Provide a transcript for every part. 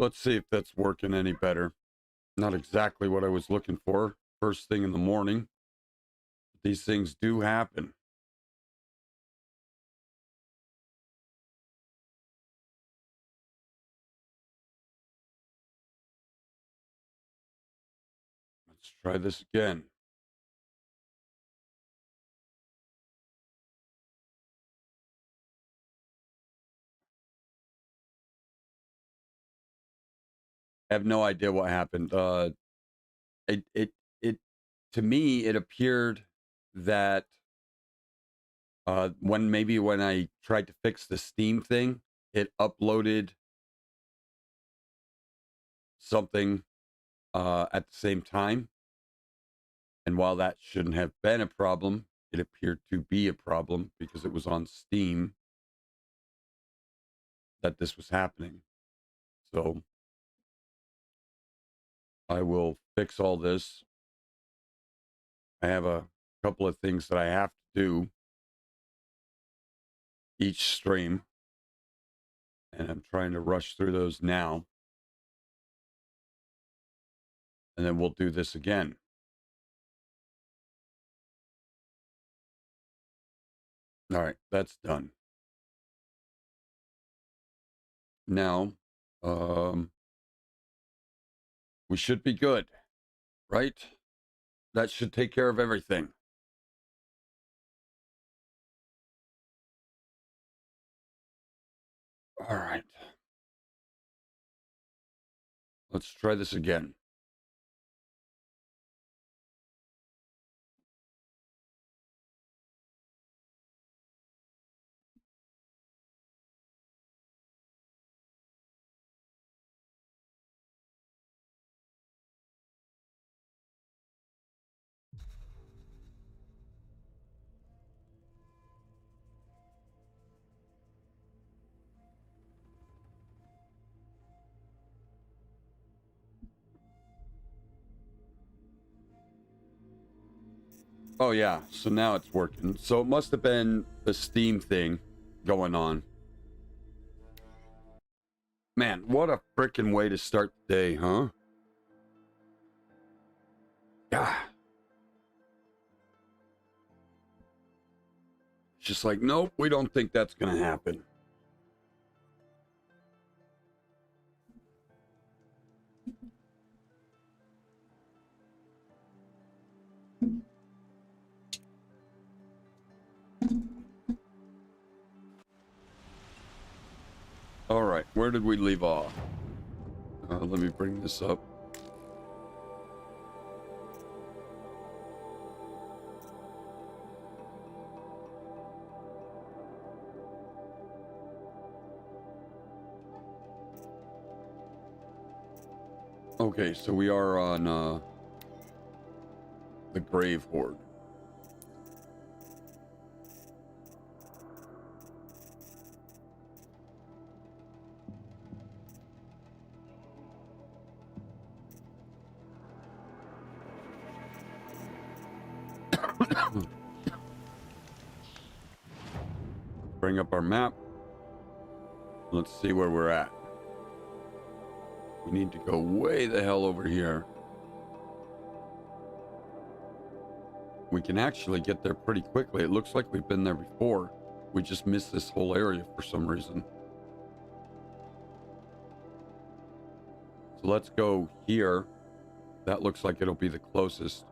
Let's see if that's working any better. Not exactly what I was looking for first thing in the morning. These things do happen. Let's try this again. I have no idea what happened. It to me it appeared that when I tried to fix the Steam thing, it uploaded something at the same time, and while that shouldn't have been a problem, it appeared to be a problem because it was on Steam that this was happening. So I will fix all this. I have a couple of things that I have to do each stream, and I'm trying to rush through those now. And then we'll do this again. All right, that's done. Now, we should be good, right? That should take care of everything. All right. Let's try this again. Oh, yeah. So now it's working. So it must have been the Steam thing going on. Man, what a freaking way to start the day, huh? Yeah. Just like, nope, we don't think that's going to happen. All right, where did we leave off? Let me bring this up. Okay, so we are on the Grave Horde. Bring up our map. Let's see where we're at. We need to go way the hell over here. We can actually get there pretty quickly. It looks like we've been there before. We just missed this whole area for some reason. So let's go here. That looks like it'll be the closest.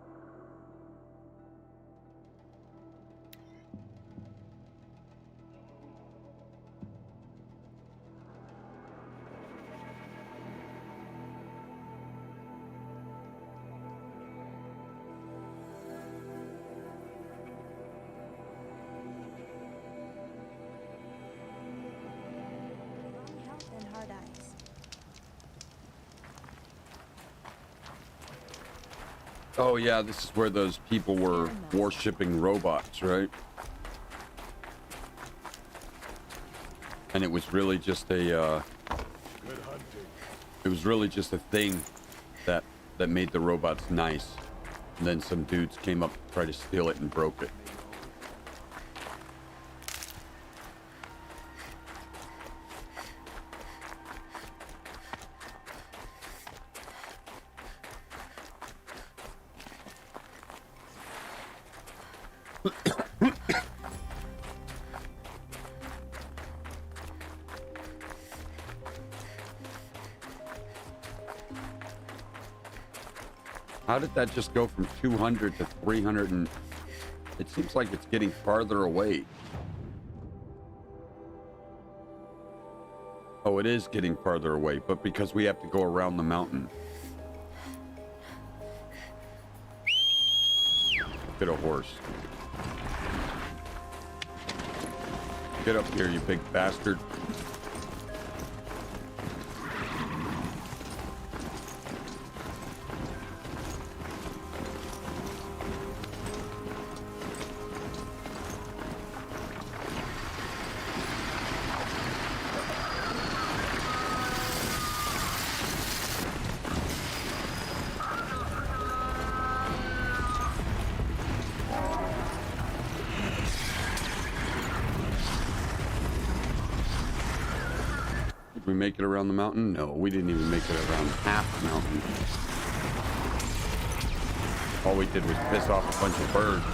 Oh yeah, this is where those people were worshipping robots, right? And it was really just a it was really just a thing that made the robots nice. And then some dudes came up to try to steal it and broke it. How did that just go from 200 to 300 and... It seems like it's getting farther away. Oh, it is getting farther away, but because we have to go around the mountain. Get a horse. Get up here, you big bastard. Did we make it around the mountain? No, we didn't even make it around half the mountain. All we did was piss off a bunch of birds.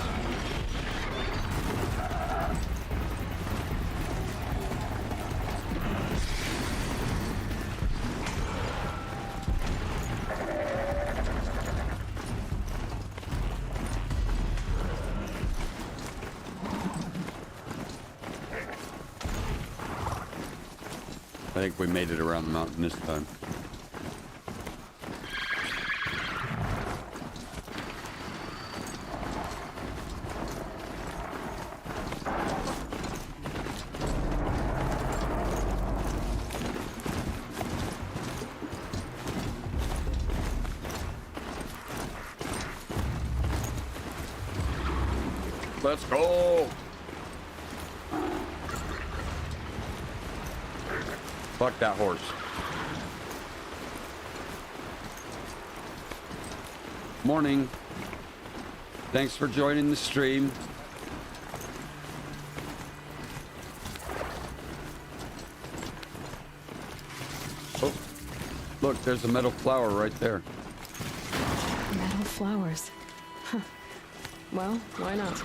I think we made it around the mountain this time. Let's go! Fuck that horse. Morning. Thanks for joining the stream. Oh, look, there's a metal flower right there. Metal flowers. Huh. Well, why not?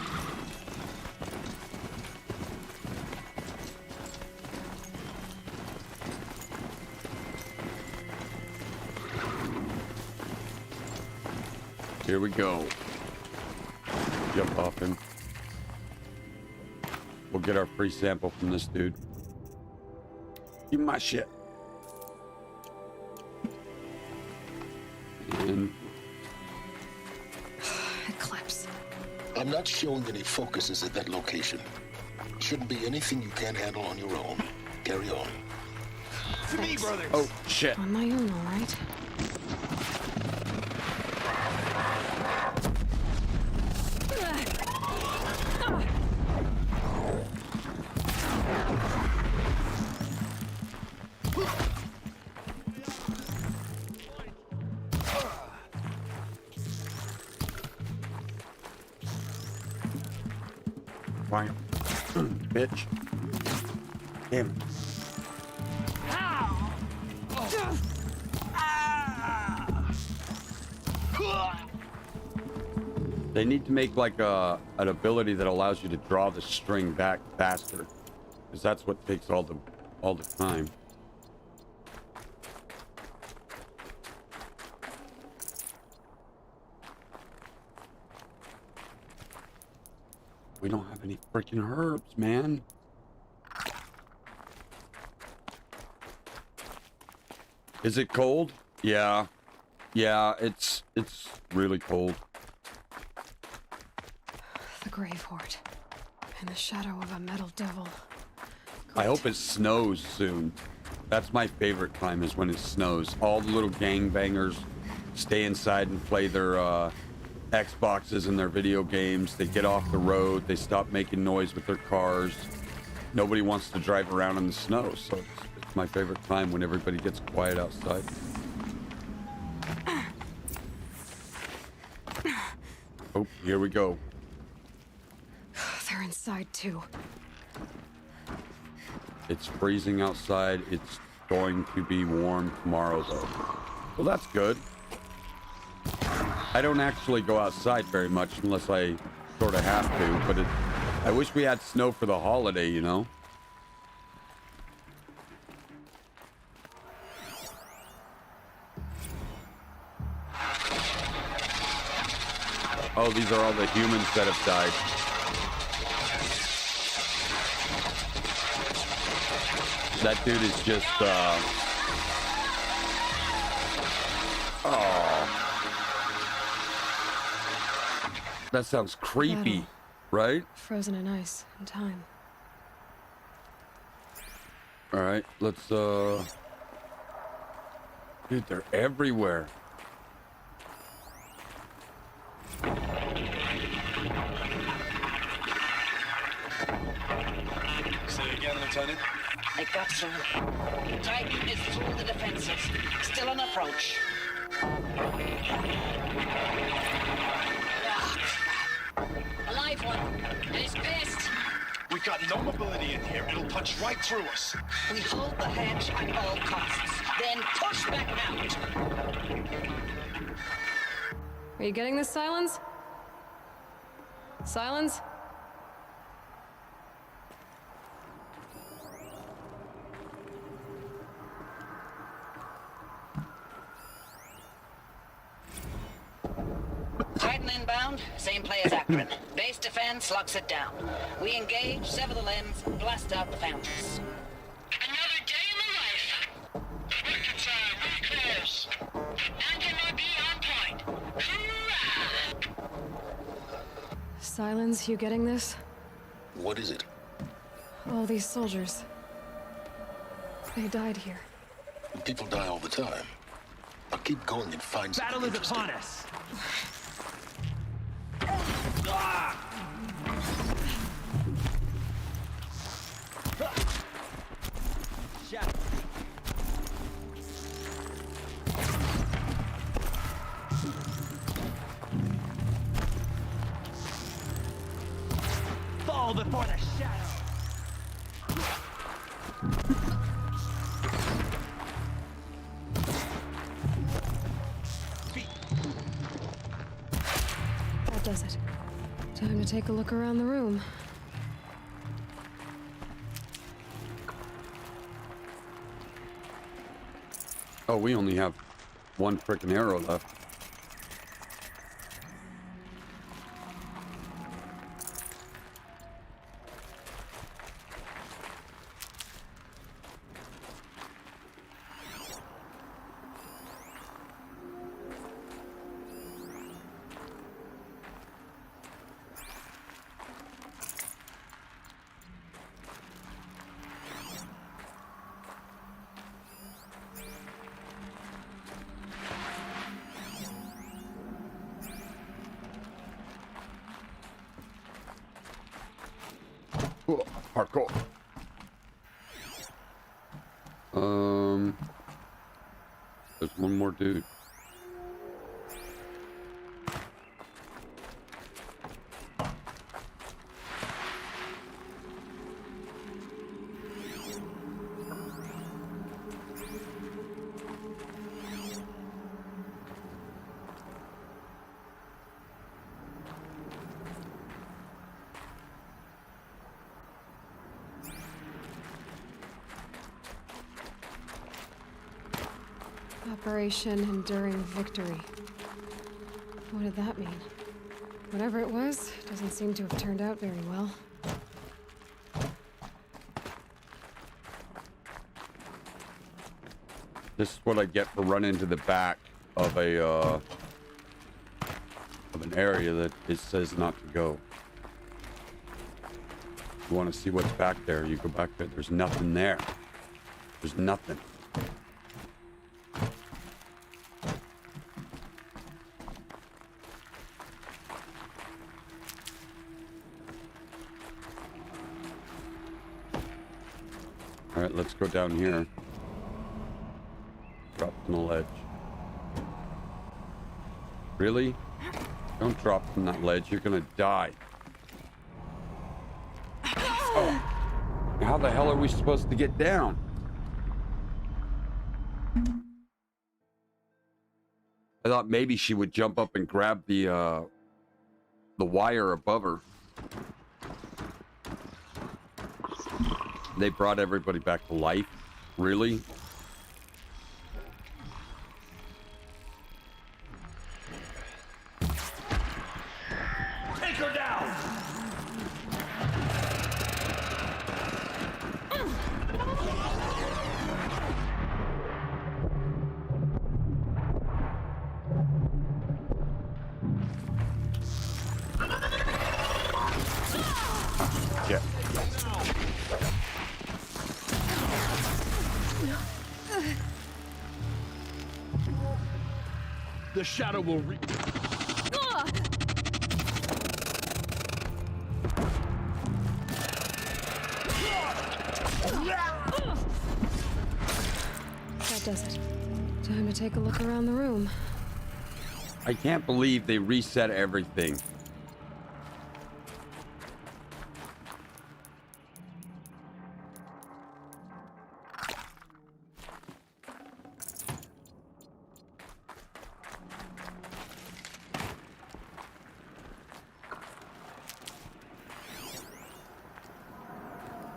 Here we go. Jump off him. We'll get our free sample from this dude. Give me my shit. And... Eclipse. I'm not showing any focuses at that location. Shouldn't be anything you can't handle on your own. Carry on. To me, brothers. oh, shit. On my own, all right. Fine. Bitch. Damn. They need to make like an ability that allows you to draw the string back faster, because that's what takes all the time. We don't have any freaking herbs, man. Is it cold? Yeah. Yeah, it's really cold. The grave hoard. In the shadow of a metal devil. I hope it snows soon. That's my favorite time, is when it snows. All the little gangbangers stay inside and play their Xboxes and their video games. They get off the road. They stop making noise with their cars. Nobody wants to drive around in the snow, so it's my favorite time when everybody gets quiet outside. Oh, here we go. They're inside too. It's freezing outside. It's going to be warm tomorrow, though. Well, that's good. I don't actually go outside very much unless I sort of have to, but I wish we had snow for the holiday, you know? Oh, these are all the humans that have died. That dude is just, oh. That sounds creepy, right? Frozen in ice and time. All right, let's, dude, they're everywhere. Say again, Lieutenant. I got some. Titan is through the defenses. Still on approach. Ah, crap. A live one. And he's pissed. We got no mobility in here. It'll punch right through us. We hold the hedge at all costs. Then push back out. Are you getting this, Silence? Silence? Titan inbound, same play as Akron. Base defense locks it down. We engage, sever the limbs, blast out the foundries. Another day in the life. Record time, really close. MB on point. Hoorah! Silence, you getting this? What is it? All these soldiers. They died here. People die all the time. I'll keep going and find something Battle is interesting. upon us. Fall before the shadow. That does it. Time to take a look around the room. Oh, we only have one frickin' arrow left. Oh, hardcore. There's one more dude. Operation Enduring Victory. What did that mean? Whatever it was, doesn't seem to have turned out very well. This is what I get for running to the back of a of an area that it says not to go. You want to see what's back there, you go back there. There's nothing there. There's nothing. All right, let's go down here. Drop from the ledge. Really? Don't drop from that ledge. You're gonna die. Oh. How the hell are we supposed to get down? I thought maybe she would jump up and grab the the wire above her. They brought everybody back to life? Really? Take her down! Yeah. The shadow will That does it. Time to take a look around the room. I can't believe they reset everything.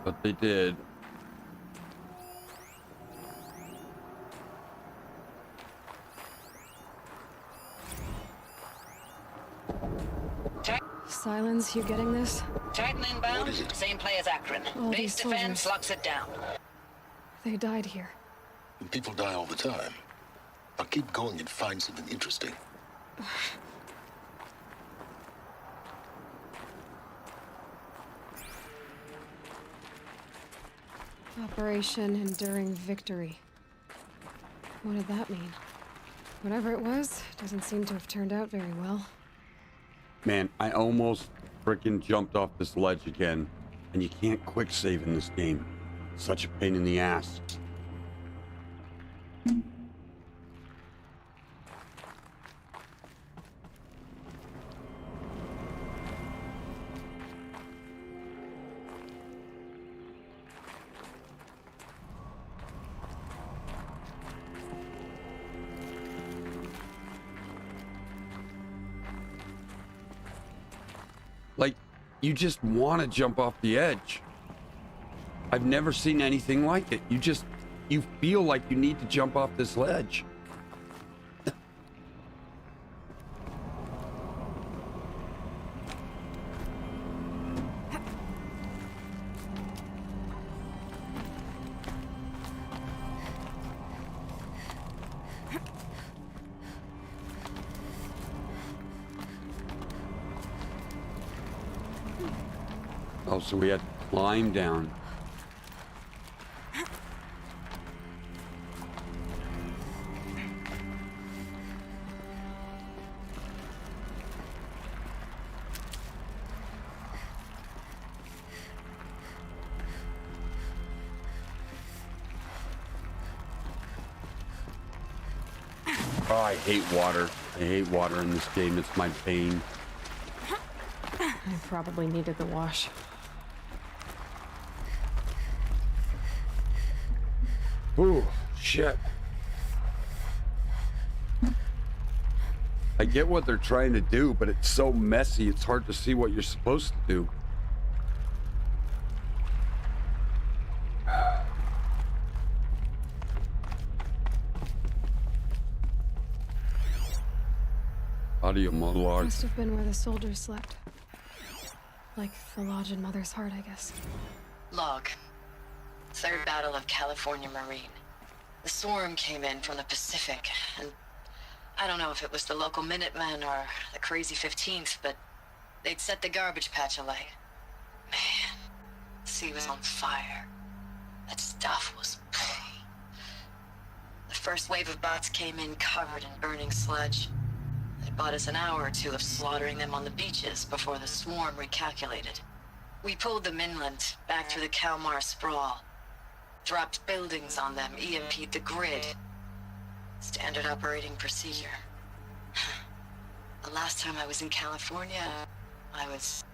But they did. Silence, you getting this? Titan inbound, What is it? same play as Akron. All Base these defense soldiers. locks it down. They died here. People die all the time. I'll keep going and find something interesting. Operation Enduring Victory. What did that mean? Whatever it was, doesn't seem to have turned out very well. Man, I almost freaking jumped off this ledge again. And you can't quick save in this game. Such a pain in the ass. Like, you just want to jump off the edge. I've never seen anything like it. You feel like you need to jump off this ledge. Oh, so we had to climb down. Oh, I hate water. I hate water in this game. It's my bane. I probably needed the wash. Ooh, shit. I get what they're trying to do, but it's so messy, it's hard to see what you're supposed to do. Audio monologue. Must have been where the soldiers slept. Like the lodge in Mother's Heart, I guess. Log. Third Battle of California Marine. The swarm came in from the Pacific, and I don't know if it was the local Minutemen or the crazy 15th, but they'd set the garbage patch alight. Man, the sea was on fire. That stuff was... The first wave of bots came in covered in burning sludge. It bought us an hour or two of slaughtering them on the beaches before the swarm recalculated. We pulled them inland, back through the Kalmar sprawl. Dropped buildings on them, EMP'd the grid. Standard operating procedure. The last time I was in California, I was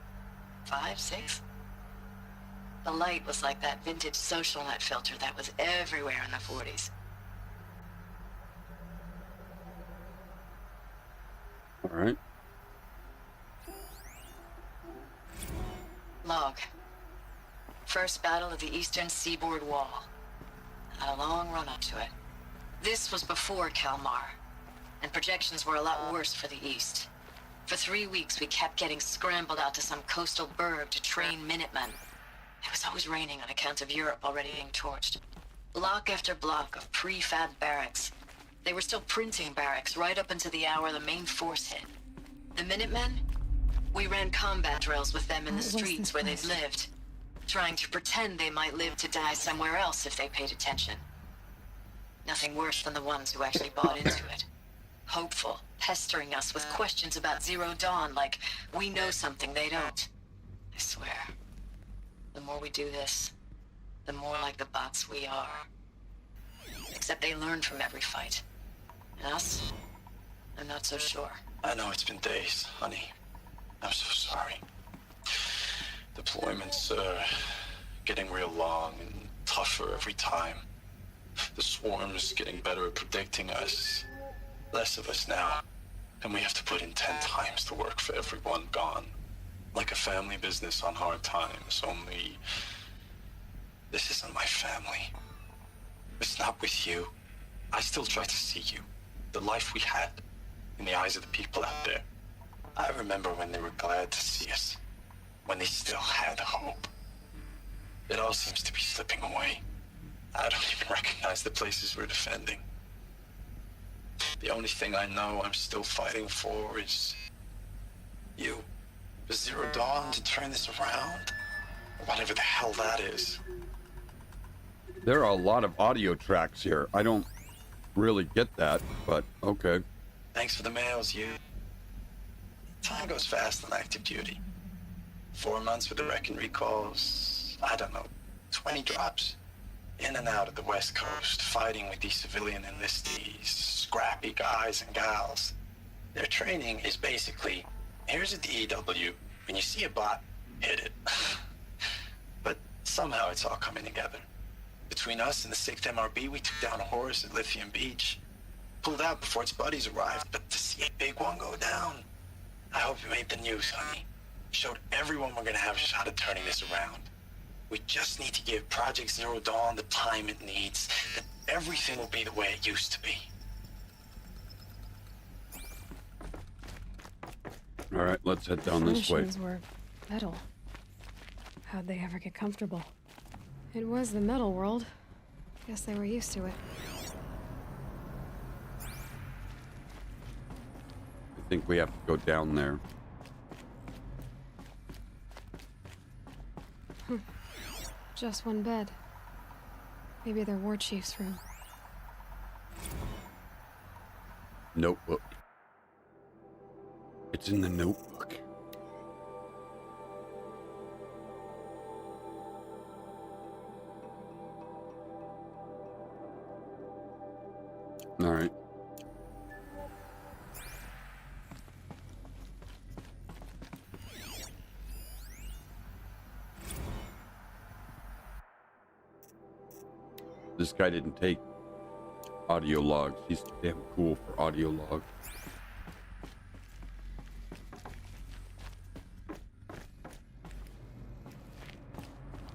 5, 6? The light was like that vintage social net filter that was everywhere in the 40s. All right. Log. First battle of the eastern seaboard wall. Had a long run up to it. This was before Kalmar, and projections were a lot worse for the east. For 3 weeks, we kept getting scrambled out to some coastal burg to train Minutemen. It was always raining on account of Europe already being torched. Block after block of prefab barracks. They were still printing barracks right up until the hour the main force hit. The Minutemen? We ran combat drills with them in the streets where they'd lived, trying to pretend they might live to die somewhere else if they paid attention. Nothing worse than the ones who actually bought into it. Hopeful, pestering us with questions about Zero Dawn like we know something they don't. I swear, the more we do this, the more like the bots we are. Except they learn from every fight. And us? I'm not so sure. I know it's been days, honey. I'm so sorry. Deployments are getting real long and tougher every time. The swarm's getting better at predicting us. Less of us now. And we have to put in 10 times the work for everyone gone. Like a family business on hard times, only... this isn't my family. It's not with you. I still try to see you. The life we had. In the eyes of the people out there. I remember when they were glad to see us. When they still had hope. It all seems to be slipping away. I don't even recognize the places we're defending. The only thing I know I'm still fighting for is... you. The Zero Dawn to turn this around? Whatever the hell that is. There are a lot of audio tracks here. I don't really get that, but okay. Thanks for the mails, you. Time goes fast on active duty. 4 months with the wreck and recalls, I don't know, 20 drops. In and out of the West Coast, fighting with these civilian enlistees, scrappy guys and gals. Their training is basically, here's a DEW, when you see a bot, hit it. But somehow it's all coming together. Between us and the 6th MRB, we took down a horse at Lithium Beach. Pulled out before its buddies arrived, but to see a big one go down. I hope you made the news, honey. Showed everyone we're gonna have a shot at turning this around. We just need to give Project Zero Dawn the time it needs, that everything will be the way it used to be. All right, let's head down this way. Furnishings were metal. How'd they ever get comfortable? It was the metal world. Guess they were used to it. I think we have to go down there. Just one bed. Maybe their war chief's room. Notebook. It's in the notebook. All right. This guy didn't take audio logs. He's damn cool for audio log.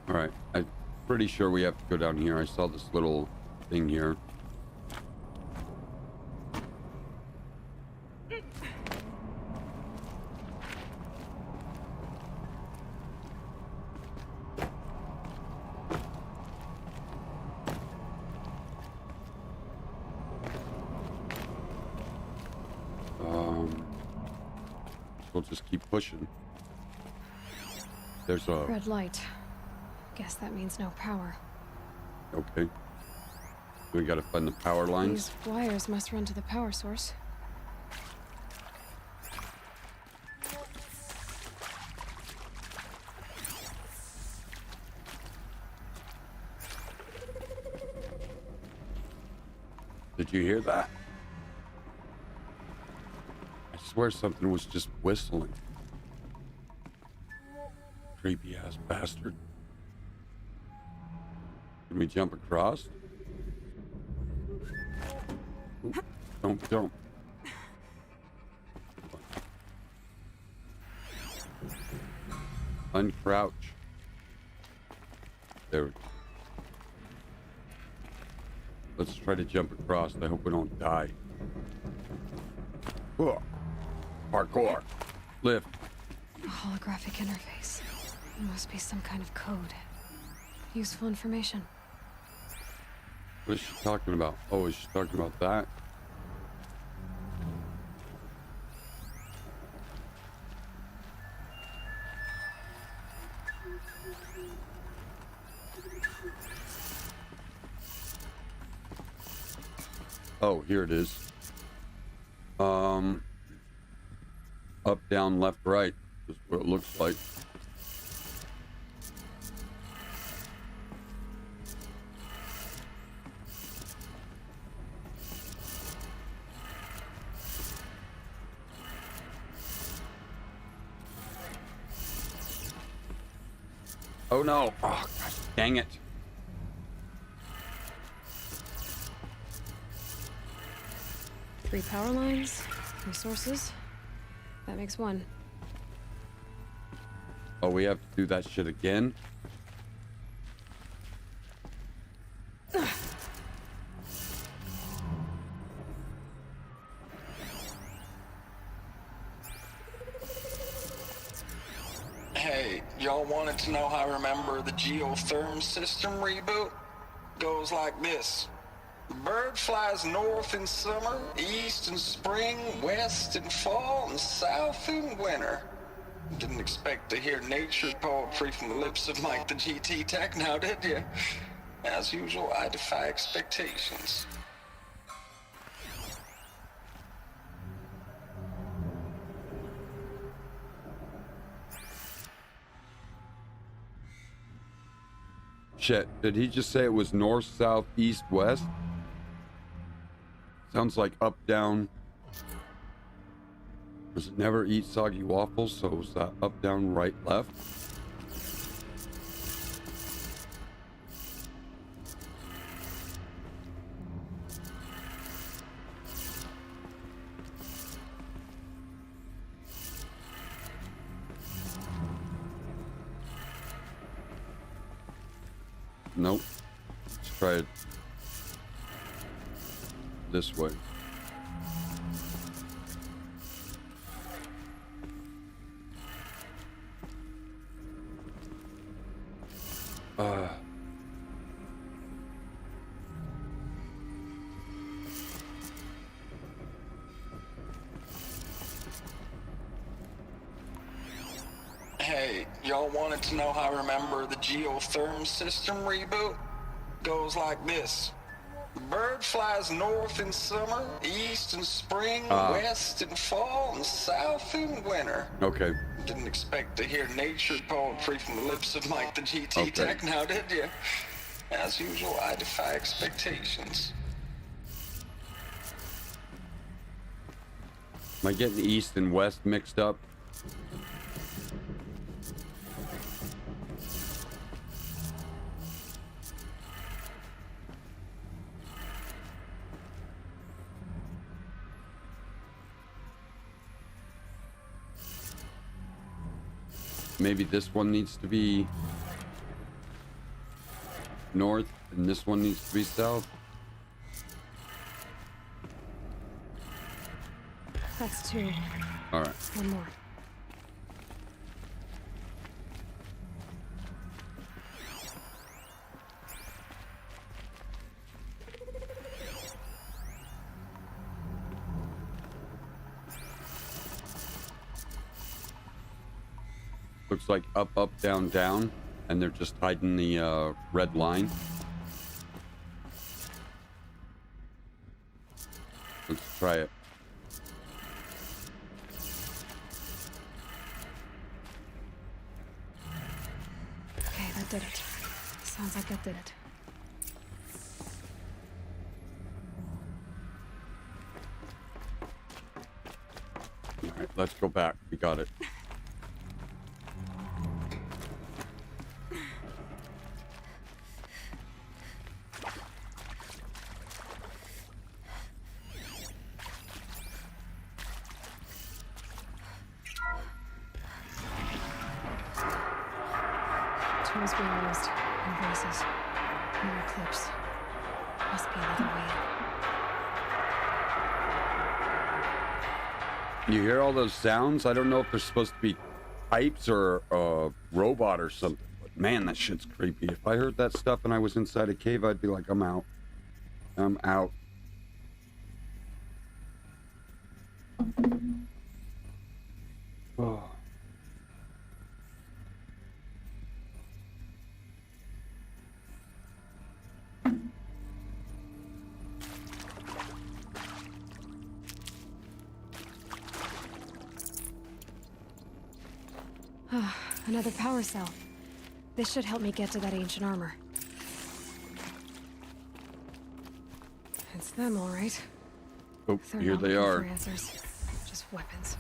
All right, I'm pretty sure we have to go down here. I saw this little thing here. We'll just keep pushing. There's a... red light. Guess that means no power. Okay. We gotta find the power lines. These wires must run to the power source. Did you hear that? I swear something was just whistling. Creepy ass bastard. Can we jump across? Ooh, don't jump. Uncrouch. There. Let's try to jump across. I hope we don't die. Whoa. Parkour. Lift. A holographic interface. It must be some kind of code. Useful information. What is she talking about? Oh, is she talking about that? Oh, here it is. Up, down, left, right is what it looks like. Oh no! Oh gosh, dang it! 3 power lines, resources. That makes 1. Oh, we have to do that shit again? Hey, y'all wanted to know how I remember the geotherm system reboot? Goes like this. The bird flies north in summer, east in spring, west in fall, and south in winter. Didn't expect to hear nature poetry from the lips of Mike the GT Tech now, did you? As usual, I defy expectations. Shit, did he just say it was north, south, east, west? Sounds like up, down. Does it never eat soggy waffles? So was that up, down, right, left? Nope. Let's try it this way. Hey, y'all wanted to know how I remember the geotherm system reboot? Goes like this. The bird flies north in summer, east in spring, west in fall, and south in winter. Okay. Didn't expect to hear nature poetry from the lips of Mike the GT Tech now, did you? As usual, I defy expectations. Am I getting east and west mixed up? Maybe this one needs to be north and this one needs to be south. That's 2. All right. 1 more. Looks like up, up, down, down, and they're just hiding the red line. Let's try it. Okay, that did it. Sounds like that did it. All right, let's go back. We got it. Tools being used. Invoices. More clips. Must be another way in. You hear all those sounds? I don't know if they're supposed to be pipes or a robot or something. But man, that shit's creepy. If I heard that stuff and I was inside a cave, I'd be like, I'm out. I'm out. Oh. Another power cell. This should help me get to that ancient armor. It's them, all right. Oh, They're here not they looking are. for answers. Just weapons.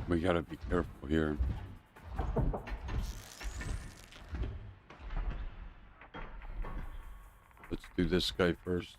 We gotta be careful here. Let's do this guy first.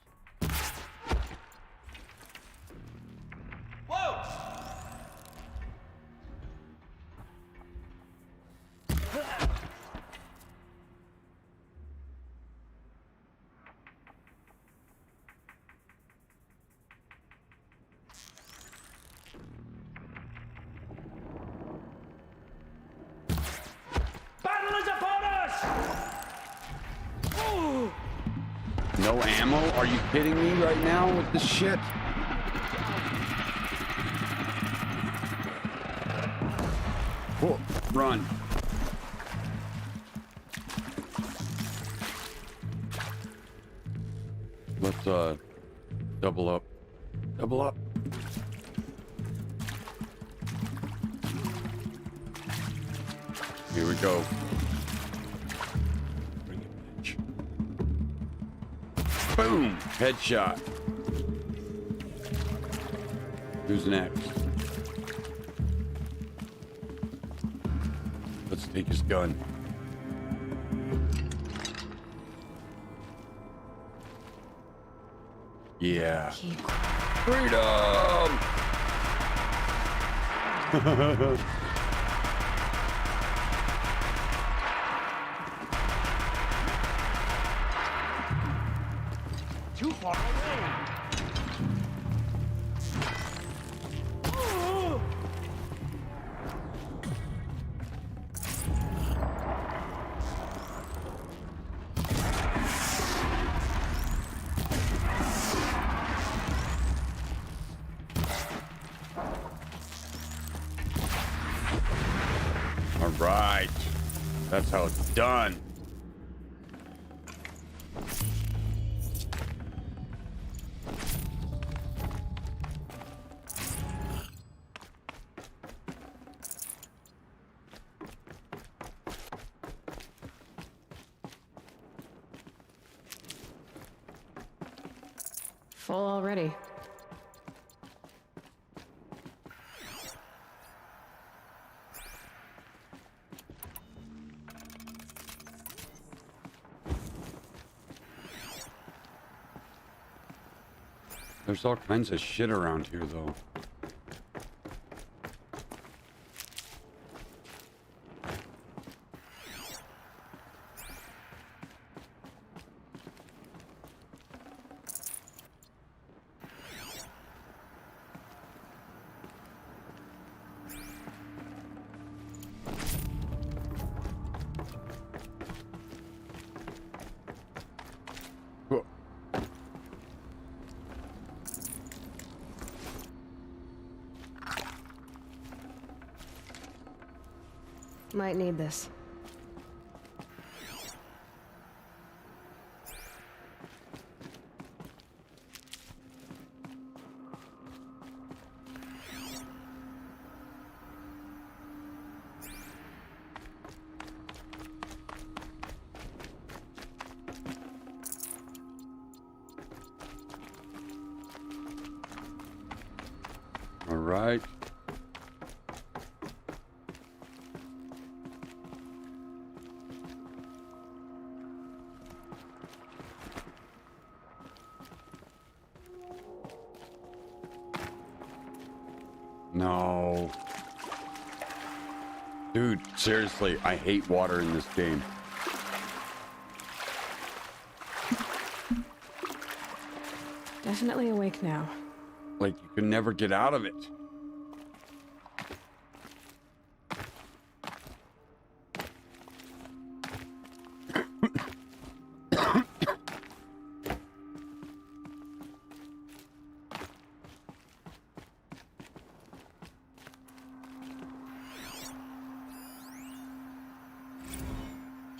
Battle is upon us! No ammo? Are you kidding me right now with this shit? Oh, run. Let's double up. Double up. Here we go. Bring it, bitch. Boom! Headshot. Who's next? Let's take his gun. Yeah. Freedom! Too far away! All right. That's how it's done. Full already. There's all kinds of shit around here, though. Whoa. Might need this. right. No. Dude, seriously, I hate water in this game. Definitely awake now. Like, you can never get out of it.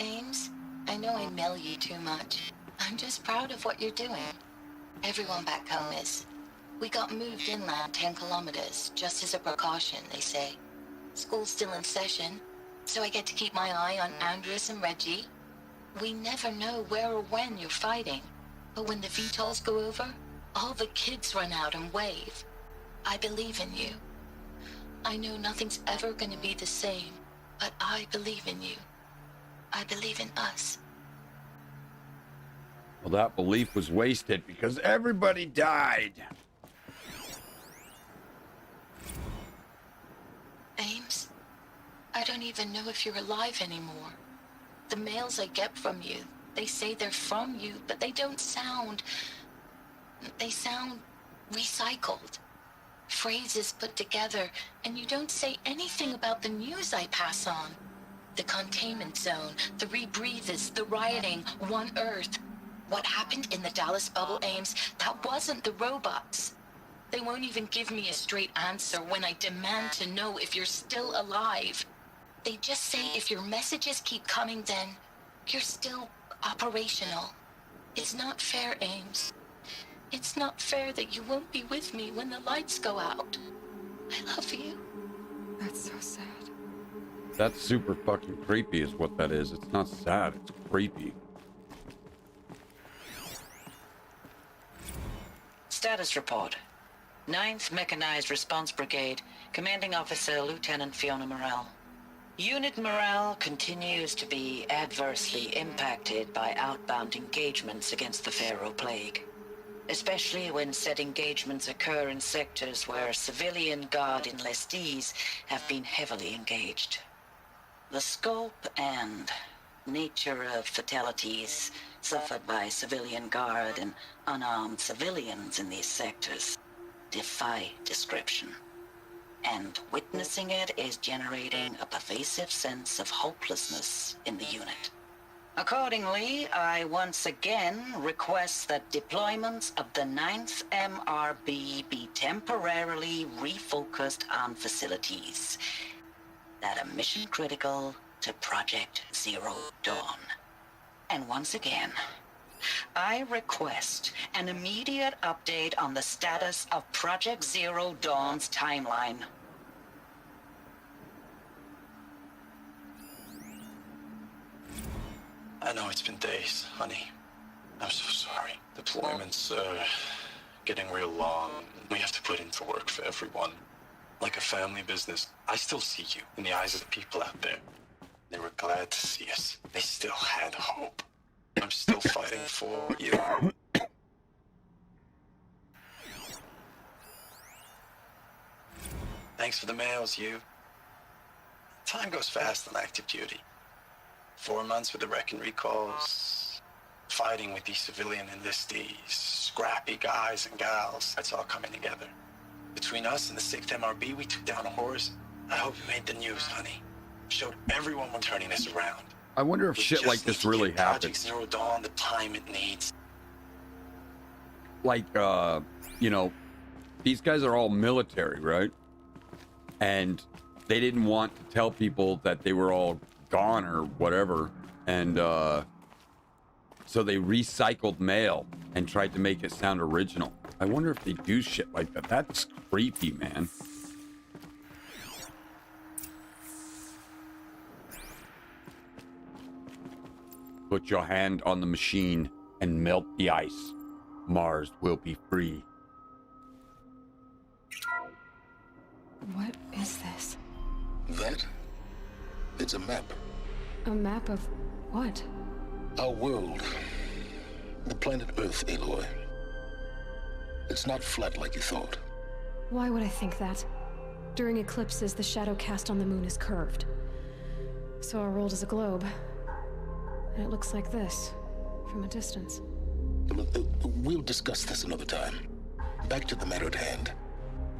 Ames, I know I mail you too much. I'm just proud of what you're doing. Everyone back home is. We got moved inland 10 kilometers, just as a precaution, they say. School's still in session, so I get to keep my eye on Andres and Reggie. We never know where or when you're fighting, but when the VTOLs go over, all the kids run out and wave. I believe in you. I know nothing's ever gonna be the same, but I believe in you. I believe in us. Well, that belief was wasted because everybody died. Ames, I don't even know if you're alive anymore. The mails I get from you, they say they're from you, but they don't sound... They sound recycled. Phrases put together, and you don't say anything about the news I pass on. The containment zone, the rebreathers, the rioting, One Earth. What happened in the Dallas bubble, Ames, that wasn't the robots. They won't even give me a straight answer when I demand to know if you're still alive. They just say if your messages keep coming, then you're still operational. It's not fair, Ames. It's not fair that you won't be with me when the lights go out. I love you. That's so sad. That's super fucking creepy is what that is. It's not sad, it's creepy. Status report. 9th Mechanized Response Brigade, Commanding Officer Lieutenant Fiona Morrell. Unit morale continues to be adversely impacted by outbound engagements against the Pharaoh Plague, especially when said engagements occur in sectors where civilian guard enlistees have been heavily engaged. The scope and nature of fatalities suffered by civilian guard and unarmed civilians in these sectors defy description. And witnessing it is generating a pervasive sense of hopelessness in the unit. Accordingly, I once again request that deployments of the 9th MRB be temporarily refocused on facilities that are mission critical to Project Zero Dawn. And once again, I request an immediate update on the status of Project Zero Dawn's timeline. I know it's been days, honey. I'm so sorry. Deployments are getting real long. We have to put into work for everyone. Like a family business. I still see you in the eyes of the people out there. They were glad to see us. They still had hope. I'm still fighting for you. Thanks for the mails, you. Time goes fast on active duty. 4 months with the wreck and recalls, fighting with these civilian enlistees, scrappy guys and gals. It's all coming together. Between us and the 6th MRB, we took down a horse. I hope you made the news, honey. Showed everyone we're turning this around. I wonder if We shit just like need this to really give Project happens. Zero Dawn the time it needs. Like, you know, these guys are all military, right? And they didn't want to tell people that they were all gone or whatever. And, so they recycled mail and tried to make it sound original. I wonder if they do shit like that. That's creepy, man. Put your hand on the machine and melt the ice. Mars will be free. What is this? That? It's a map. A map of what? Our world. The planet Earth, Aloy. It's not flat like you thought. Why would I think that? During eclipses, the shadow cast on the moon is curved. So our world is a globe. And it looks like this, from a distance. We'll discuss this another time. Back to the matter at hand.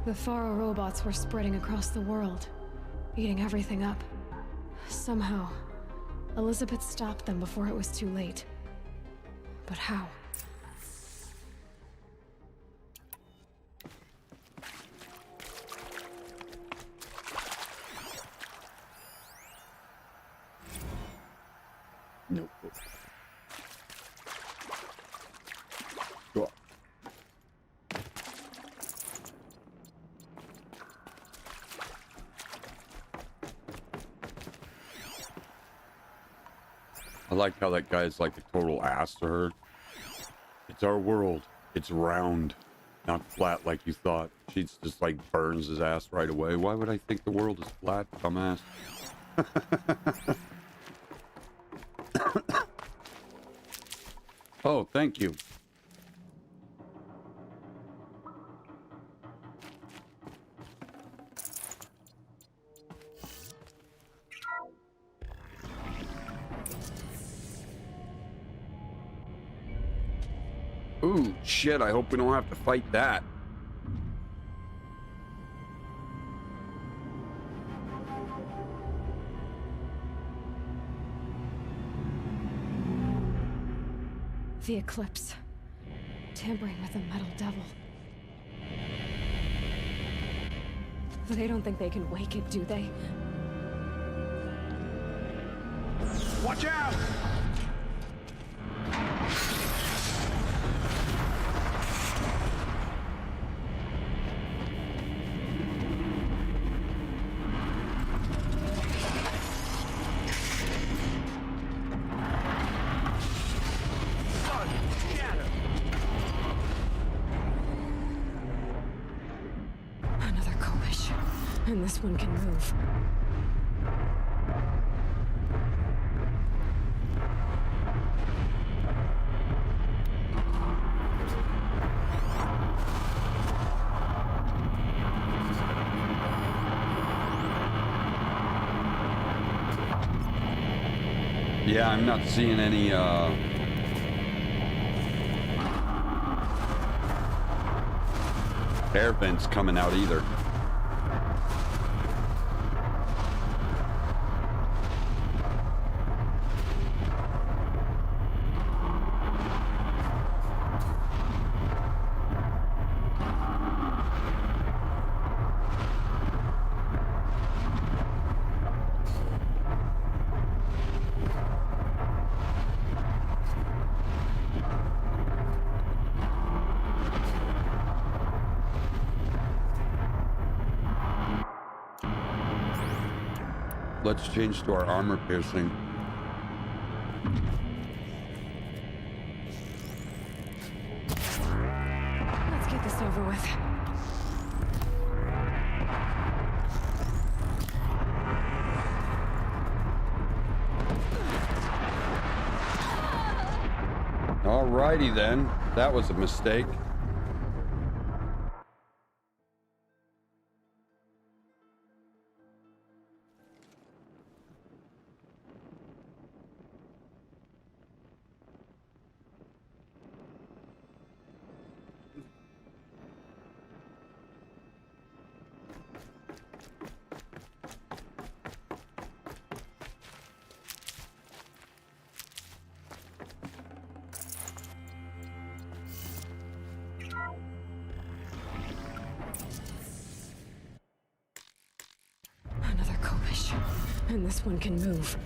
The Faro robots were spreading across the world, eating everything up. Somehow, Elizabeth stopped them before it was too late. But how? Nope. Go on. I like how that guy's like a total ass to her. It's our world. It's round, not flat like you thought. She just like burns his ass right away. Why would I think the world is flat, dumbass? Oh, thank you. Ooh, shit, I hope we don't have to fight that. The eclipse. Tampering with the metal devil. They don't think they can wake it, do they? Watch out! Another coalition. And this one can move. Yeah, I'm not seeing any, air vents coming out either. Let's change to our armor piercing. Let's get this over with. Alrighty then. That was a mistake. Another coalition. And this one can move.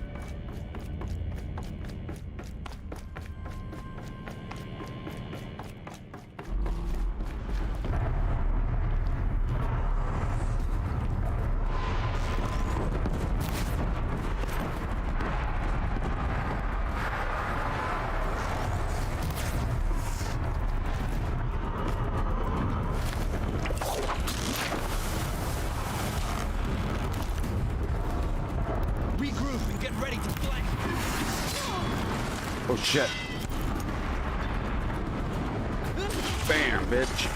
shit. Bam, bitch.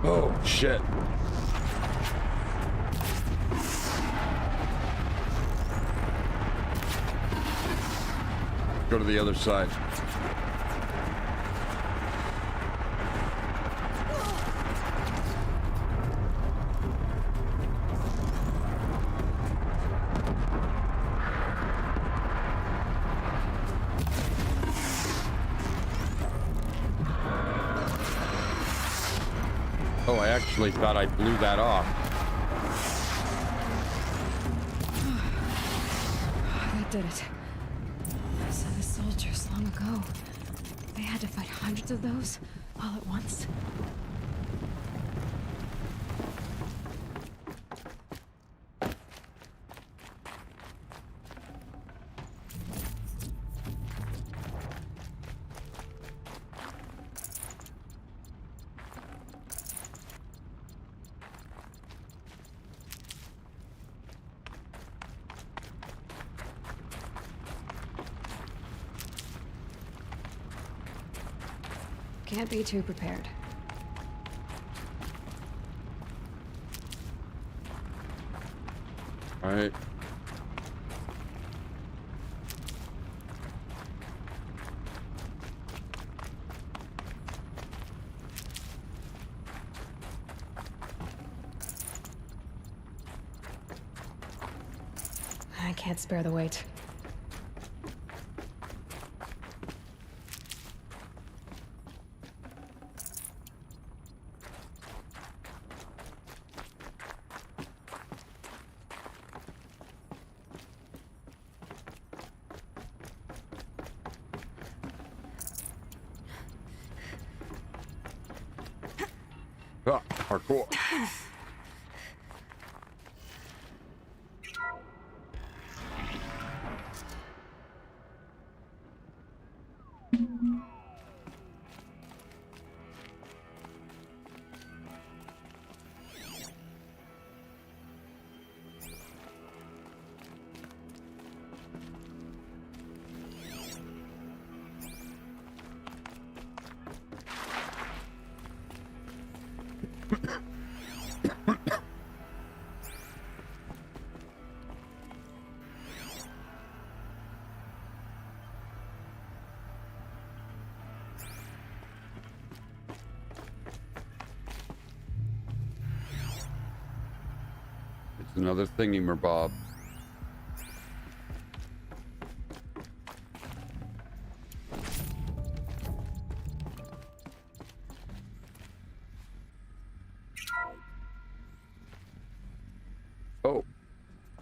Oh, shit. Go to the other side. Oh, I actually thought I blew that off. That did it. So the soldiers long ago, they had to fight hundreds of those all at once. Can't be too prepared. All right. I can't spare the weight. Ah, parkour. It's another thingy-mer-bob.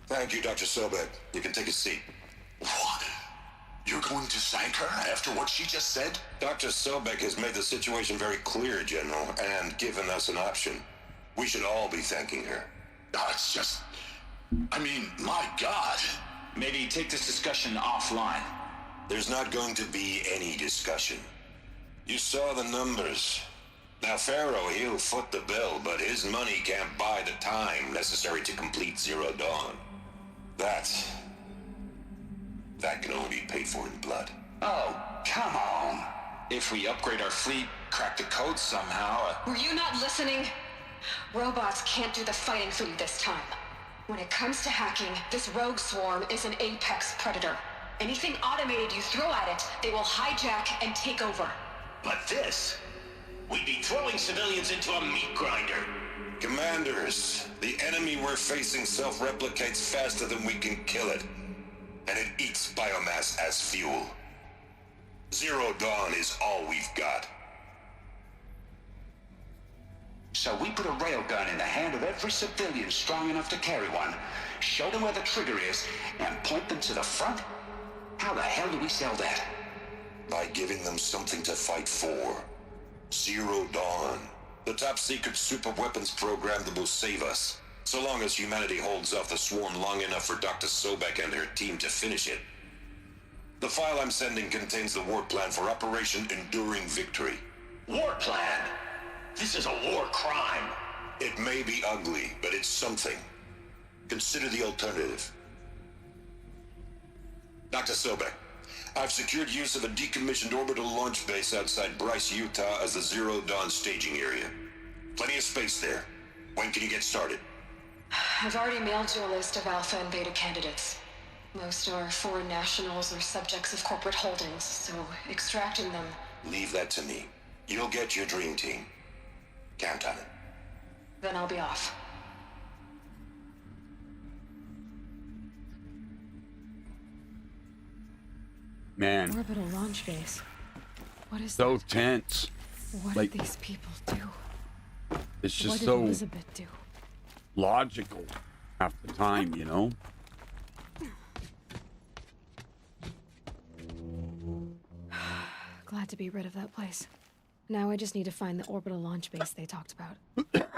Thank you, Dr. Sobek. You can take a seat. What? You're going to thank her after what she just said? Dr. Sobek has made the situation very clear, General, and given us an option. We should all be thanking her. Oh, it's just... I mean, my God. Maybe take this discussion offline. There's not going to be any discussion. You saw the numbers. Now, Pharaoh, he'll foot the bill, but his money can't buy the time necessary to complete Zero Dawn. That can only be paid for in blood. Oh, come on. If we upgrade our fleet, crack the code somehow... Were you not listening? Robots can't do the fighting for you this time. When it comes to hacking, this rogue swarm is an apex predator. Anything automated you throw at it, they will hijack and take over. But this... We'd be throwing civilians into a meat grinder. Commanders, the enemy we're facing self-replicates faster than we can kill it. And it eats biomass as fuel. Zero Dawn is all we've got. So we put a railgun in the hand of every civilian strong enough to carry one, show them where the trigger is, and point them to the front? How the hell do we sell that? By giving them something to fight for. Zero Dawn. The top-secret super-weapons program that will save us. So long as humanity holds off the swarm long enough for Dr. Sobek and her team to finish it. The file I'm sending contains the war plan for Operation Enduring Victory. War plan? This is a war crime. It may be ugly, but it's something. Consider the alternative. Dr. Sobek, I've secured use of a decommissioned orbital launch base outside Bryce, Utah as the Zero Dawn staging area. Plenty of space there. When can you get started? I've already mailed you a list of alpha and beta candidates. Most are foreign nationals or subjects of corporate holdings, so extracting them... Leave that to me. You'll get your dream team. Count on it. Then I'll be off. Man. Orbital launch base. What is So that? tense. What Like, did these people do? it's just What did so Elizabeth do? logical half the time, you know? Glad to be rid of that place. Now I just need to find the orbital launch base they talked about.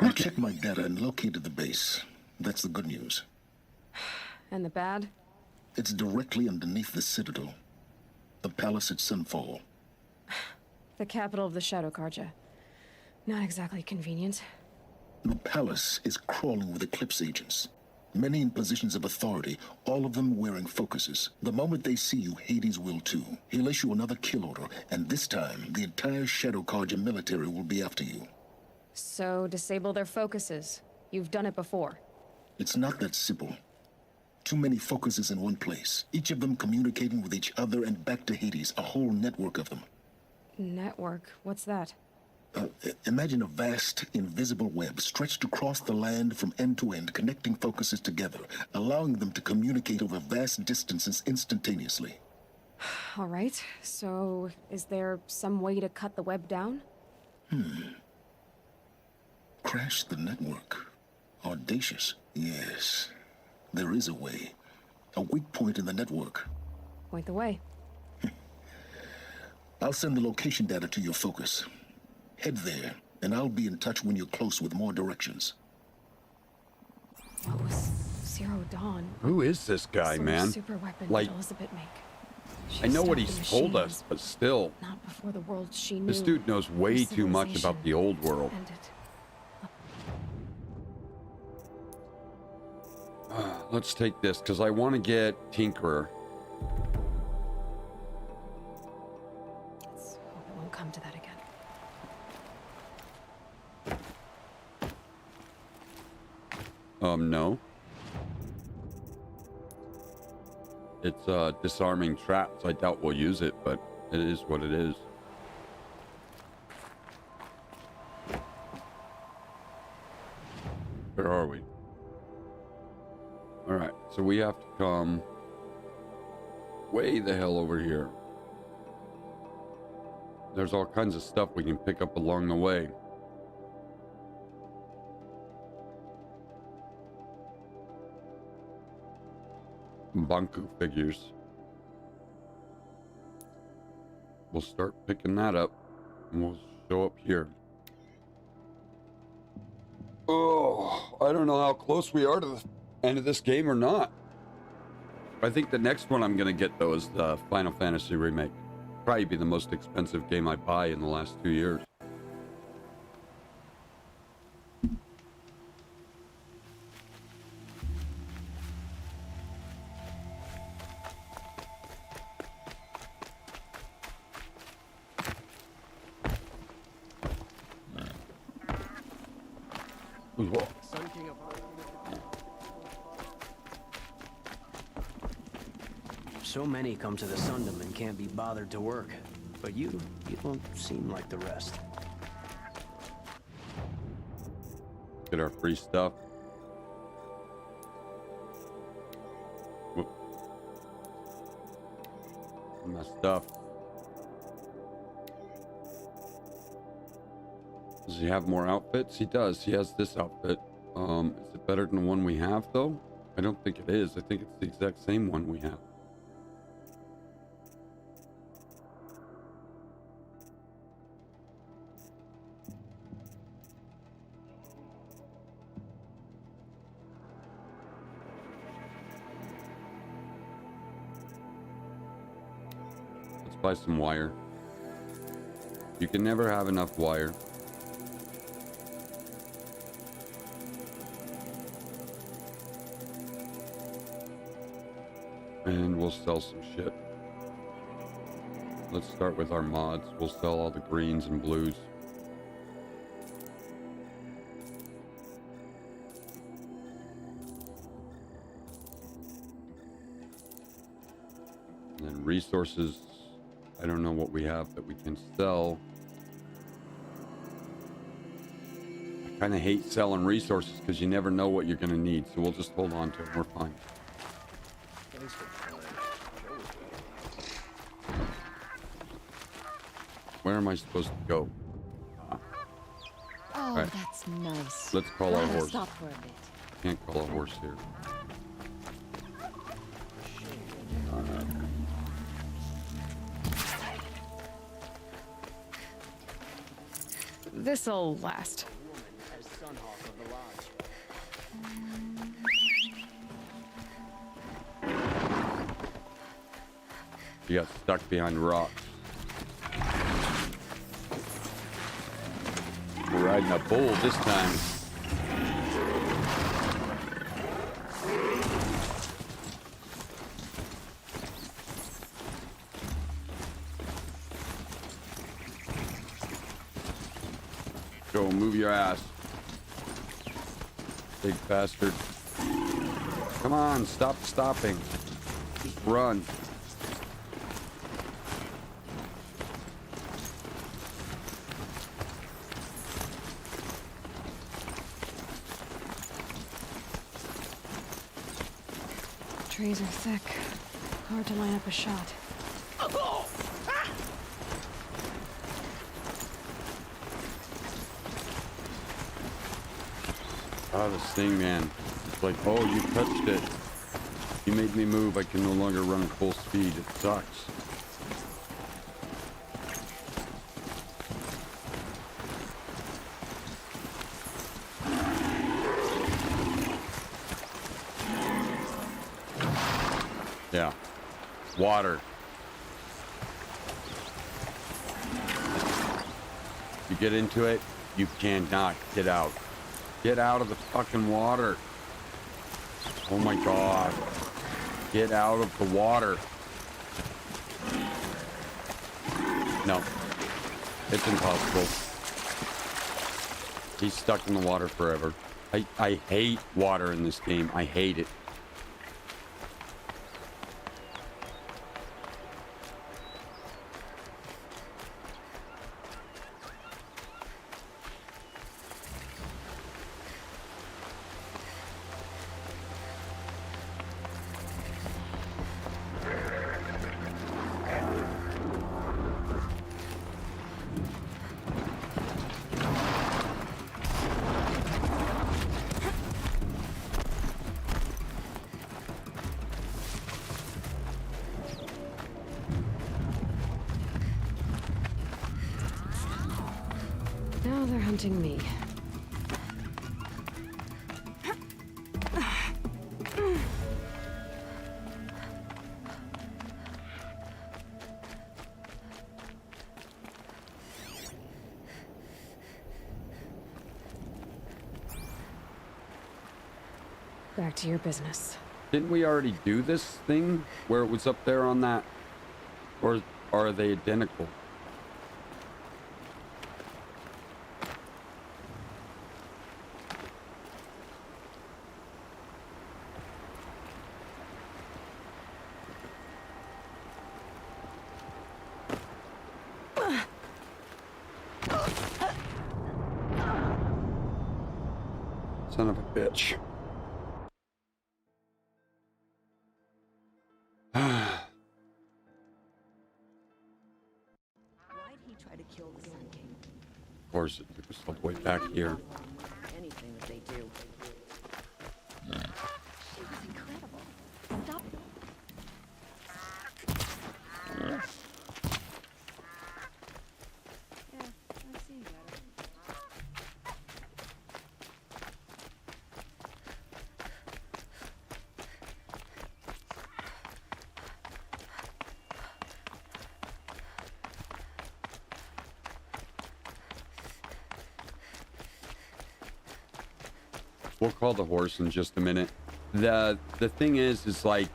I checked my data and located the base. That's the good news. And the bad? It's directly underneath the Citadel. The palace at Sunfall. The capital of the Shadow Carja. Not exactly convenient. The palace is crawling with Eclipse agents. Many in positions of authority, all of them wearing focuses. The moment they see you, Hades will too. He'll issue another kill order, and this time, the entire Shadow Carja military will be after you. So, disable their focuses. You've done it before. It's not that simple. Too many focuses in one place, each of them communicating with each other and back to Hades, a whole network of them. Network? What's that? Imagine a vast, invisible web stretched across the land from end to end, connecting focuses together, allowing them to communicate over vast distances instantaneously. All right, so is there some way to cut the web down? Crash the network. Audacious. Yes, there is a way. A weak point in the network. Point the way. I'll send the location data to your focus. Head there, and I'll be in touch when you're close with more directions. What was Zero Dawn? Who is this guy, Some man? super weapon Like, did Elizabeth make? She I know what stopped the he's told machines, us, but still, not before the world she knew. this dude knows way too much about the old world. Ended. Let's take this, because I want to get Tinkerer. Let's hope it won't come to that again. No. It's disarming traps. I doubt we'll use it, but it is what it is. Where are we? Alright, so we have to come way the hell over here. There's all kinds of stuff we can pick up along the way. Banku figures. we'll start picking that up and we'll show up here. Oh, I don't know how close we are to the end of this game or not. I think the next one I'm gonna get though is the Final Fantasy remake. Probably be the most expensive game I buy in the last 2 years. So many come to the Sundom and can't be bothered to work. But you don't seem like the rest. Get our free stuff. Whoop. My stuff. Does he have more outfits? He does. He has this outfit. Is it better than the one we have though? I don't think it is. I think it's the exact same one we have. Let's buy some wire. You can never have enough wire. And we'll sell some shit. Let's start with our mods. We'll sell all the greens and blues. And then resources. I don't know what we have that we can sell. I kind of hate selling resources because you never know what you're going to need. So we'll just hold on to it. We're fine. Where am I supposed to go? Oh, right. That's nice. Let's call our horse. Stop for a bit. Can't call a horse here. This'll last. You got stuck behind rocks. We're riding a bull this time. Go, move your ass. Big bastard. Come on, stop stopping. Just run. Trees are thick. Hard to line up a shot. Oh, this thing, man. It's like, oh, you touched it. You made me move. I can no longer run at full speed. It sucks. Yeah. Water. You get into it, you cannot get out. Get out of the fucking water. Oh my god. Get out of the water. No. It's impossible. He's stuck in the water forever. I hate water in this game. I hate it. Now they're hunting me. Back to your business. Didn't we already do this thing where it was up there on that? Or are they identical? Son of a bitch. Why'd he try to kill the Sun King? Of course, it took us all the way back here. Anything that they do. She was incredible. Stop. Yeah, I've seen better. We'll call the horse in just a minute. The thing is like,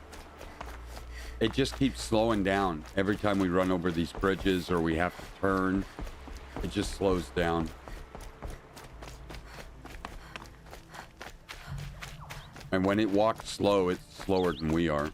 it just keeps slowing down every time we run over these bridges or we have to turn. It just slows down. And when it walks slow, it's slower than we are.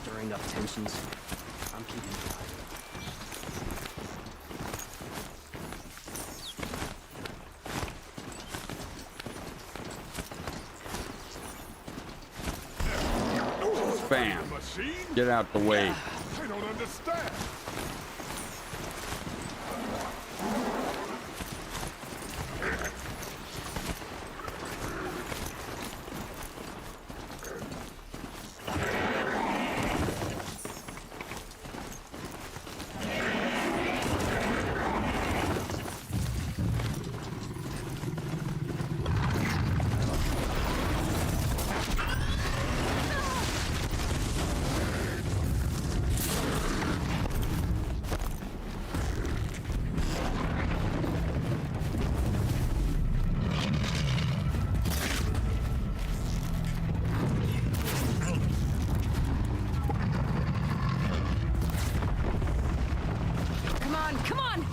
Stirring up tensions. I'm keeping an eye. Bam. Get out the way. I don't understand. Come on!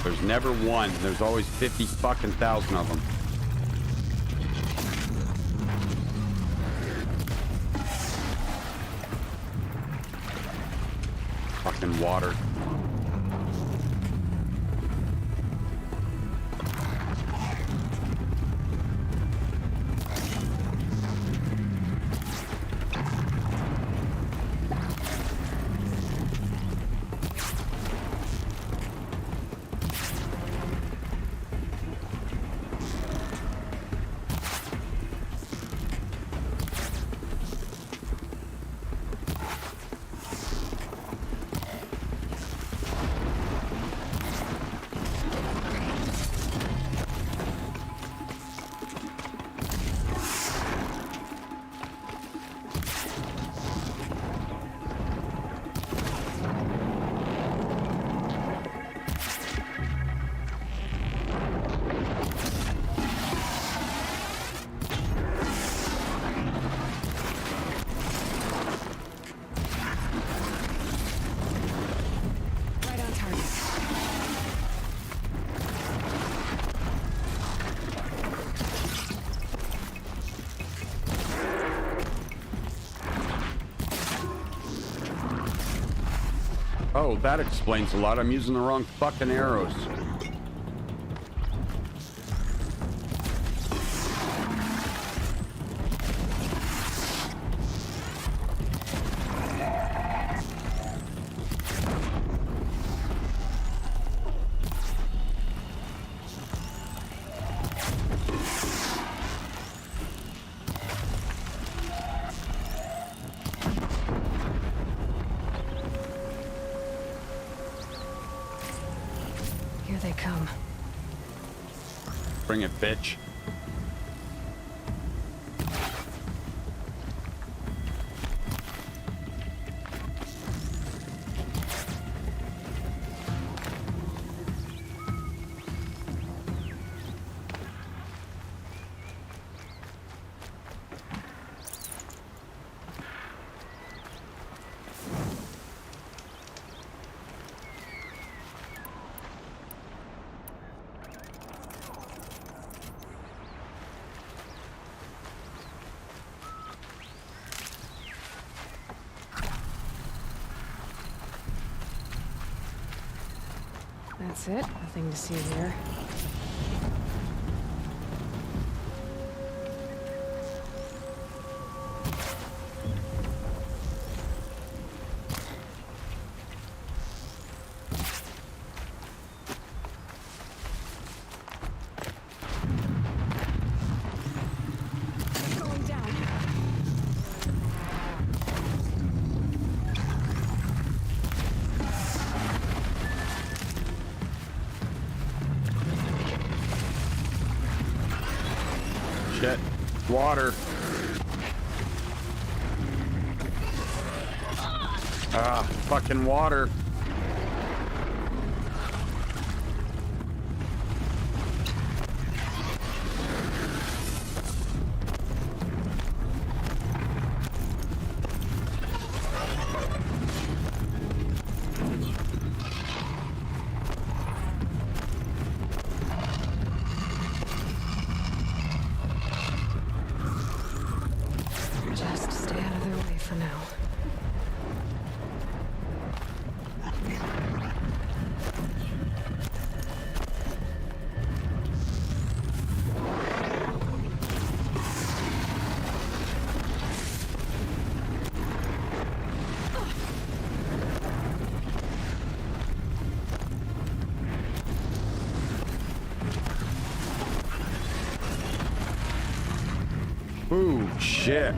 There's never one. There's always 50 fucking thousand of them. Fucking water. Oh, that explains a lot. I'm using the wrong fucking arrows. Here they come. Bring it, bitch. That's it. Nothing to see here. Going down. Shit. Water. Ah, fucking water. Just stay out of their way for now. Ooh, shit.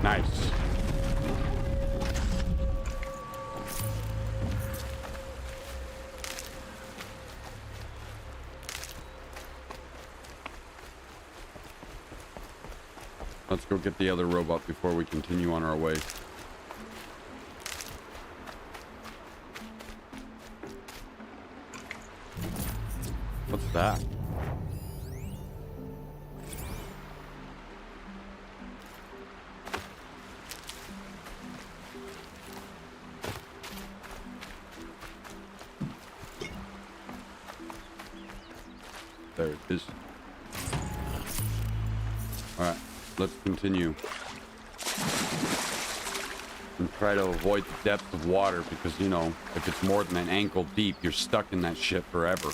Nice. Let's go get the other robot before we continue on our way. What's that? is. Alright, let's continue. And try to avoid the depth of water because, you know, if it's more than an ankle deep, you're stuck in that shit forever.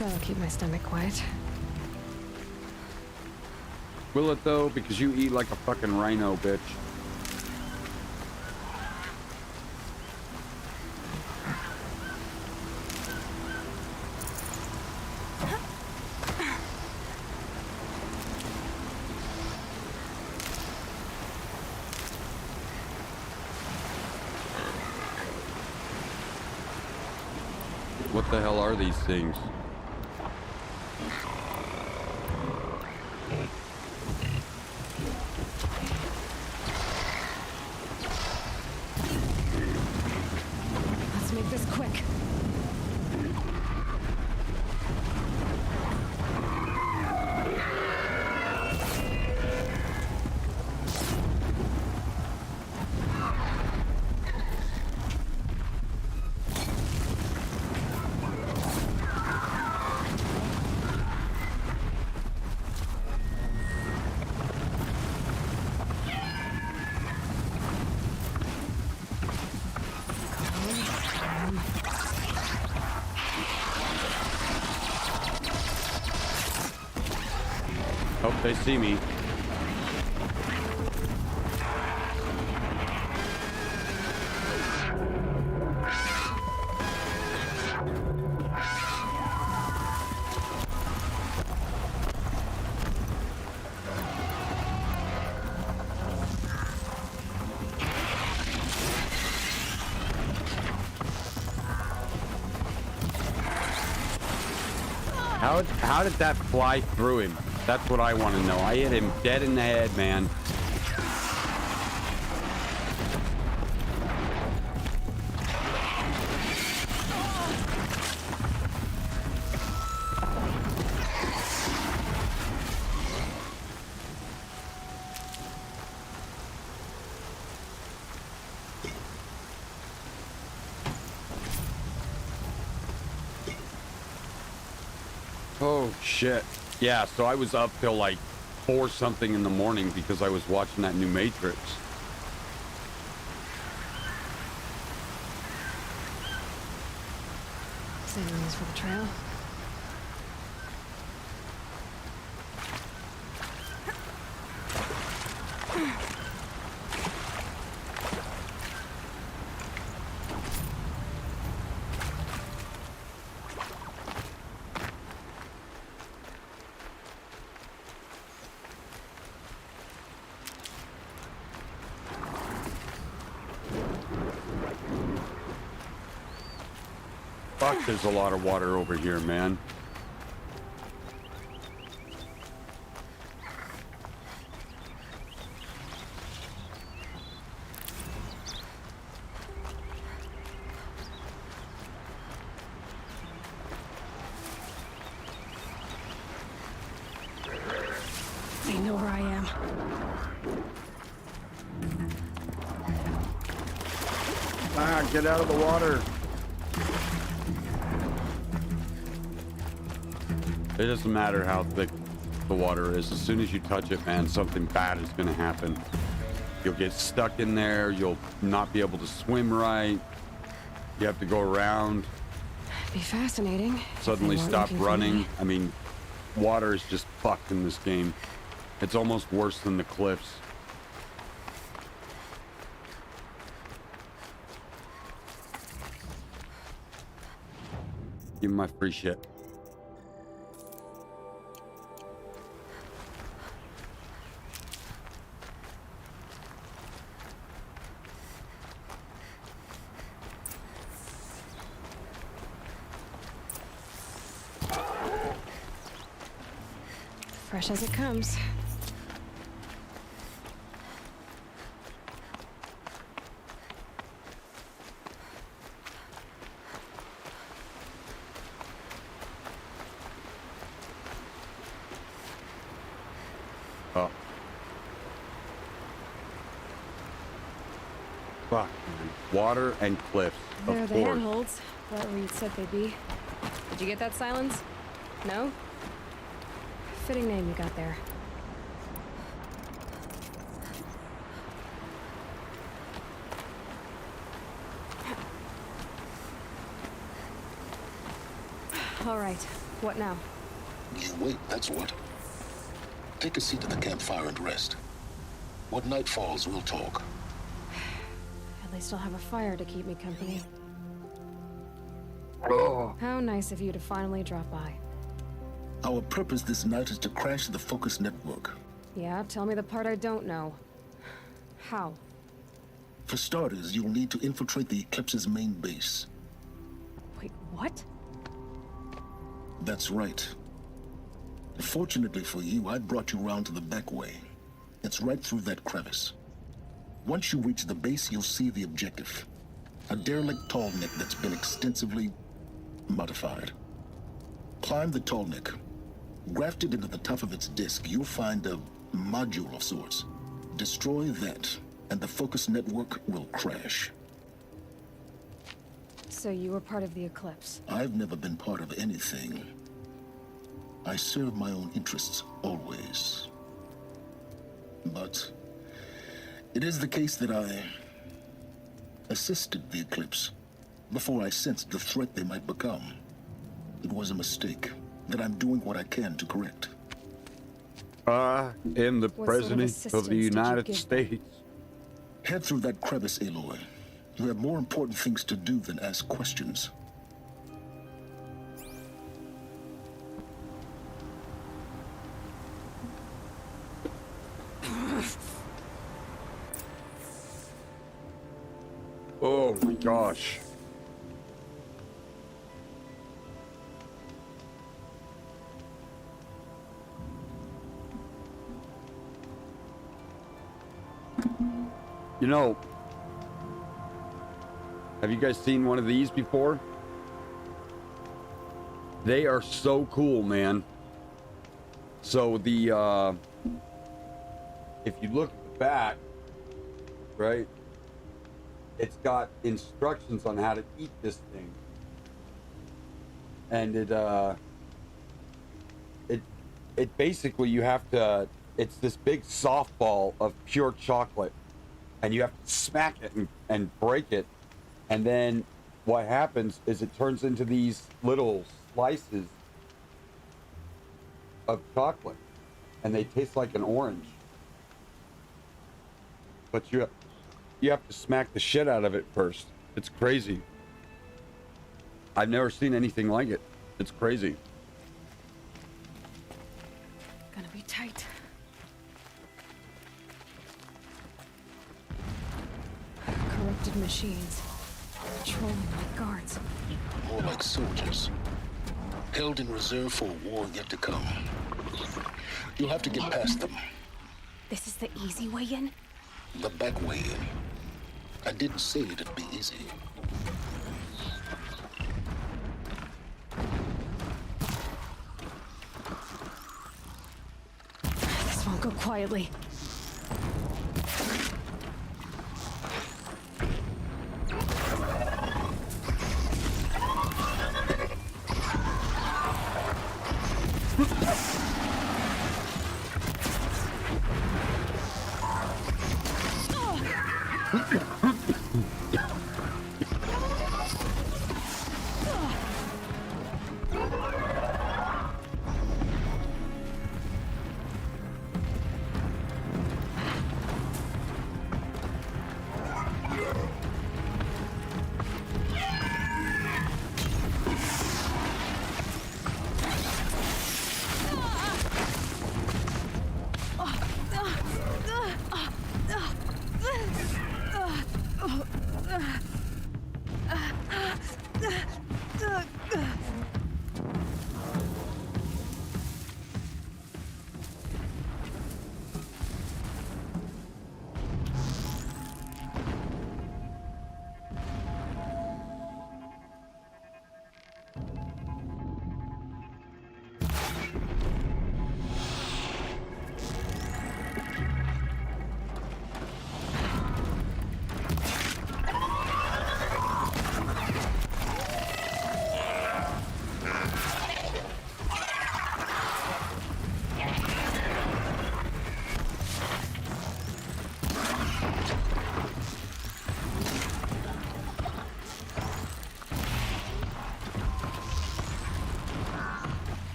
That'll keep my stomach quiet. Will it though? Because you eat like a fucking rhino, bitch. What the hell are these things? Let's make this quick. Oh, they see me. How did that fly through him? That's what I want to know. I hit him dead in the head, man. Oh, shit. Yeah, so I was up till like 4 something in the morning because I was watching that new Matrix. Saving these for the trail. Fuck, there's a lot of water over here, man. They know where I am. Ah, get out of the water. It doesn't matter how thick the water is. As soon as you touch it, man, something bad is going to happen. You'll get stuck in there. You'll not be able to swim right. You have to go around, Be fascinating. suddenly If they weren't stop looking for running. me. I mean, water is just fucked in this game. It's almost worse than the cliffs. Give me my free shit. Fresh as it comes. Oh. Fuck, man. Water and cliffs, There are of the course. handholds, right where you'd said they'd be. Did you get that, Silence? No? Fitting name you got there. All right, what now? You wait, that's what. Take a seat at the campfire and rest. When night falls, we'll talk. At least I'll have a fire to keep me company. Oh. How nice of you to finally drop by. Our purpose this night is to crash the Focus network. Yeah, tell me the part I don't know. How? For starters, you'll need to infiltrate the Eclipse's main base. Wait, what? That's right. Fortunately for you, I brought you round to the back way. It's right through that crevice. Once you reach the base, you'll see the objective. A derelict tall neck that's been extensively modified. Climb the tall neck. Grafted into the top of its disk, you'll find a module of sorts. Destroy that, and the Focus network will crash. So you were part of the Eclipse. I've never been part of anything. I serve my own interests, always. But it is the case that I assisted the Eclipse before I sensed the threat they might become. It was a mistake that I'm doing what I can to correct. I am the What sort of President assistance of the did you United give? States. Head through that crevice, Aloy. You have more important things to do than ask questions. Oh my gosh. You know, have you guys seen one of these before? They are so cool, man. So the, if you look at the back, right, it's got instructions on how to eat this thing. And it basically, you have to, it's this big softball of pure chocolate. And you have to smack it and break it. And then what happens is it turns into these little slices of chocolate. And they taste like an orange. But you have to smack the shit out of it first. It's crazy. I've never seen anything like it. It's crazy. Gonna be tight. Corrupted machines. Patrolling like guards. More like soldiers. Held in reserve for a war yet to come. You'll have to get past them. This is the easy way in? The back way in. I didn't say it'd be easy. This won't go quietly.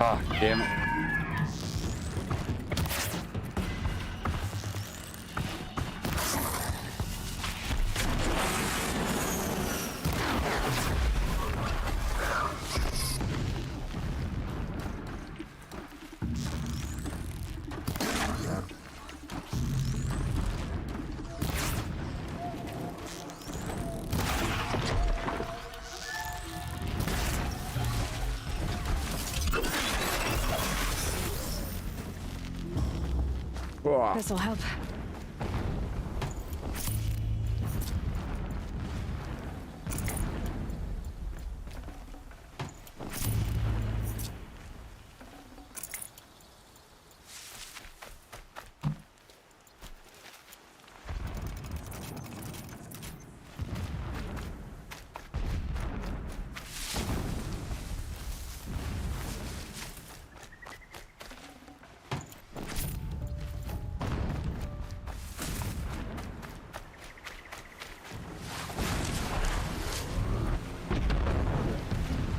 Ah, damn it. This'll help.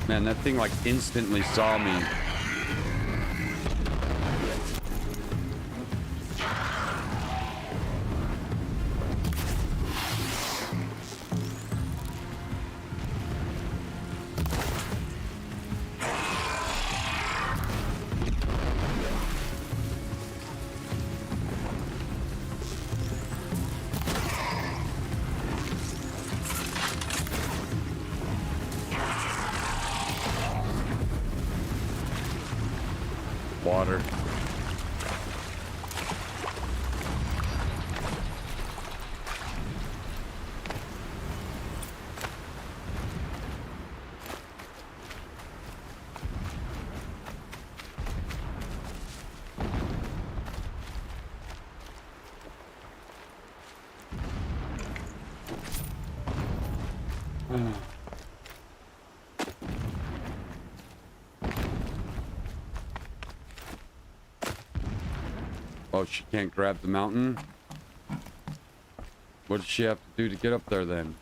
Man, that thing like instantly saw me. Water. Oh, she can't grab the mountain? What does she have to do to get up there then?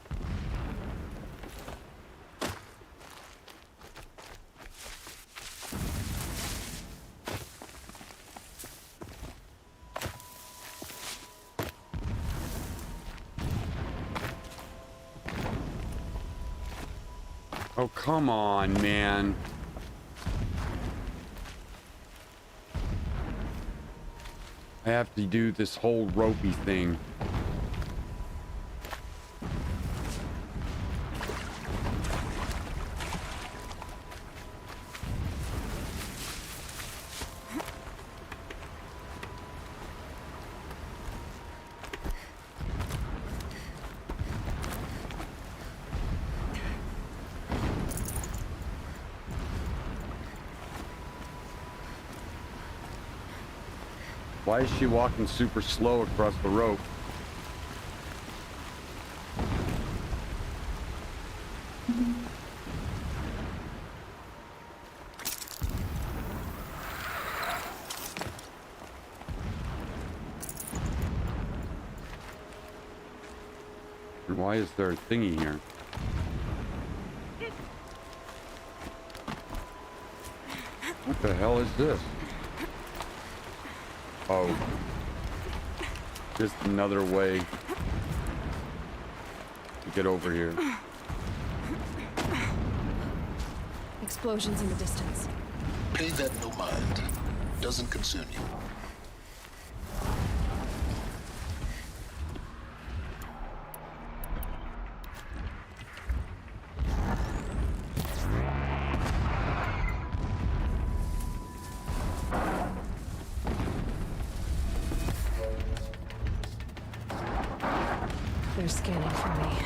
Oh, come on, man. I have to do this whole ropey thing. Why is she walking super slow across the rope? And why is there a thingy here? What the hell is this? Oh, just another way to get over here. Explosions in the distance. Pay that no mind. Doesn't concern you. They're scanning for me.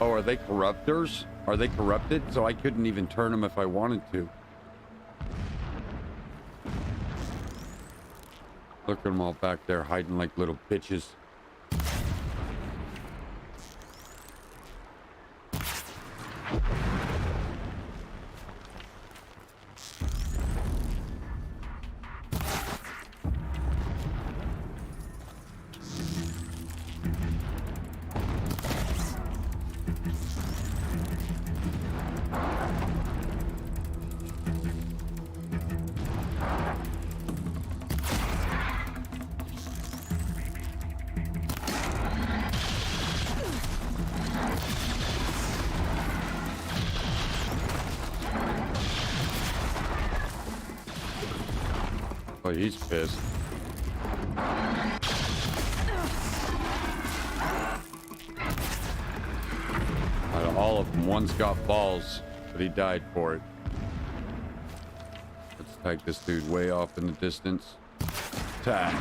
Oh, are they corruptors? Are they corrupted? So I couldn't even turn them if I wanted to. Look at them all back there hiding like little bitches. Oh, he's pissed. Out of all of them, one's got balls, but he died for it. Let's tag this dude way off in the distance. Tag.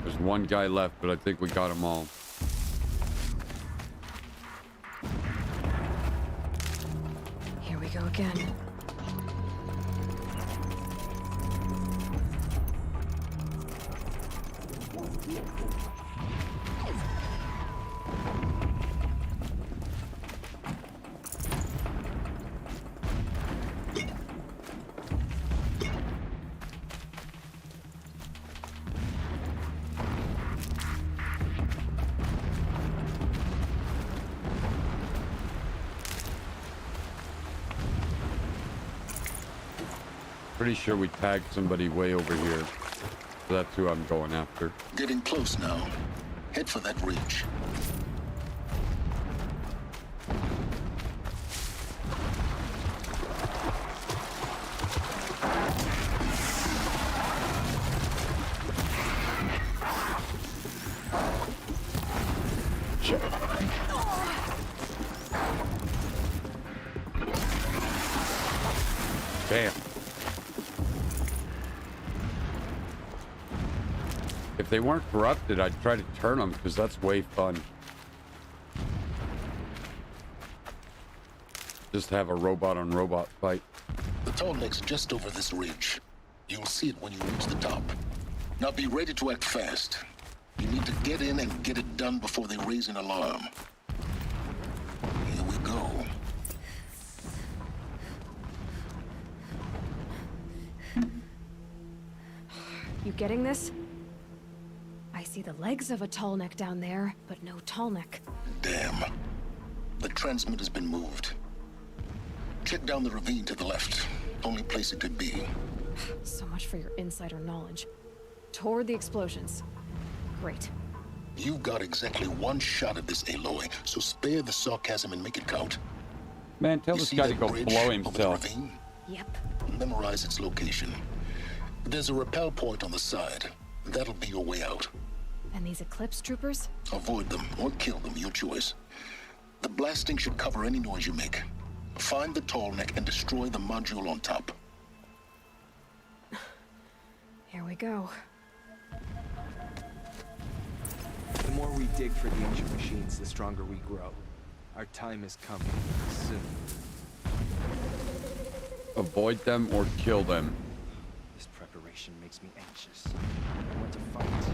There's one guy left, but I think we got them all. Here we go again. Pretty sure we tagged somebody way over here. So that's who I'm going after. Getting close now. Head for that ridge. Damn. If they weren't corrupted, I'd try to turn them because that's way fun. Just have a robot on robot fight. The tall neck's just over this ridge. You'll see it when you reach the top. Now be ready to act fast. You need to get in and get it done before they raise an alarm. Here we go. You getting this? I see the legs of a tall neck down there, but no tall neck. Damn. The transmitter's been moved. Check down the ravine to the left. Only place it could be. So much for your insider knowledge. Toward the explosions. Great. You've got exactly one shot at this, Aloy, so spare the sarcasm and make it count. Man, tell You this see guy to that go bridge blow over the himself. ravine? Yep. Memorize its location. There's a rappel point on the side. That'll be your way out. And these Eclipse troopers? Avoid them or kill them, your choice. The blasting should cover any noise you make. Find the tall neck and destroy the module on top. Here we go. The more we dig for the ancient machines, the stronger we grow. Our time is coming soon. Avoid them or kill them. This preparation makes me anxious. I want to fight.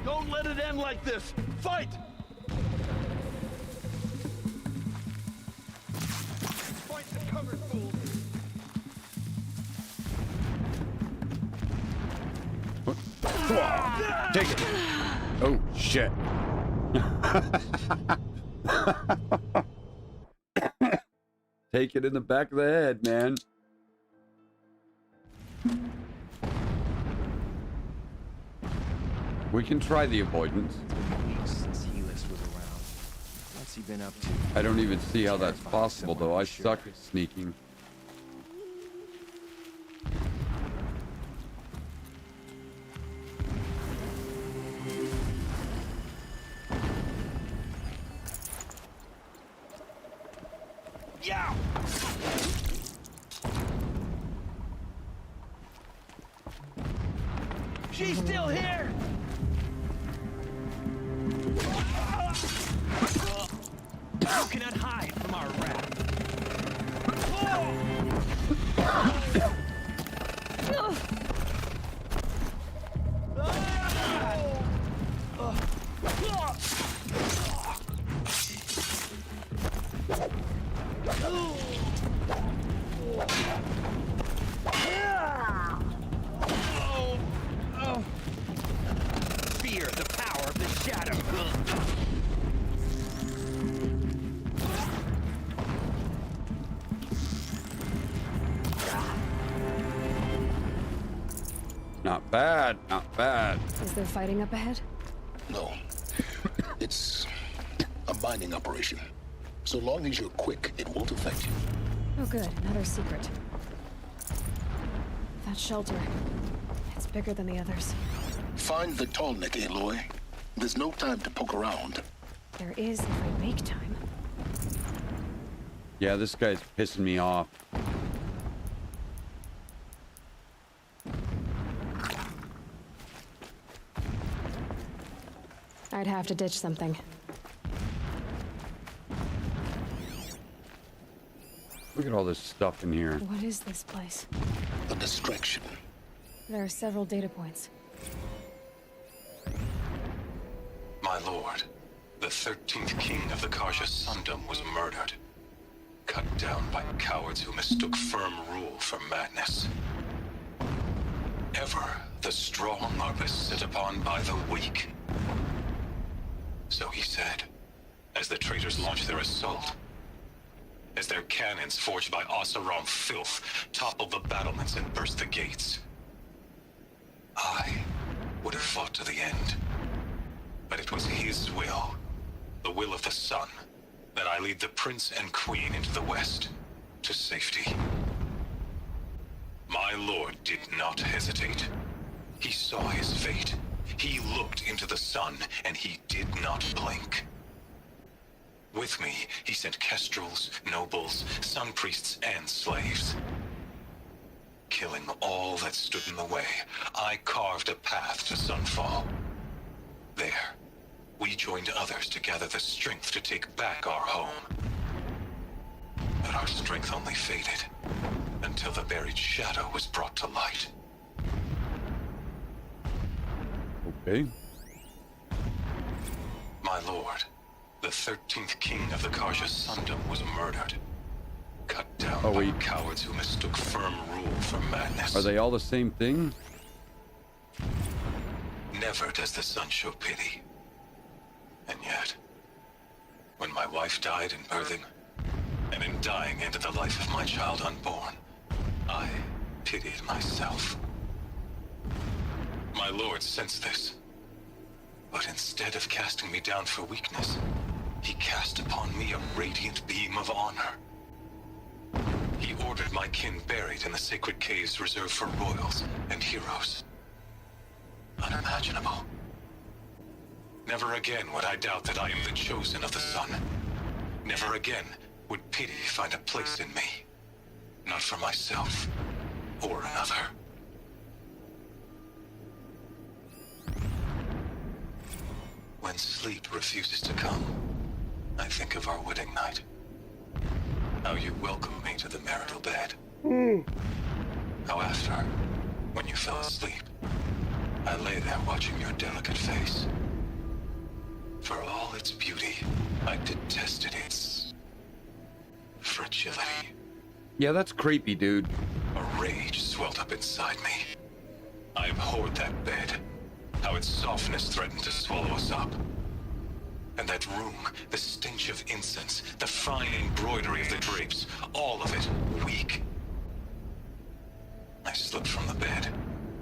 Don't let it end like this! Fight! Point the cover, fool! Take it. Oh, shit. Take it in the back of the head, man. We can try the avoidance. Weeks since Helix was around. What's he been up to? I don't even see how that's possible, though. I suck at sneaking. Yeah! She's still here! cannot hide from our wrath. Fear the power of the shadow. Not bad, not bad. Is there fighting up ahead? No. It's a mining operation. So long as you're quick, it won't affect you. Oh good, another secret. That shelter. It's bigger than the others. Find the tall neck, Aloy. There's no time to poke around. There is if I make time. Yeah, this guy's pissing me off. I'd have to ditch something. Look at all this stuff in here. What is this place? A distraction. There are several data points. My lord, the 13th king of the Karja Sundom was murdered. Cut down by cowards who mistook firm rule for madness. Ever the strong are beset upon by the weak. So he said, as the traitors launched their assault. As their cannons, forged by Oseram filth, toppled the battlements and burst the gates. I would have fought to the end. But it was his will, the will of the sun, that I lead the prince and queen into the west, to safety. My lord did not hesitate. He saw his fate. He looked into the sun, and he did not blink. With me, he sent kestrels, nobles, sun priests, and slaves. Killing all that stood in the way, I carved a path to Sunfall. There, we joined others to gather the strength to take back our home. But our strength only faded, until the buried shadow was brought to light. Okay. My lord, the 13th king of the Karja Sundom was murdered. Cut down by cowards who mistook firm rule for madness. Are they all the same thing? Never does the sun show pity. And yet, when my wife died in birthing, and in dying ended the life of my child unborn, I pitied myself. My lord sensed this. But instead of casting me down for weakness, he cast upon me a radiant beam of honor. He ordered my kin buried in the sacred caves reserved for royals and heroes. Unimaginable. Never again would I doubt that I am the chosen of the sun. Never again would pity find a place in me. Not for myself or another. When sleep refuses to come, I think of our wedding night. How you welcomed me to the marital bed. How after, when you fell asleep, I lay there watching your delicate face. For all its beauty, I detested its fragility. Yeah, that's creepy, dude. A rage swelled up inside me. I abhorred that bed. How its softness threatened to swallow us up. And that room, the stench of incense, the fine embroidery of the drapes, all of it weak. I slipped from the bed,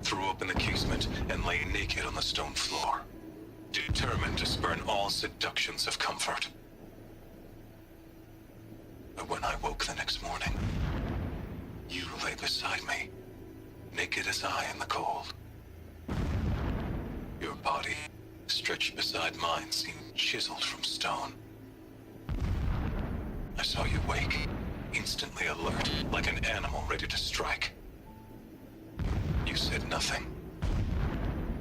threw open the casement, and lay naked on the stone floor, determined to spurn all seductions of comfort. But when I woke the next morning, you lay beside me, naked as I in the cold. Your body, stretched beside mine, seemed chiseled from stone. I saw you wake, instantly alert, like an animal ready to strike. You said nothing.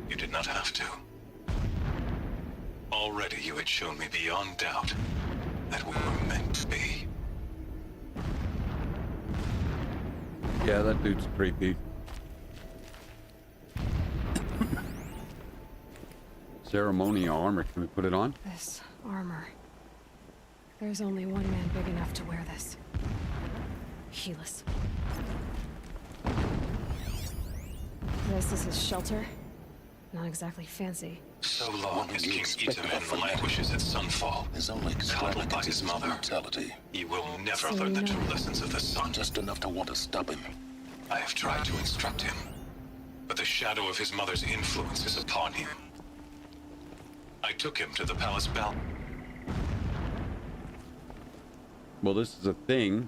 You did not have to. Already you had shown me beyond doubt that we were meant to be. Yeah, that dude's creepy. Ceremonial armor. Can we put it on? This armor. There's only one man big enough to wear this. Helis. This is his shelter. Not exactly fancy. So long as King Itamen languishes at Sunfall, is only coddled by his mother, mentality. he will never So learn the no. true lessons of the sun. Just enough to want to stop him. I have tried to instruct him, but the shadow of his mother's influence is upon him. I took him to the palace bell. Well, this is a thing.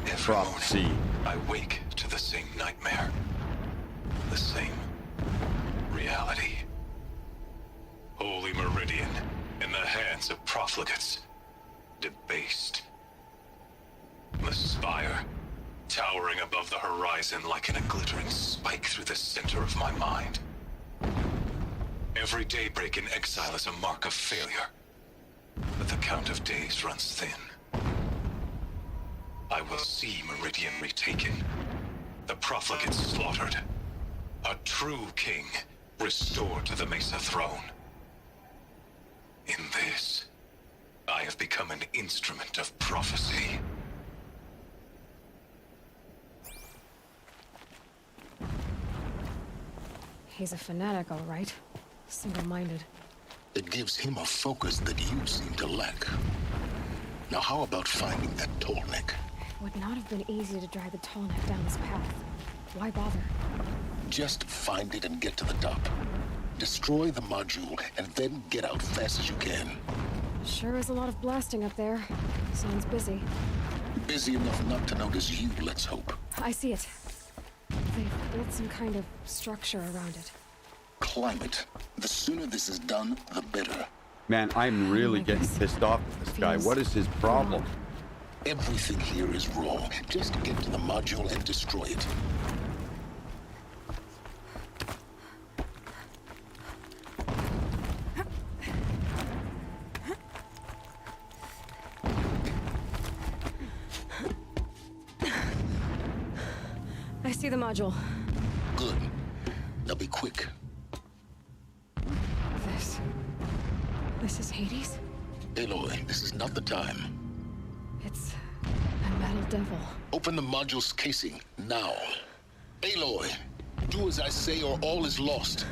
Every Prophecy. morning, I wake to the same nightmare. The same reality. Holy Meridian in the hands of profligates. Debased. The spire, towering above the horizon like a glittering spike through the center of my mind. Every daybreak in exile is a mark of failure. But the count of days runs thin. I will see Meridian retaken. The profligates slaughtered. A true king restored to the Mesa throne. In this, I have become an instrument of prophecy. He's a fanatic, all right. Single-minded. It gives him a focus that you seem to lack. Now how about finding that tall neck? It would not have been easy to drag the tall neck down this path. Why bother? Just find it and get to the top. Destroy the module and then get out fast as you can. Sure is a lot of blasting up there. Sounds busy. Busy enough not to notice you, let's hope. I see it. They've built some kind of structure around it. Climb it. The sooner this is done, the better. Man, I'm really getting pissed off at this guy. What is his problem? Everything here is wrong. Just get to the module and destroy it. I see the module. Good. Now be quick. This is Hades? Aloy, this is not the time. It's a metal devil. Open the module's casing, now. Aloy, do as I say or all is lost.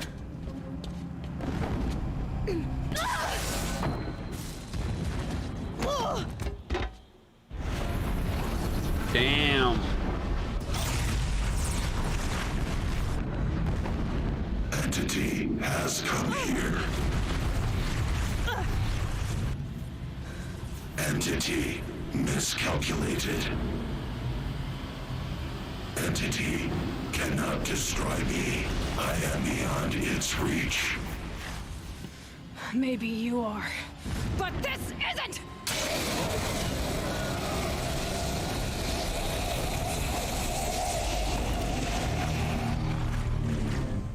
Damn. Entity has come here. Entity miscalculated. Entity cannot destroy me. I am beyond its reach. Maybe you are. But this isn't!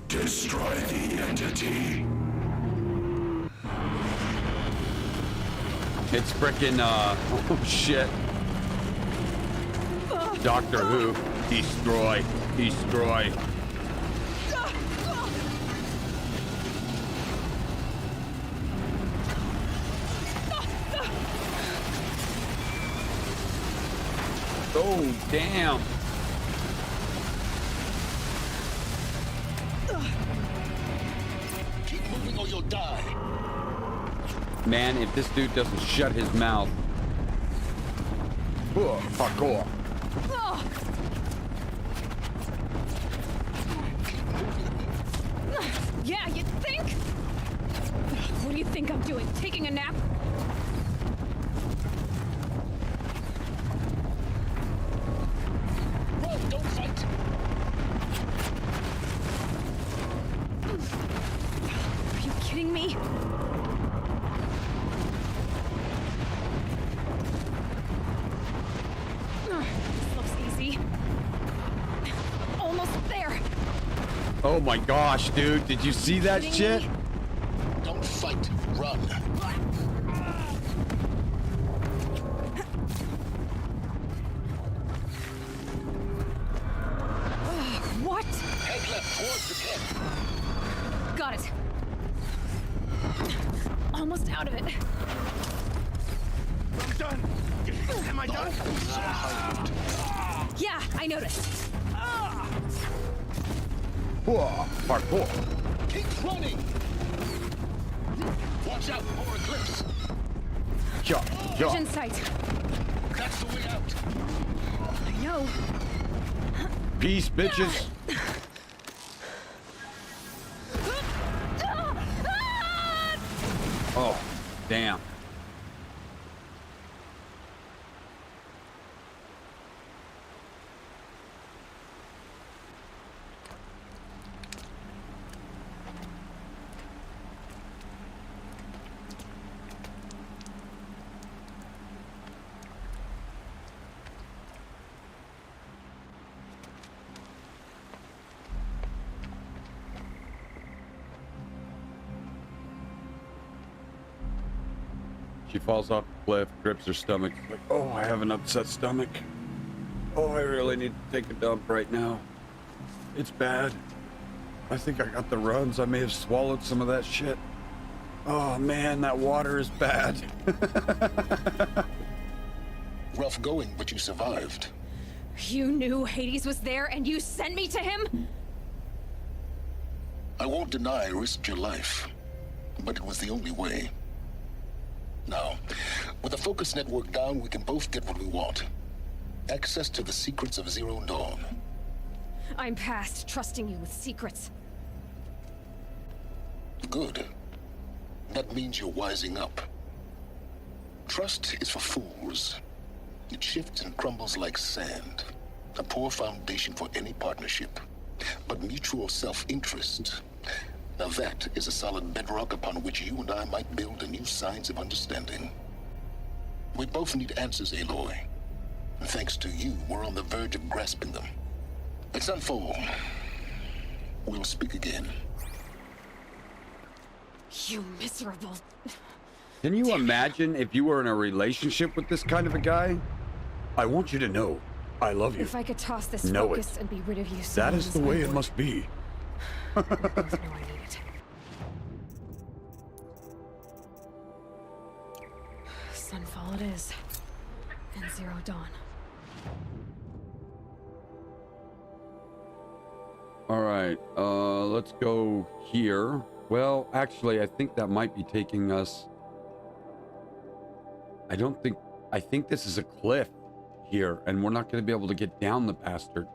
Destroy the entity. It's frickin' oh shit. Doctor Who. Destroy. Destroy. Oh, damn. Keep moving or you'll die. Man, if this dude doesn't shut his mouth. Parkour. Yeah, you think? What do you think I'm doing? Taking a nap? Run, don't fight. Are you kidding me? Oh my gosh, dude. Did you see that shit? Don't fight. Run. What? Head left towards the pit. Got it. Almost out of it. I'm done. Am I done? Yeah, I noticed. Whoa, parkour. Keep running. Watch out for eclipse. Jump, Vision jump. sight. That's the way out. I know. Peace, bitches. Oh, damn. She falls off the cliff, grips her stomach. Like, oh, I have an upset stomach. Oh, I really need to take a dump right now. It's bad. I think I got the runs. I may have swallowed some of that shit. Oh man, that water is bad. Rough going, but you survived. You knew Hades was there and you sent me to him? I won't deny I risked your life, but it was the only way. Now, with the focus network down, we can both get what we want. Access to the secrets of Zero Dawn. I'm past trusting you with secrets. Good. That means you're wising up. Trust is for fools. It shifts and crumbles like sand. A poor foundation for any partnership. But mutual self-interest, now that is a solid bedrock upon which you and I might build a new science of understanding. We both need answers, Aloy. And thanks to you, we're on the verge of grasping them. It's unfold. We'll speak again. You miserable... Can you imagine if you were in a relationship with this kind of a guy? I want you to know, I love you. If I could toss this Know focus it. and be rid of you That soon is the as way I it would. must be. We both know I need it. Sunfall it is. And Zero Dawn. All right, let's go here. Well, actually, I think that might be taking us... I think this is a cliff here, and we're not going to be able to get down the bastard.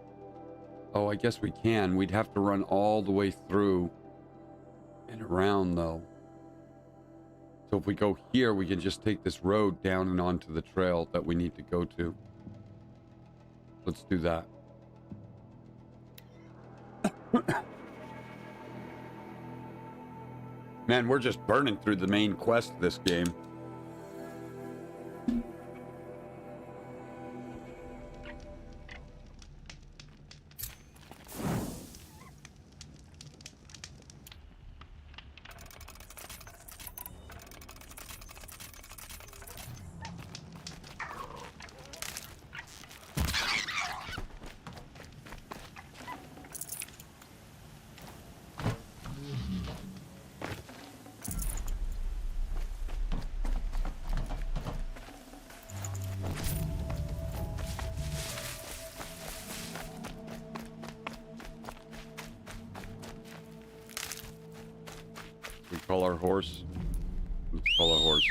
Oh, I guess we can. We'd have to run all the way through and around, though. So if we go here, we can just take this road down and onto the trail that we need to go to. Let's do that. Man, we're just burning through the main quest of this game. We call our horse. Let's call a horse.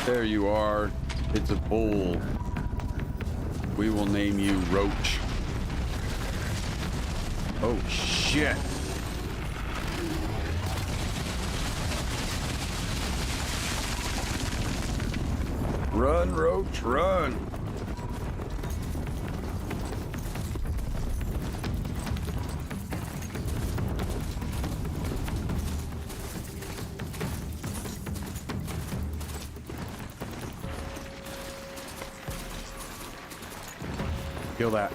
There you are. It's a bull. We will name you Roach. Oh shit. Run, Roach, run. Kill that.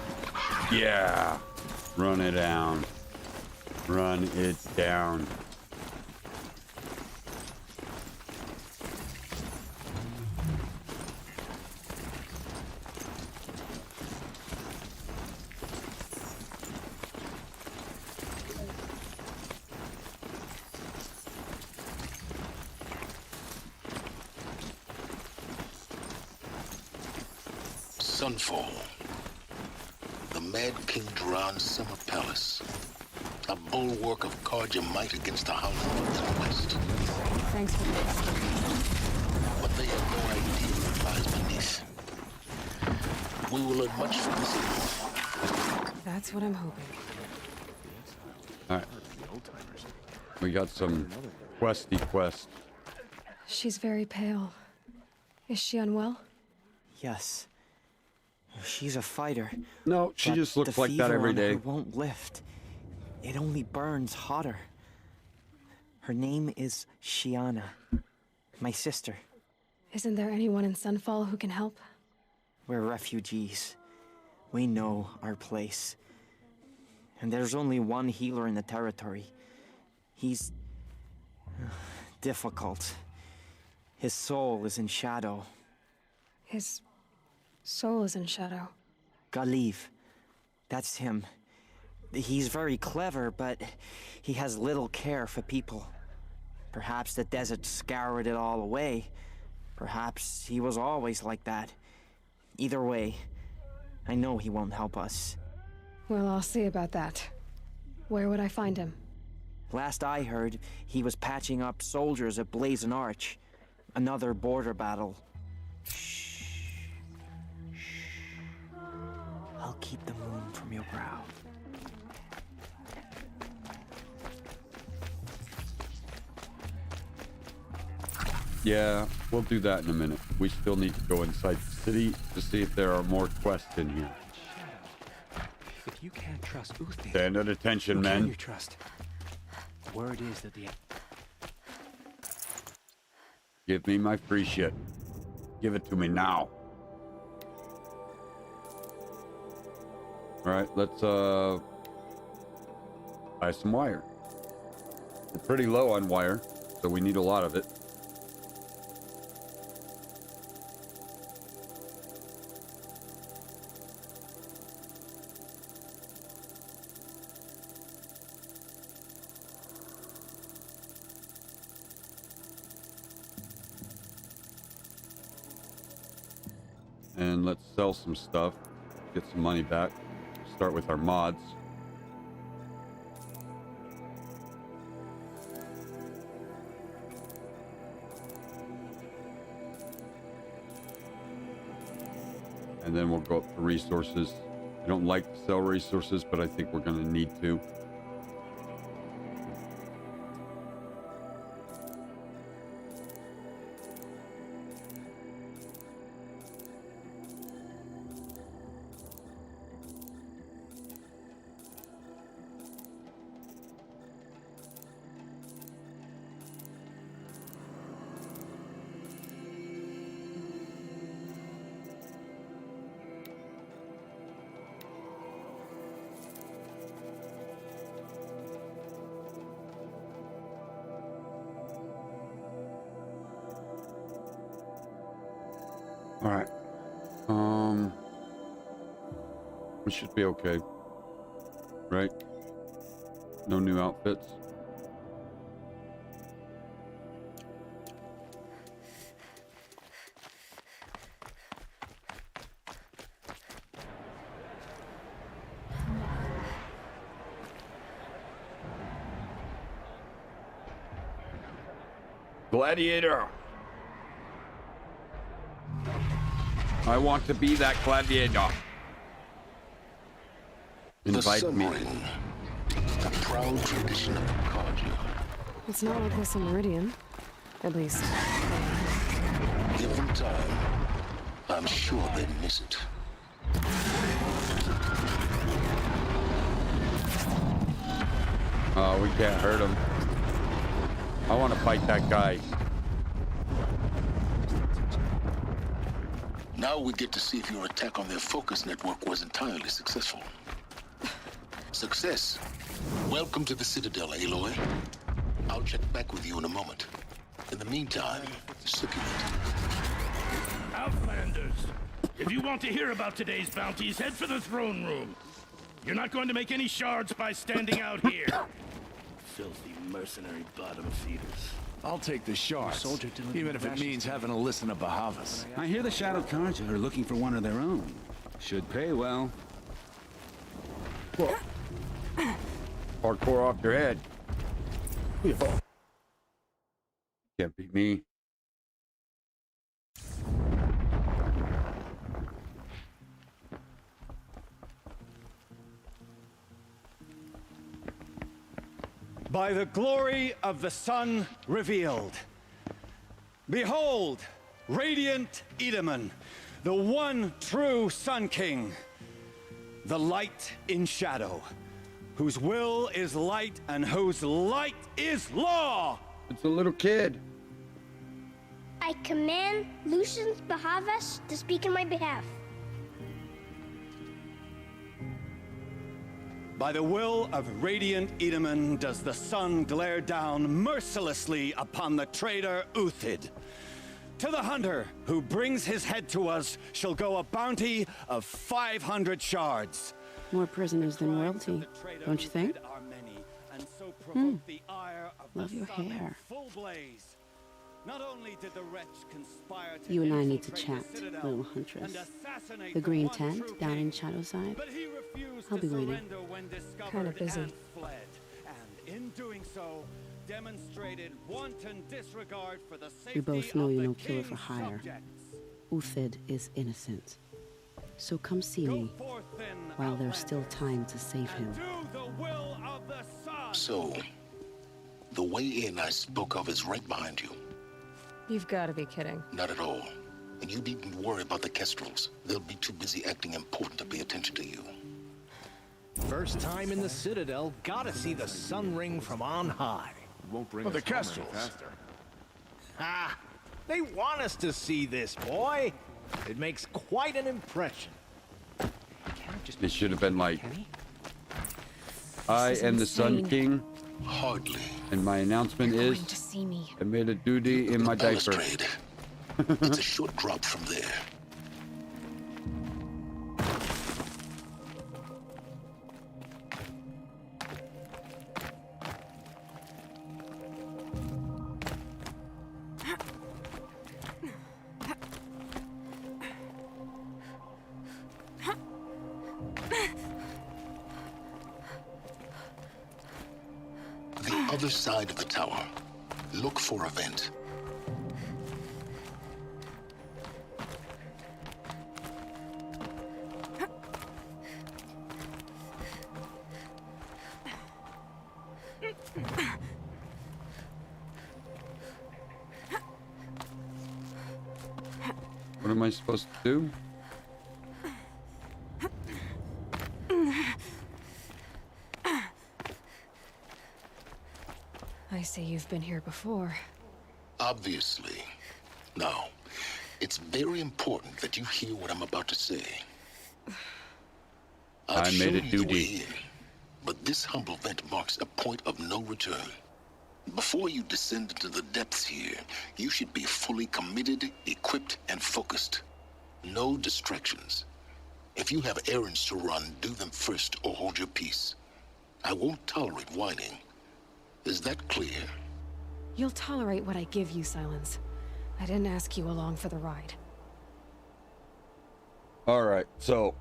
Yeah. Run it down. Run it down. Sunfall. The Mad King Duran's summer palace. A bulwark of Carja might against the howling of the west. Thanks for this. But they have no idea what lies beneath. We will learn much from this evening. That's what I'm hoping. Alright. We got some questy quest. She's very pale. Is she unwell? Yes. She's a fighter. No, she just looks like that every day. It won't lift. It only burns hotter. Her name is Shiana. My sister. Isn't there anyone in Sunfall who can help? We're refugees. We know our place. And there's only one healer in the territory. He's difficult. His soul is in shadow. His soul is in shadow. Galiv. That's him. He's very clever, but he has little care for people. Perhaps the desert scoured it all away. Perhaps he was always like that. Either way, I know he won't help us. Well, I'll see about that. Where would I find him? Last I heard, he was patching up soldiers at Blazon Arch. Another border battle. Shh. I'll keep the moon from your brow. Yeah, we'll do that in a minute. We still need to go inside the city to see if there are more quests in here. If you can't trust Uthia, Stand at attention, who men. can you trust? Word is that the... Give me my free shit. Give it to me now. Alright, let's buy some wire. We're pretty low on wire, so we need a lot of it. And let's sell some stuff, get some money back. Start with our mods. And then we'll go up to resources. I don't like to sell resources, but I think we're going to need to. All right. We should be okay. Right? No new outfits. Gladiator. I want to be that gladiator. Invite me. A proud tradition of Carja. It's not like this in Meridian. At least. Give them time. I'm sure they'd miss it. Oh, we can't hurt him. I want to fight that guy. Now we get to see if your attack on their focus network was entirely successful. Success. Welcome to the Citadel, Aloy. I'll check back with you in a moment. In the meantime, succulent. Outlanders, if you want to hear about today's bounties, head for the throne room. You're not going to make any shards by standing out here. Filthy mercenary bottom feeders. I'll take the shards, even if it means having to listen to Bahavas. I hear the Shadow Carja are looking for one of their own. Should pay well. Whoa. Hardcore off your head. Can't beat me. By the glory of the sun revealed. Behold, radiant Edaman, the one true Sun King. The light in shadow, whose will is light and whose light is law. It's a little kid. I command Lucius Bahavas to speak in my behalf. By the will of radiant Edaman does the sun glare down mercilessly upon the traitor Uthid. To the hunter who brings his head to us shall go a bounty of 500 shards. More prisoners than royalty, don't you think? Love your hair. Not only did the wretch conspire to You and I need to chat, little huntress. The green tent down in Shadowside. I'll be waiting. Kind of busy. And in doing so, demonstrated wanton disregard for the safety We both know of you're the no killer for king's hire. subjects. Uthid is innocent. So come see me while there's still time to save him. So, the way in I spoke of is right behind you. You've got to be kidding. Not at all. And you needn't worry about the Kestrels. They'll be too busy acting important to pay attention to you. First time in the Citadel, gotta see the sun ring from on high. Won't bring the us home any Kestrels. faster. Ha! They want us to see this, boy. It makes quite an impression. It should have been like, I am the Sun King. Hardly. And my announcement You're is, going to see me. I made a duty in my diaper. Balustrade. It's a short drop from there. The other side of the tower. Look for a vent. What am I supposed to do? I see you've been here before. Obviously. Now, it's very important that you hear what I'm about to say. I made a duty. In, but this humble vent marks a point of no return. Before you descend into the depths here, you should be fully committed, equipped, and focused. No distractions. If you have errands to run, do them first or hold your peace. I won't tolerate whining. Is that clear? You'll tolerate what I give you, Silence. I didn't ask you along for the ride. Alright, so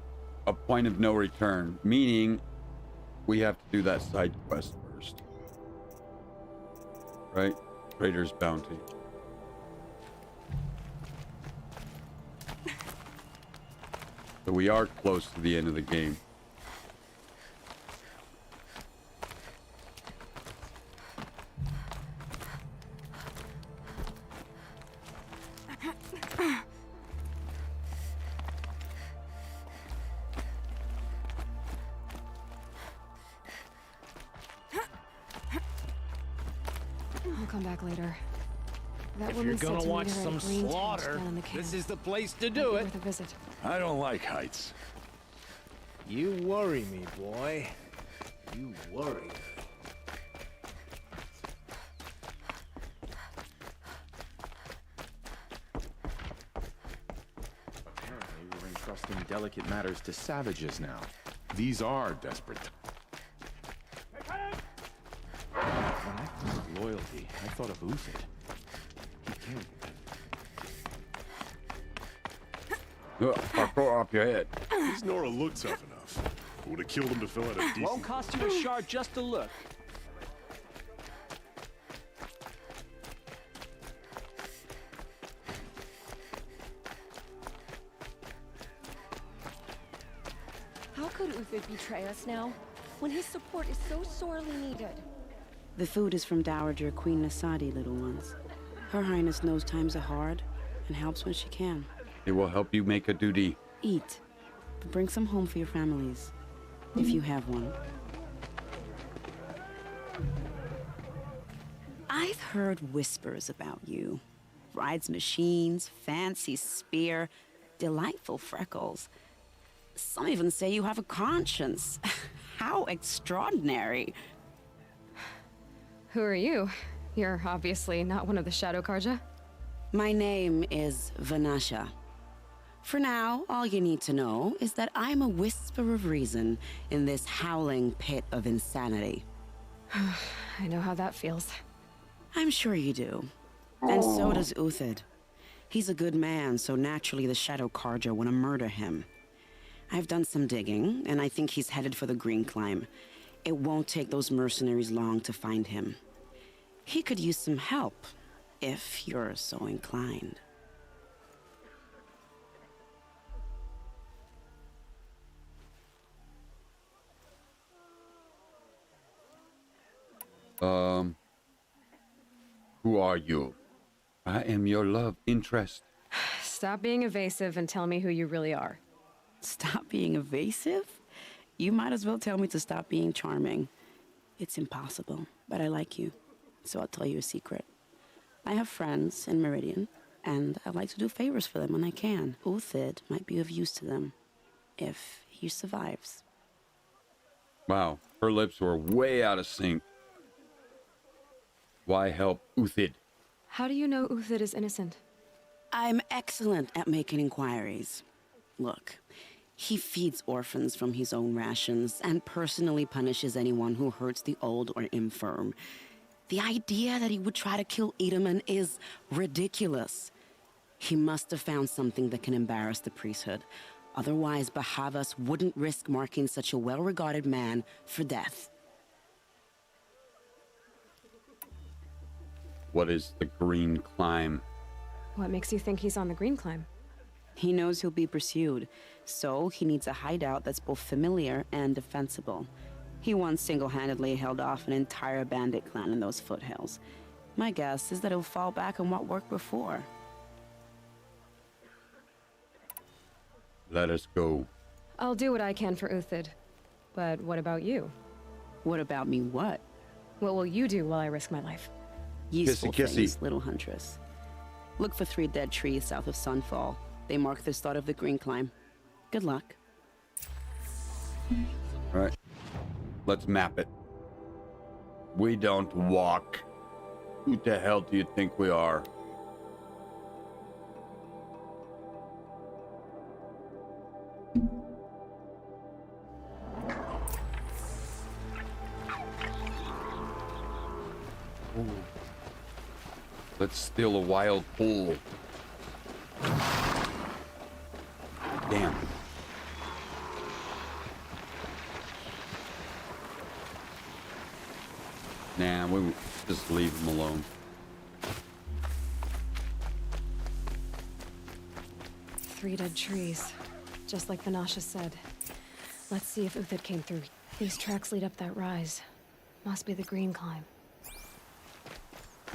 a point of no return, meaning we have to do that side quest first. Right? Trader's Bounty. So we are close to the end of the game. I'll come back later. That If woman you're said gonna to me watch they're at a some green tent slaughter, down in the this camp. is the place to Might do be it. worth a visit. I don't like heights. You worry me, boy. You worry. Apparently, we're entrusting delicate matters to savages now. These are desperate times. When I thought of loyalty, I thought of Uthid. He killed I'll go off your head. This Nora looked tough enough. Would have killed him to fill out a decent... Won't cost you a shard just to look. How could Uthid betray us now, when his support is so sorely needed? The food is from Dowager Queen Nasadi, little ones. Her Highness knows times are hard and helps when she can. It will help you make a duty. Eat, but bring some home for your families, if you have one. I've heard whispers about you. Rides machines, fancy spear, delightful freckles. Some even say you have a conscience. How extraordinary. Who are you? You're obviously not one of the Shadow Karja. My name is Vanasha. For now, all you need to know is that I'm a whisper of reason in this howling pit of insanity. I know how that feels. I'm sure you do. And so does Uthid. He's a good man, so naturally the Shadow Karja want to murder him. I've done some digging, and I think he's headed for the Green Climb. It won't take those mercenaries long to find him. He could use some help, if you're so inclined. Who are you? I am your love interest. Stop being evasive and tell me who you really are. Stop being evasive? You might as well tell me to stop being charming. It's impossible, but I like you, so I'll tell you a secret. I have friends in Meridian, and I like to do favors for them when I can. Uthid might be of use to them, if he survives. Wow, her lips were way out of sync. Why help Uthid? How do you know Uthid is innocent? I'm excellent at making inquiries. Look, he feeds orphans from his own rations and personally punishes anyone who hurts the old or infirm. The idea that he would try to kill Edelman is ridiculous. He must have found something that can embarrass the priesthood. Otherwise, Bahavas wouldn't risk marking such a well-regarded man for death. What is the Green Climb? What makes you think he's on the Green Climb? He knows he'll be pursued, so he needs a hideout that's both familiar and defensible. He once single-handedly held off an entire bandit clan in those foothills. My guess is that he'll fall back on what worked before. Let us go. I'll do what I can for Uthid. But what about you? What about me what? What will you do while I risk my life? Useful Kissy, kissy. things, little huntress. Look for 3 dead trees south of Sunfall. They mark the start of the Green Climb. Good luck. All right. Let's map it. We don't walk. Who the hell do you think we are? Ooh. Let's steal a wild bull. Damn. Nah, we just leave him alone. Three dead trees. Just like Vanasha said. Let's see if Uthid came through. These tracks lead up that rise. Must be the Green Climb.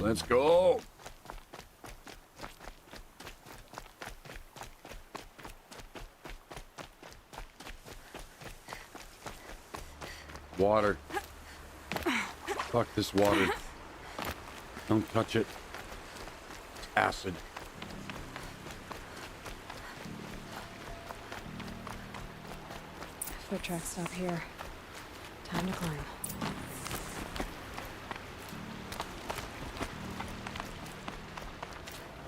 Let's go. Water. Fuck this water. Don't touch it. It's acid. Foot tracks stop here. Time to climb.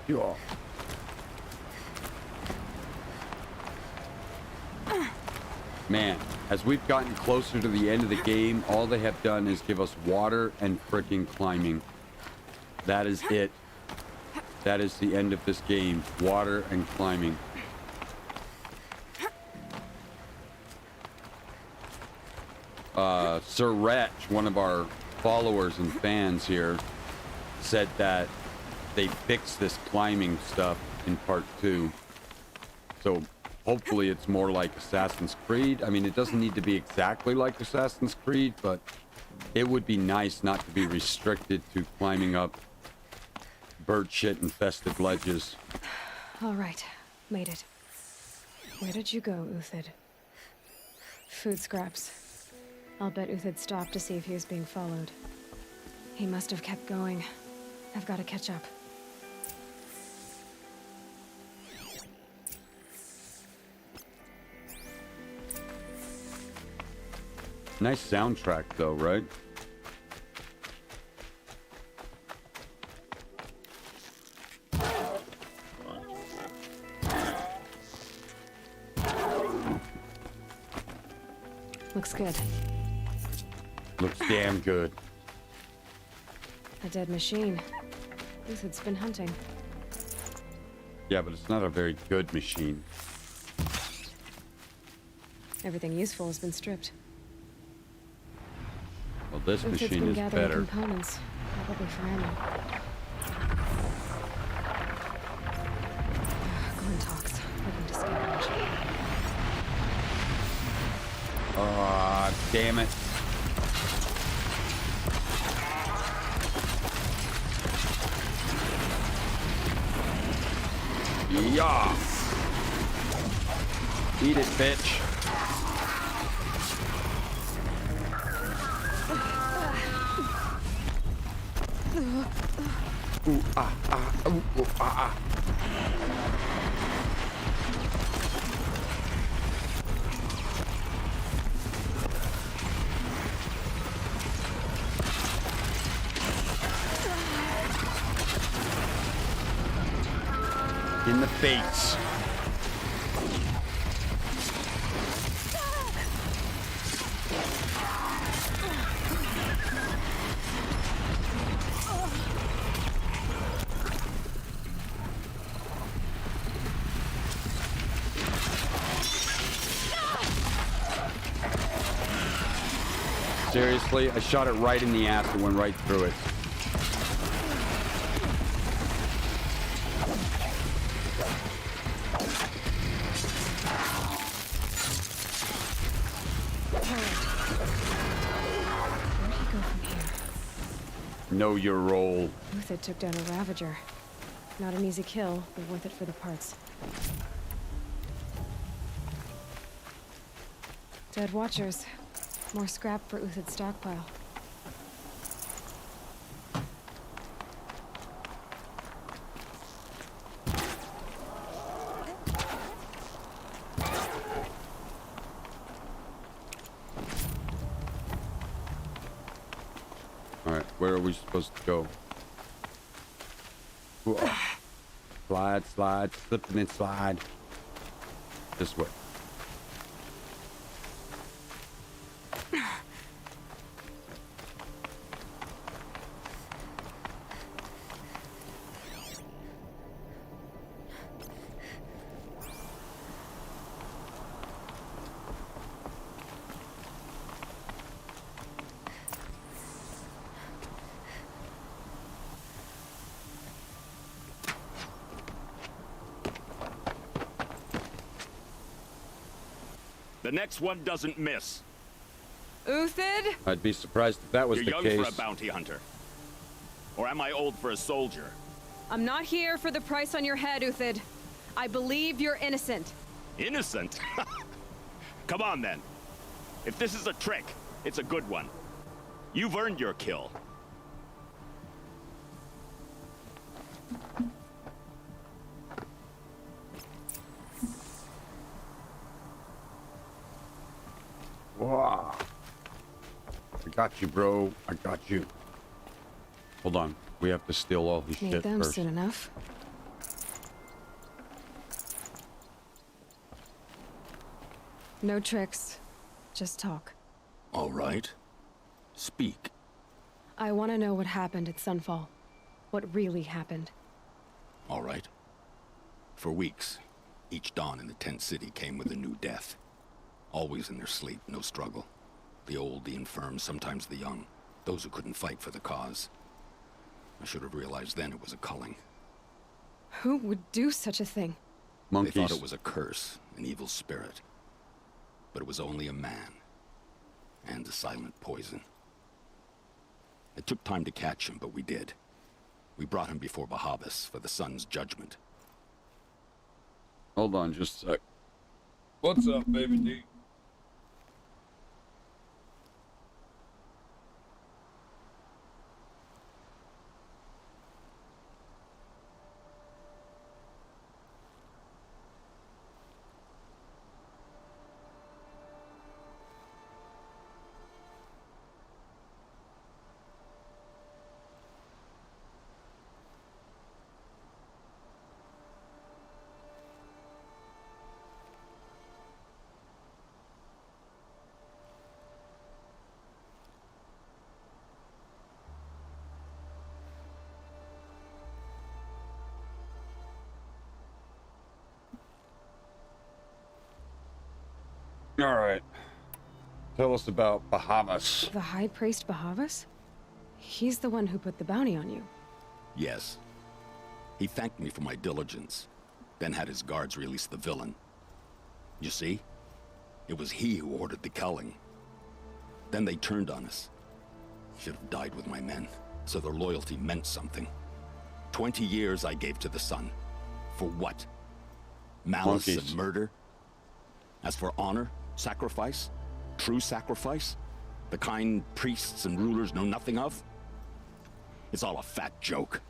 Yeah. Man, as we've gotten closer to the end of the game, all they have done is give us water and freaking climbing. That is it. That is the end of this game. Water and climbing. Sir Wretch, one of our followers and fans here, said that they fixed this climbing stuff in part 2. So hopefully it's more like Assassin's Creed. I mean, it doesn't need to be exactly like Assassin's Creed, but it would be nice not to be restricted to climbing up bird shit infested ledges. All right, made it. Where did you go, Uthid? Food scraps. I'll bet Uthid stopped to see if he was being followed. He must have kept going. I've got to catch up. Nice soundtrack though, right? Looks good. Looks damn good. A dead machine. Uthid's been hunting. Yeah, but it's not a very good machine. Everything useful has been stripped. Well, this Uthid's machine been is gathering better. components, probably for ammo. Glenn talks. Looking to scavenge. Ah, damn it. Yeah. Eat it, bitch. Ooh, ah, ah, ooh, ooh, ah, ah. In the face. Seriously, I shot it right in the ass and went right through it. Know your role. Uthid took down a Ravager. Not an easy kill, but worth it for the parts. Dead Watchers. More scrap for Uthid's stockpile. Alright, where are we supposed to go? Ooh, ah. Slide, slide, slip and then slide. This way. The next one doesn't miss. Uthid? I'd be surprised if that was You're the young case. for a bounty hunter. Or am I old for a soldier? I'm not here for the price on your head, Uthid. I believe you're innocent. Innocent? Come on, then. If this is a trick, it's a good one. You've earned your kill. Wow. got you, bro. I got you. Hold on. We have to steal all his Need shit them first. soon enough. No tricks. Just talk. All right. Speak. I want to know what happened at Sunfall. What really happened. All right. For weeks, each dawn in the tent city came with a new death. Always in their sleep, no struggle. The old, the infirm, sometimes the young. Those who couldn't fight for the cause. I should have realized then it was a culling. Who would do such a thing? Monkeys. They thought it was a curse, an evil spirit. But it was only a man. And a silent poison. It took time to catch him, but we did. We brought him before Bahavas for the sun's judgment. Hold on just a sec. What's up, baby D? All right. Tell us about Bahavas. The High Priest Bahavas? He's the one who put the bounty on you. Yes. He thanked me for my diligence, then had his guards release the villain. You see? It was he who ordered the culling. Then they turned on us. Should have died with my men, so their loyalty meant something. 20 years I gave to the sun. For what? Malice and murder? As for honor, sacrifice, true sacrifice, the kind priests and rulers know nothing of, it's all a fat joke.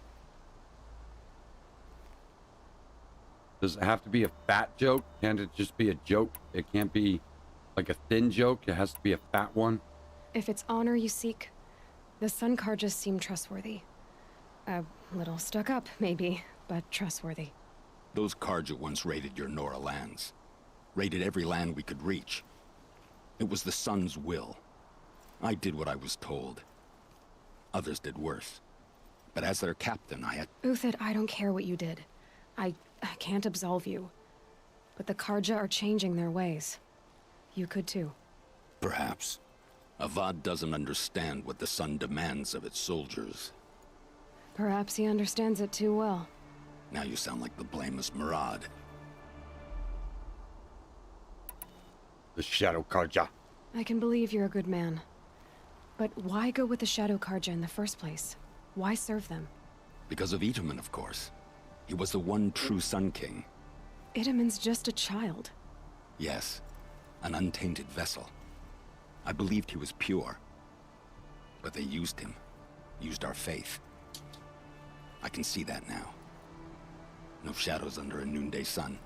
Does it have to be a fat joke? Can't it just be a joke? It can't be like a thin joke. It has to be a fat one. If it's honor you seek, the Sun Karjas seem trustworthy. A little stuck up, maybe, but trustworthy. Those Karja once raided your Nora lands. Raided every land we could reach. It was the Sun's will. I did what I was told. Others did worse. But as their captain, I had... Uthid, I don't care what you did. I can't absolve you. But the Karja are changing their ways. You could too. Perhaps. Avad doesn't understand what the Sun demands of its soldiers. Perhaps he understands it too well. Now you sound like the blameless Murad. The Shadow Karja. I can believe you're a good man. But why go with the Shadow Karja in the first place? Why serve them? Because of Itaman, of course. He was the one true Sun King. Itaman's just a child. Yes, an untainted vessel. I believed he was pure. But they used him. Used our faith. I can see that now. No shadows under a noonday sun.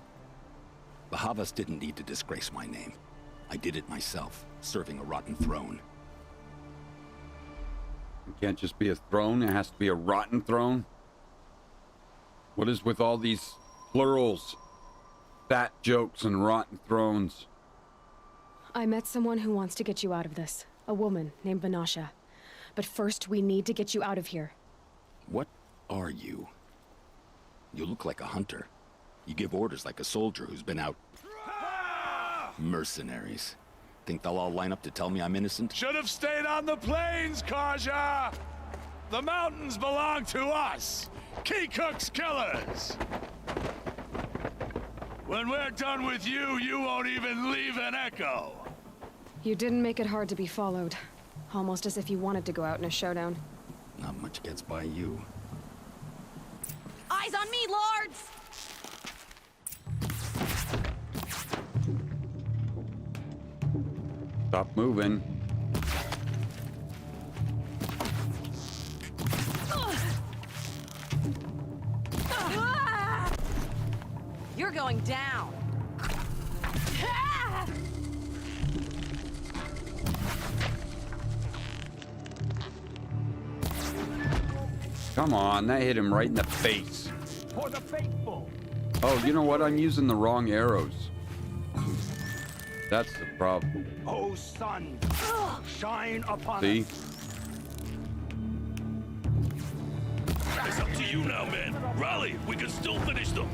Bahavas didn't need to disgrace my name. I did it myself, serving a rotten throne. It can't just be a throne. It has to be a rotten throne. What is with all these plurals? Fat jokes and rotten thrones. I met someone who wants to get you out of this. A woman named Vanasha. But first, we need to get you out of here. What are you? You look like a hunter. You give orders like a soldier who's been out... Mercenaries. Think they'll all line up to tell me I'm innocent? Should have stayed on the plains, Kaja! The mountains belong to us! Keecook's killers! When we're done with you, you won't even leave an echo! You didn't make it hard to be followed. Almost as if you wanted to go out in a showdown. Not much gets by you. Eyes on me, lords! Stop moving. You're going down. Come on, that hit him right in the face. For the faithful. Oh, you know what? I'm using the wrong arrows. That's the problem. Oh, sun, shine upon See? us. It's up to you now, man. Rally, we can still finish them.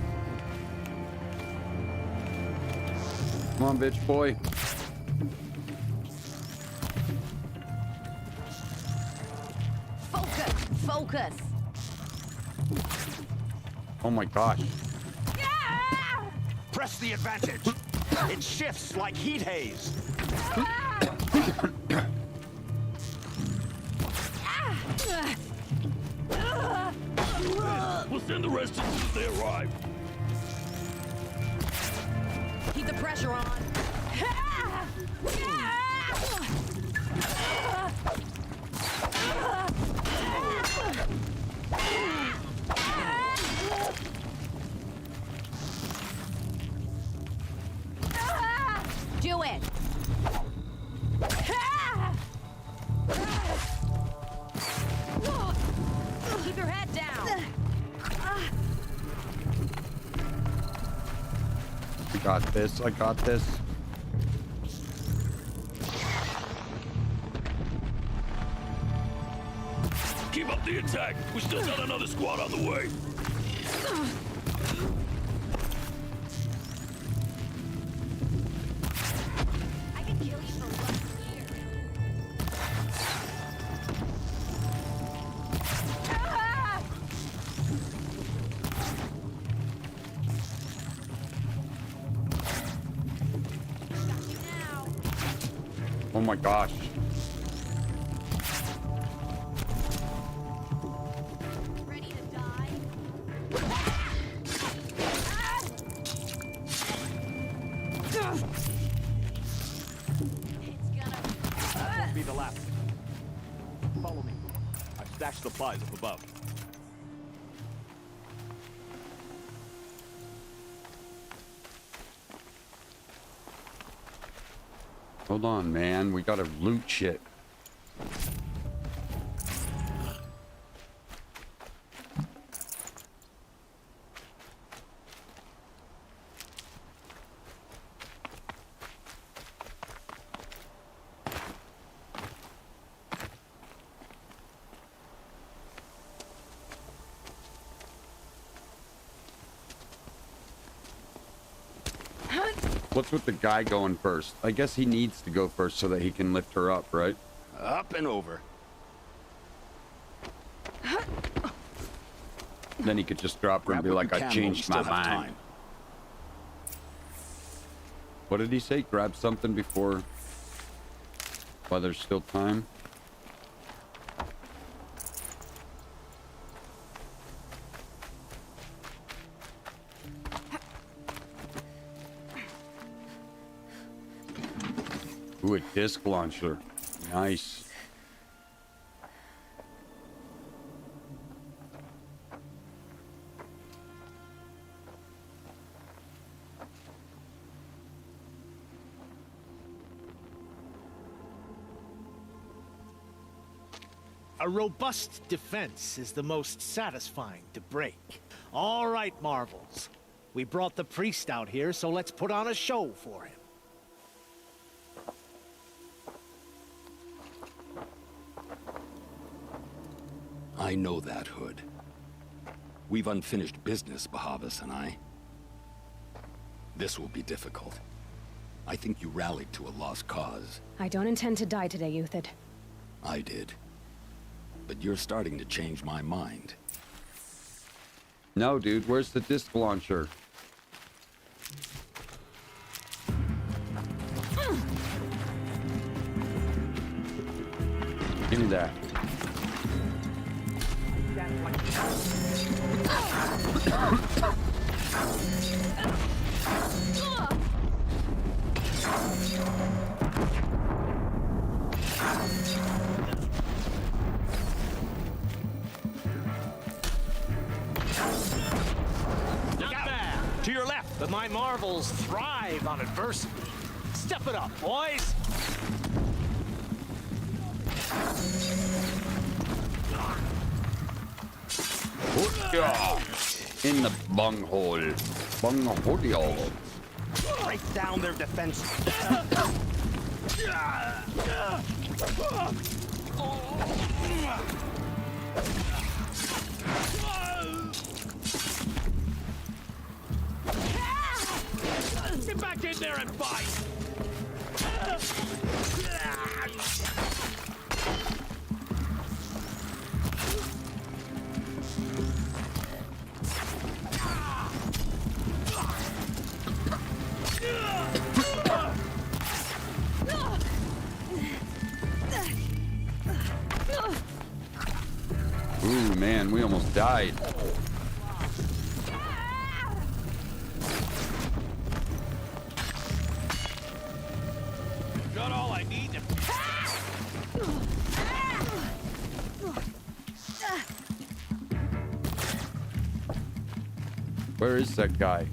Come on, bitch boy. Focus! Focus! Oh my gosh. Press the advantage. It shifts like heat haze. We'll send the rest as soon as they arrive. Keep the pressure on. Do it. Keep your head down. I got this. I got this. Keep up the attack. We still got another squad on the way. I can kill you for 1 year. Oh my gosh. Ready to die? Won't be the last. Follow me. I've stashed supplies up above. Hold on, man. We gotta loot shit. What's with the guy going first? I guess he needs to go first so that he can lift her up, right? Up and over. Then he could just drop her and be like, I changed my mind. What did he say? Grab something before... while there's still time? Ooh, a disc launcher. Nice. A robust defense is the most satisfying to break. All right, Marvels. We brought the priest out here, so let's put on a show for him. I know that, Hood. We've unfinished business, Bahavas and I. This will be difficult. I think you rallied to a lost cause. I don't intend to die today, Uthid. I did. But you're starting to change my mind. No, dude, where's the disc launcher? Give me that. Look out! To your left. But my Marvels thrive on adversity. Step it up, boys! In the bunghole. Bunghole. Break down their defense. Get back in there and fight! Ooh, man, we almost died. Got all I need to... Where is that guy?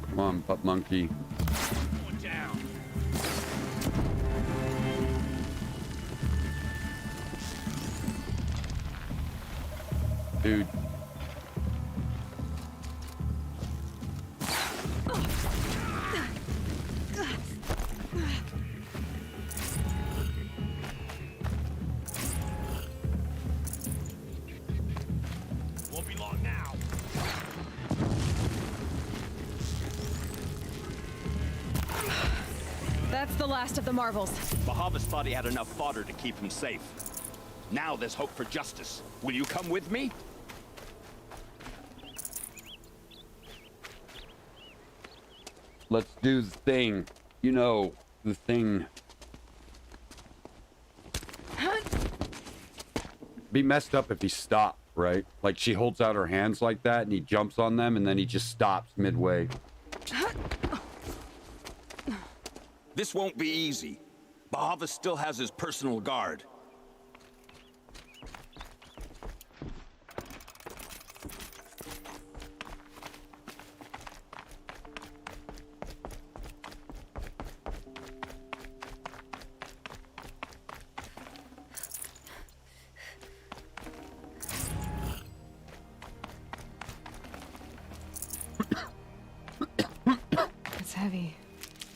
Come on, butt monkey. Going down. Dude. Won't be long now. That's the last of the Marvels. Bahavas thought he had enough fodder to keep him safe. Now there's hope for justice. Will you come with me? Let's do the thing. You know, the thing. Be messed up if he stopped, right? Like she holds out her hands like that and he jumps on them and then he just stops midway. This won't be easy. Bahavas still has his personal guard. It's heavy.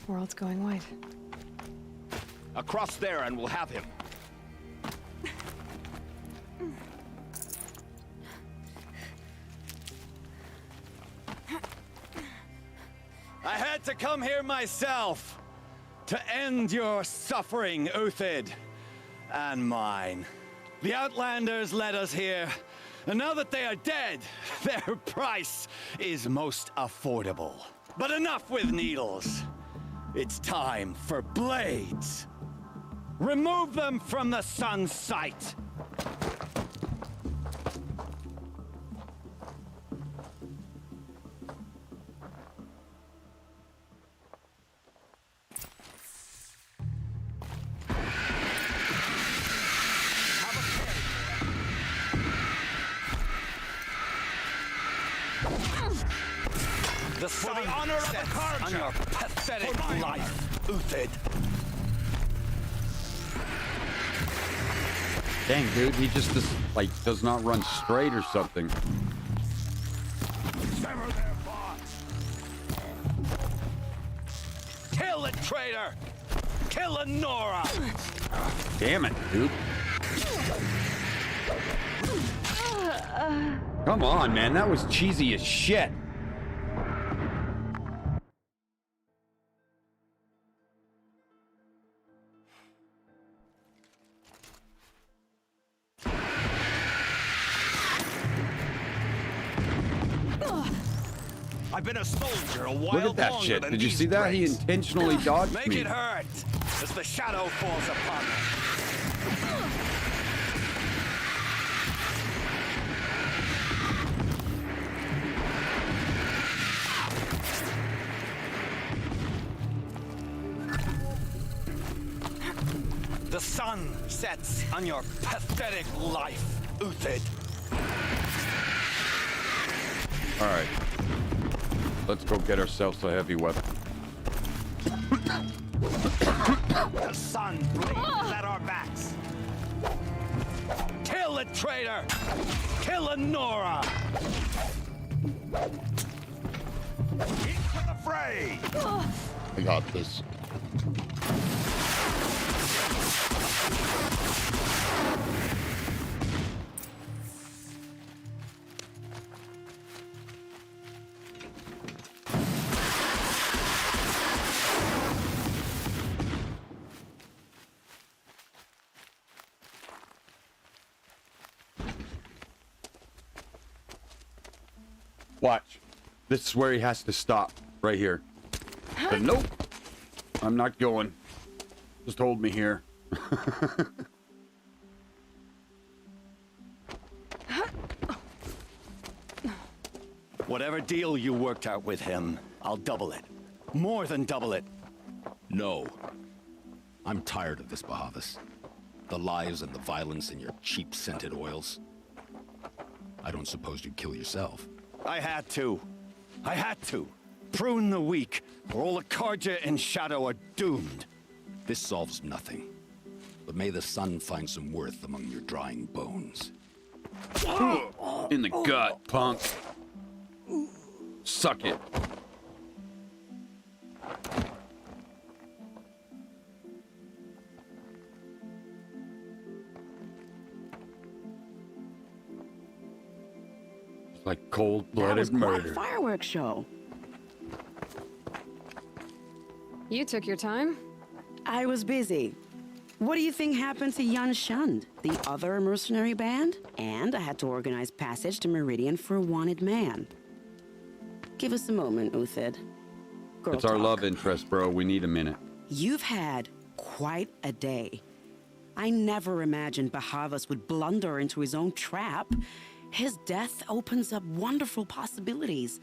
World's going white. Across there and we'll have him. I had to come here myself to end your suffering, Uthid, and mine. The Outlanders led us here, and now that they are dead, their price is most affordable. But enough with needles. It's time for blades. Remove them from the sun's sight. The sun the honor of the sets Karja. on your pathetic life, Uthid. Dang, dude, he just does not run straight or something. Sever their bonds. Kill it, traitor! Kill Nora! Damn it, dude. Come on, man, that was cheesy as shit. I've been a soldier a while Look at that longer shit. than Did you these see that? He breaks. intentionally dodged Make me. it hurt as the shadow falls upon them. The sun sets on your pathetic life, Uthid. All right. Let's go get ourselves a heavy weapon. The sun blazes at our backs. Kill the traitor! Kill Nora! Into the fray! I got this. Watch. This is where he has to stop. Right here. But nope. I'm not going. Just hold me here. Whatever deal you worked out with him, I'll double it. More than double it. No. I'm tired of this, Bahavas. The lies and the violence and your cheap-scented oils. I don't suppose you'd kill yourself. I had to. I had to. Prune the weak, or all the Karja and Shadow are doomed. This solves nothing. But may the sun find some worth among your drying bones. In the gut, punk. Suck it. It's like cold-blooded murder. Quite a fireworks show. You took your time? I was busy. What do you think happened to Yan Shund, the other mercenary band? And I had to organize passage to Meridian for a wanted man. Give us a moment, Uthid. Girl It's our talk. love interest, bro. We need a minute. You've had quite a day. I never imagined Bahavas would blunder into his own trap. His death opens up wonderful possibilities.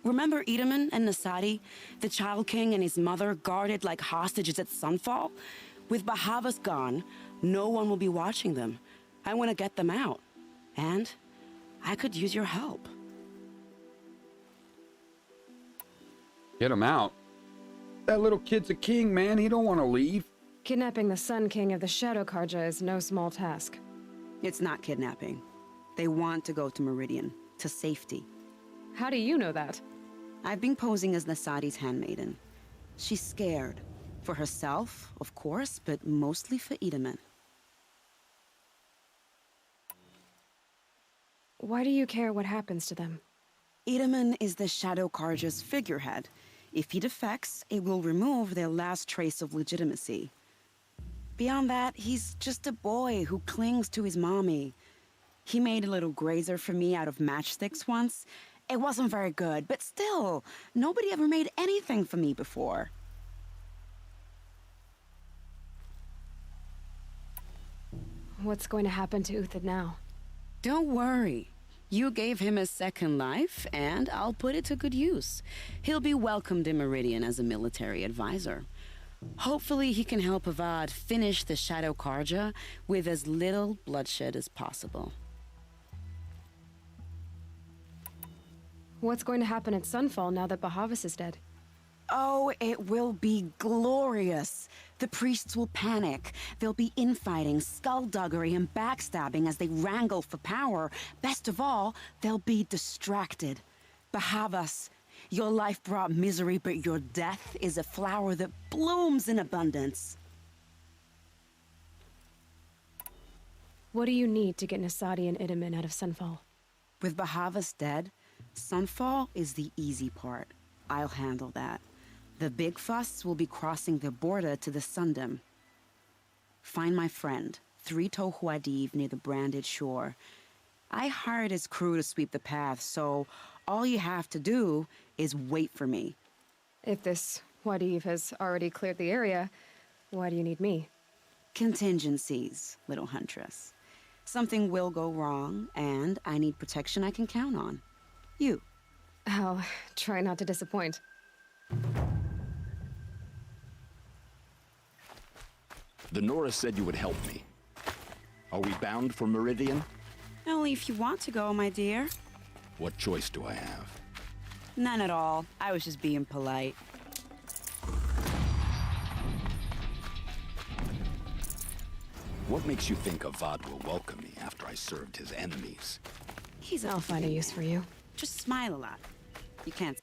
Remember Edaman and Nasadi, the Child King and his mother guarded like hostages at Sunfall? With Bahavas gone, no one will be watching them. I want to get them out. And I could use your help. Get him out. That little kid's a king, man. He don't want to leave. Kidnapping the Sun King of the Shadow Karja is no small task. It's not kidnapping. They want to go to Meridian, to safety. How do you know that? I've been posing as Nasadi's handmaiden. She's scared. For herself, of course, but mostly for Edaman. Why do you care what happens to them? Edaman is the Shadow Karja's figurehead. If he defects, it will remove their last trace of legitimacy. Beyond that, he's just a boy who clings to his mommy. He made a little grazer for me out of matchsticks once. It wasn't very good, but still, nobody ever made anything for me before. What's going to happen to Uthid now? Don't worry. You gave him a second life, and I'll put it to good use. He'll be welcomed in Meridian as a military advisor. Hopefully he can help Avad finish the Shadow Karja with as little bloodshed as possible. What's going to happen at Sunfall now that Bahavas is dead? Oh, it will be glorious. The priests will panic. There'll be infighting, skullduggery, and backstabbing as they wrangle for power. Best of all, they'll be distracted. Bahavas, your life brought misery, but your death is a flower that blooms in abundance. What do you need to get Nasadi and Edaman out of Sunfall? With Bahavas dead, Sunfall is the easy part. I'll handle that. The big fuss will be crossing the border to the Sundom. Find my friend, 3-Toe Huadiv, near the branded shore. I hired his crew to sweep the path, so all you have to do is wait for me. If this Huadiv has already cleared the area, why do you need me? Contingencies, little huntress. Something will go wrong, and I need protection I can count on. You. I'll try not to disappoint. The Nora said you would help me. Are we bound for Meridian? Only if you want to go, my dear. What choice do I have? None at all. I was just being polite. What makes you think Avad will welcome me after I served his enemies? I'll find a use for you. Just smile a lot. You can't.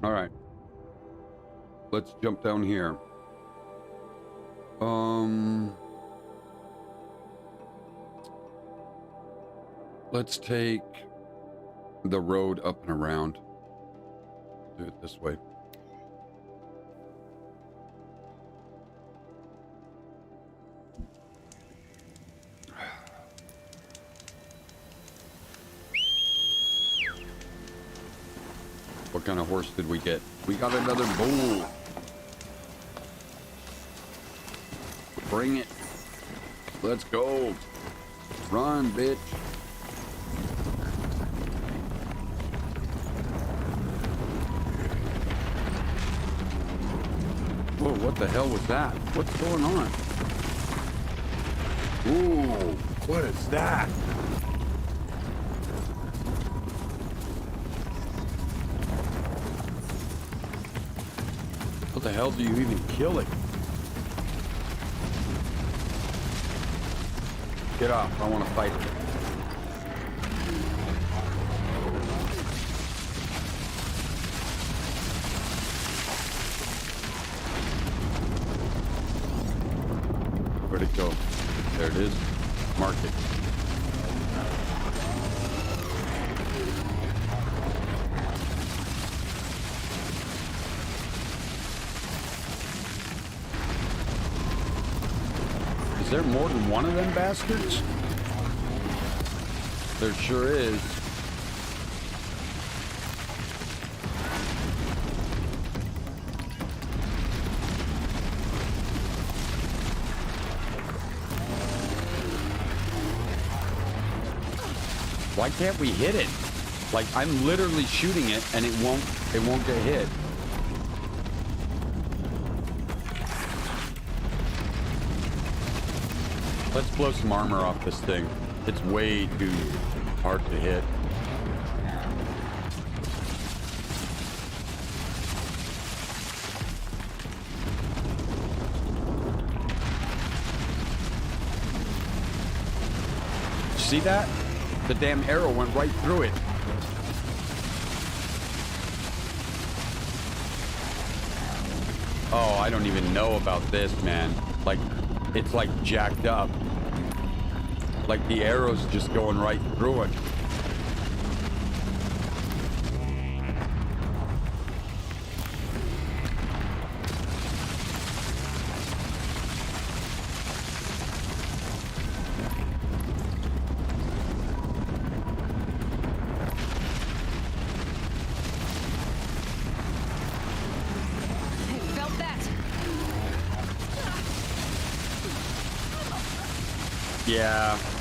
All right. Let's jump down here. Let's take the road up and around. Do it this way. What kind of horse did we get? We got another bull. Bring it. Let's go. Run, bitch. Whoa, what the hell was that? What's going on? Ooh, what is that? What the hell do you even kill it? Get off, I want to fight it. Where'd it go? There it is. Mark it. Is there more than one of them bastards? There sure is. Why can't we hit it? Like, I'm literally shooting it and it won't get hit. Let's blow some armor off this thing. It's way too hard to hit. See that? The damn arrow went right through it. Oh, I don't even know about this, man. Like, it's like jacked up. Like the arrow's just going right through it.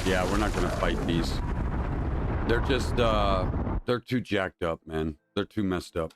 Yeah, we're not gonna fight these. They're just, they're too jacked up, man. They're too messed up.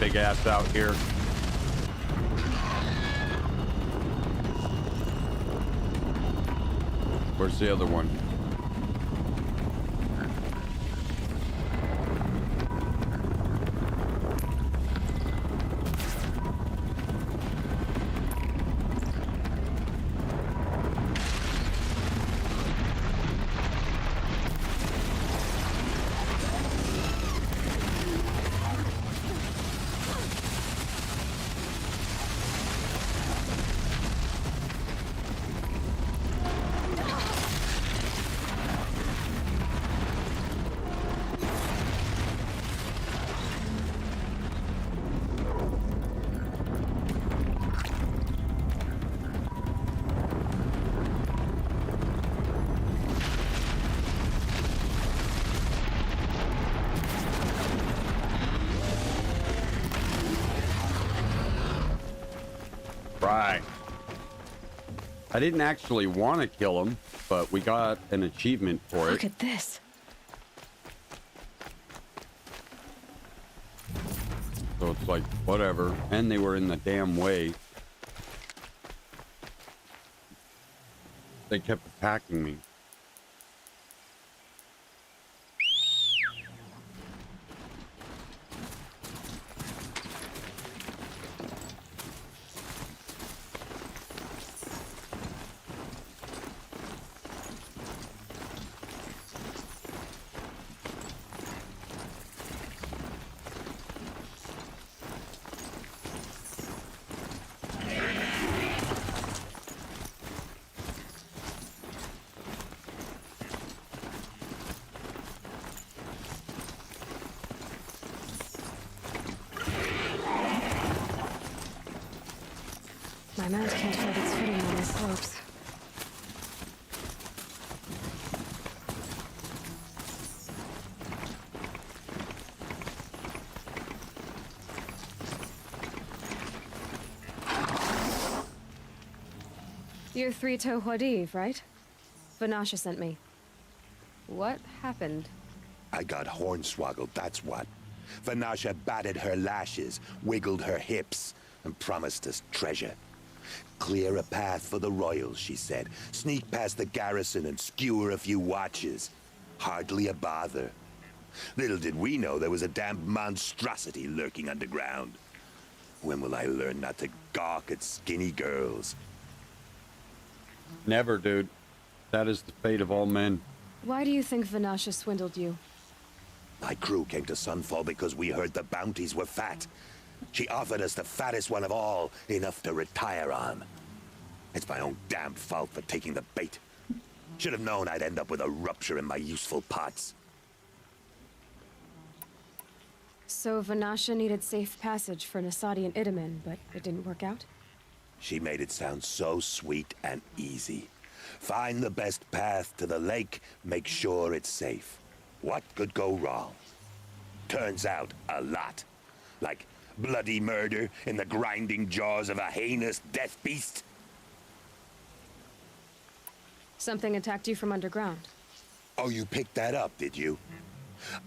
big ass out here. Where's the other one? Right. I didn't actually want to kill him, but we got an achievement for it. Look at this. So it's like, whatever. And they were in the damn way. They kept attacking me. My mount can't hold its footing on these slopes. You're Three-Toe Huadiv, right? Vanasha sent me. What happened? I got hornswoggled, that's what. Vanasha batted her lashes, wiggled her hips, and promised us treasure. Clear a path for the royals, she said. Sneak past the garrison and skewer a few watches. Hardly a bother. Little did we know there was a damned monstrosity lurking underground. When will I learn not to gawk at skinny girls? Never, dude. That is the fate of all men. Why do you think Vanasha swindled you? My crew came to Sunfall because we heard the bounties were fat. She offered us the fattest one of all, enough to retire on. It's my own damn fault for taking the bait. Should have known I'd end up with a rupture in my useful parts. So Vanasha needed safe passage for Nasadi and Idaman, but it didn't work out? She made it sound so sweet and easy. Find the best path to the lake, make sure it's safe. What could go wrong? Turns out, a lot. Like bloody murder in the grinding jaws of a heinous death beast. Something attacked you from underground. Oh, you picked that up, did you?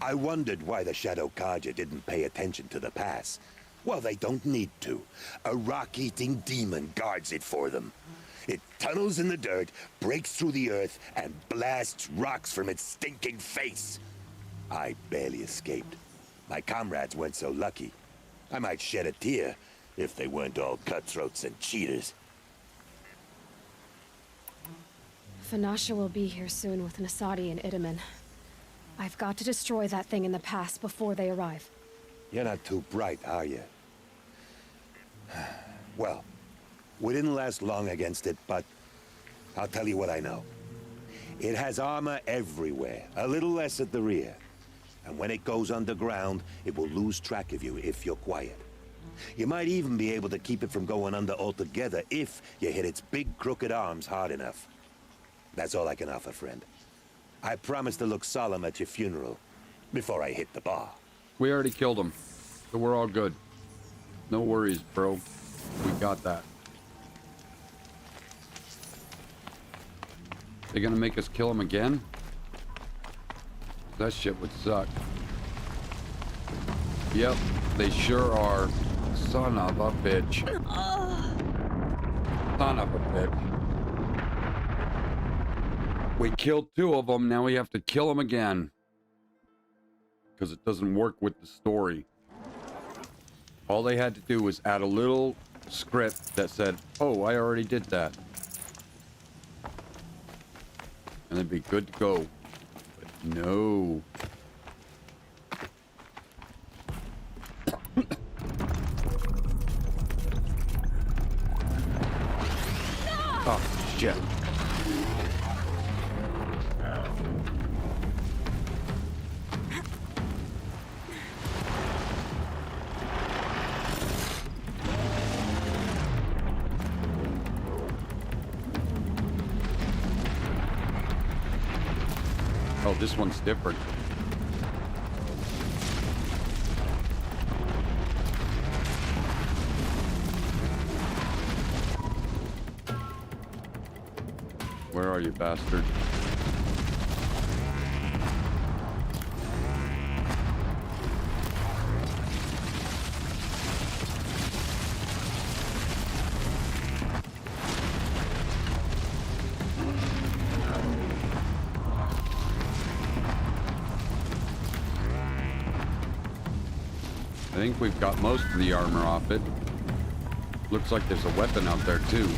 I wondered why the Shadow Kaja didn't pay attention to the pass. Well, they don't need to. A rock-eating demon guards it for them. It tunnels in the dirt, breaks through the earth, and blasts rocks from its stinking face. I barely escaped. My comrades weren't so lucky. I might shed a tear if they weren't all cutthroats and cheaters. Vanasha will be here soon with Nasadi and Idaman. I've got to destroy that thing in the pass before they arrive. You're not too bright, are you? Well, we didn't last long against it, but I'll tell you what I know. It has armor everywhere, a little less at the rear. And when it goes underground, it will lose track of you if you're quiet. You might even be able to keep it from going under altogether if you hit its big crooked arms hard enough. That's all I can offer, friend. I promise to look solemn at your funeral before I hit the bar. We already killed him, so we're all good. No worries, bro. We got that. They gonna make us kill him again? That shit would suck. Yep. They sure are. Son of a bitch. Son of a bitch. We killed 2 of them, now we have to kill them again. Because it doesn't work with the story. All they had to do was add a little script that said, oh, I already did that. And it'd be good to go. But no. Oh, shit. Oh, this one's different. Where are you, bastard? I think we've got most of the armor off it. Looks like there's a weapon out there too.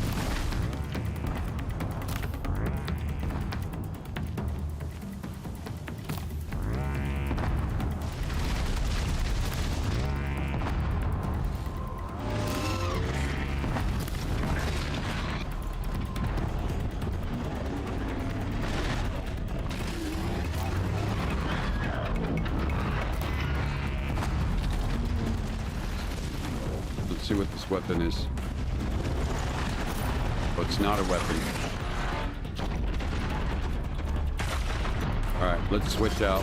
See what this weapon is. Oh, it's not a weapon. Alright, let's switch out.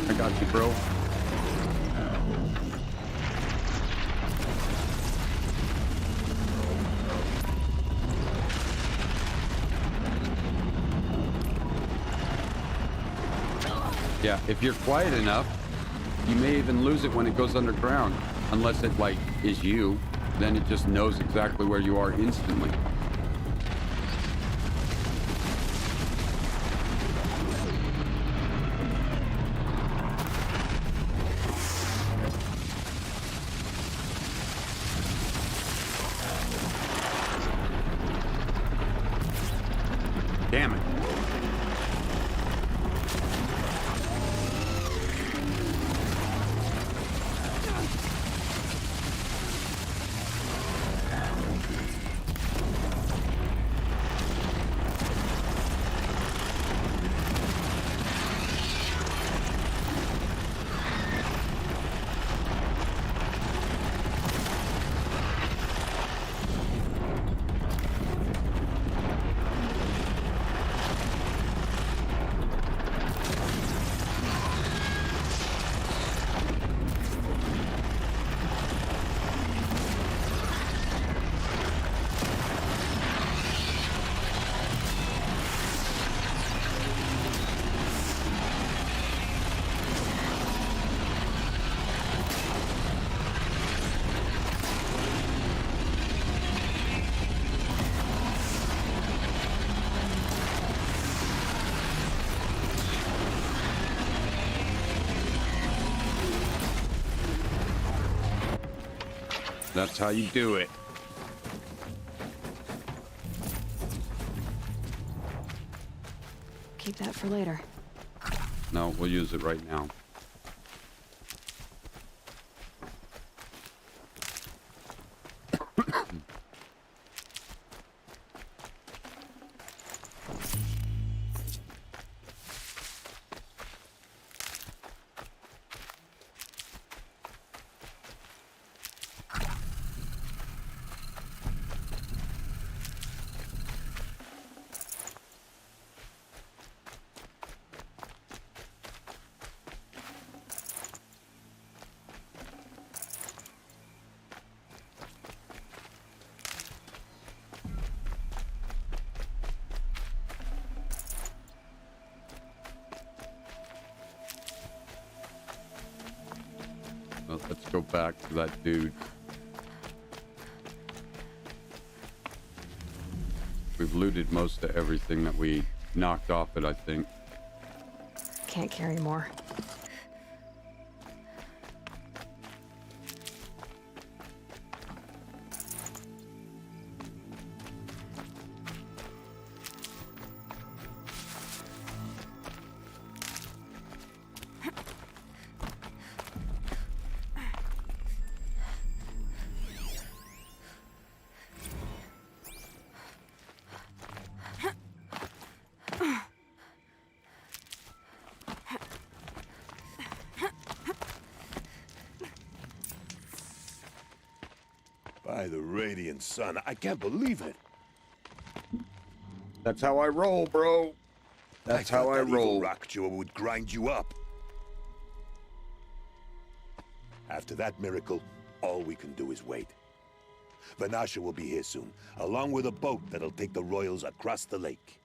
I got you, bro. Yeah, if you're quiet enough, you may even lose it when it goes underground. Unless it, like, is you. Then it just knows exactly where you are instantly. Damn it. That's how you do it. Keep that for later. No, we'll use it right now. Well, let's go back to that dude. We've looted most of everything that we knocked off it, I think. Can't carry more. By the radiant sun, I can't believe it. That's how I roll, bro. That's how I roll. Rockjaw would grind you up. After that miracle, all we can do is wait. Vanasha will be here soon, along with a boat that'll take the royals across the lake.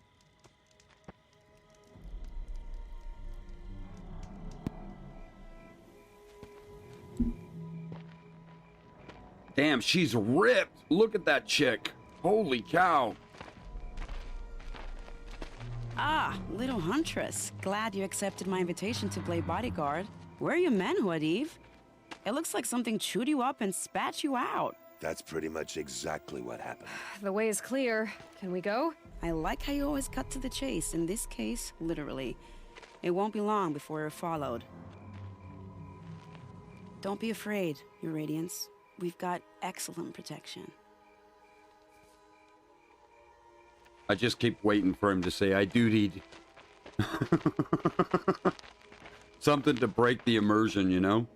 Damn, she's ripped. Look at that chick. Holy cow. Ah, little huntress. Glad you accepted my invitation to play bodyguard. Where are your men, Huadiv? It looks like something chewed you up and spat you out. That's pretty much exactly what happened. The way is clear. Can we go? I like how you always cut to the chase. In this case, literally. It won't be long before you're followed. Don't be afraid, Your Radiance. We've got excellent protection. I just keep waiting for him to say, I dutied. Something to break the immersion, you know?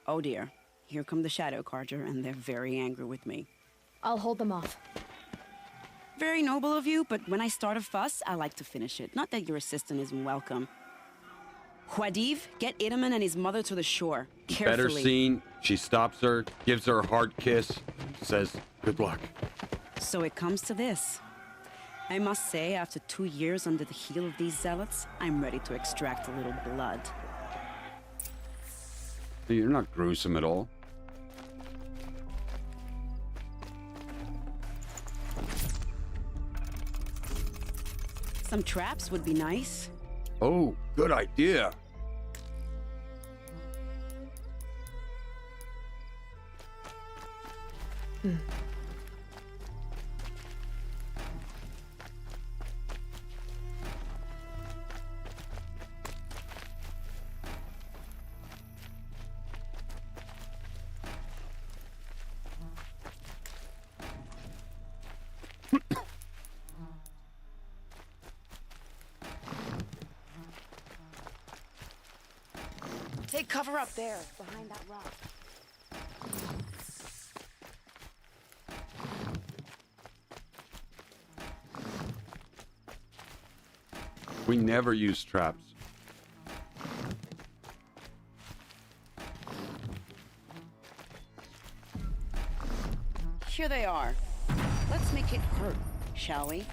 Oh dear. Here come the Shadow Carter, and they're very angry with me. I'll hold them off. Very noble of you, but when I start a fuss, I like to finish it. Not that your assistant isn't welcome. Huadiv, get Idaman and his mother to the shore. Carefully. Better scene. She stops her, gives her a hard kiss, says, good luck. So it comes to this. I must say, after 2 years under the heel of these zealots, I'm ready to extract a little blood. You're not gruesome at all. Some traps would be nice. Oh, good idea. Take cover up there, behind that rock. We never use traps. Here they are. Let's make it hurt, shall we?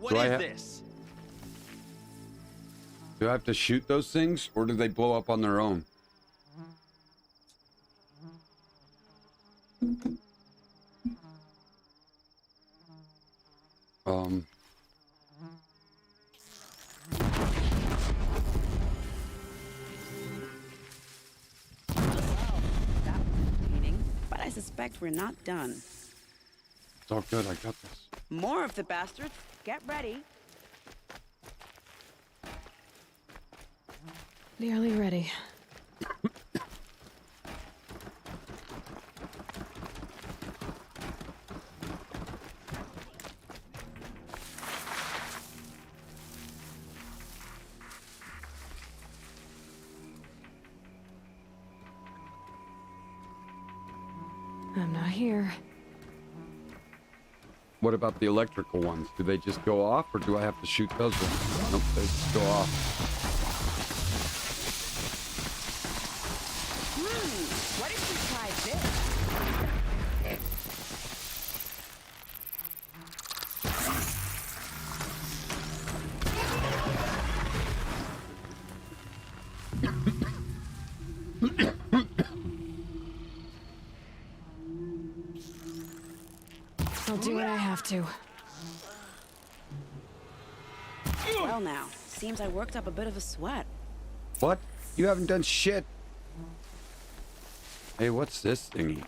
What is this? Do I have to shoot those things, or do they blow up on their own? But I suspect we're not done. It's all good, I got this. More of the bastards. Get ready. Nearly ready. I'm not here. What about the electrical ones? Do they just go off, or do I have to shoot those ones? Nope, they just go off. What if we tried this? I'll do what I have to. Well now, seems I worked up a bit of a sweat. What? You haven't done shit. Hey, what's this thingy?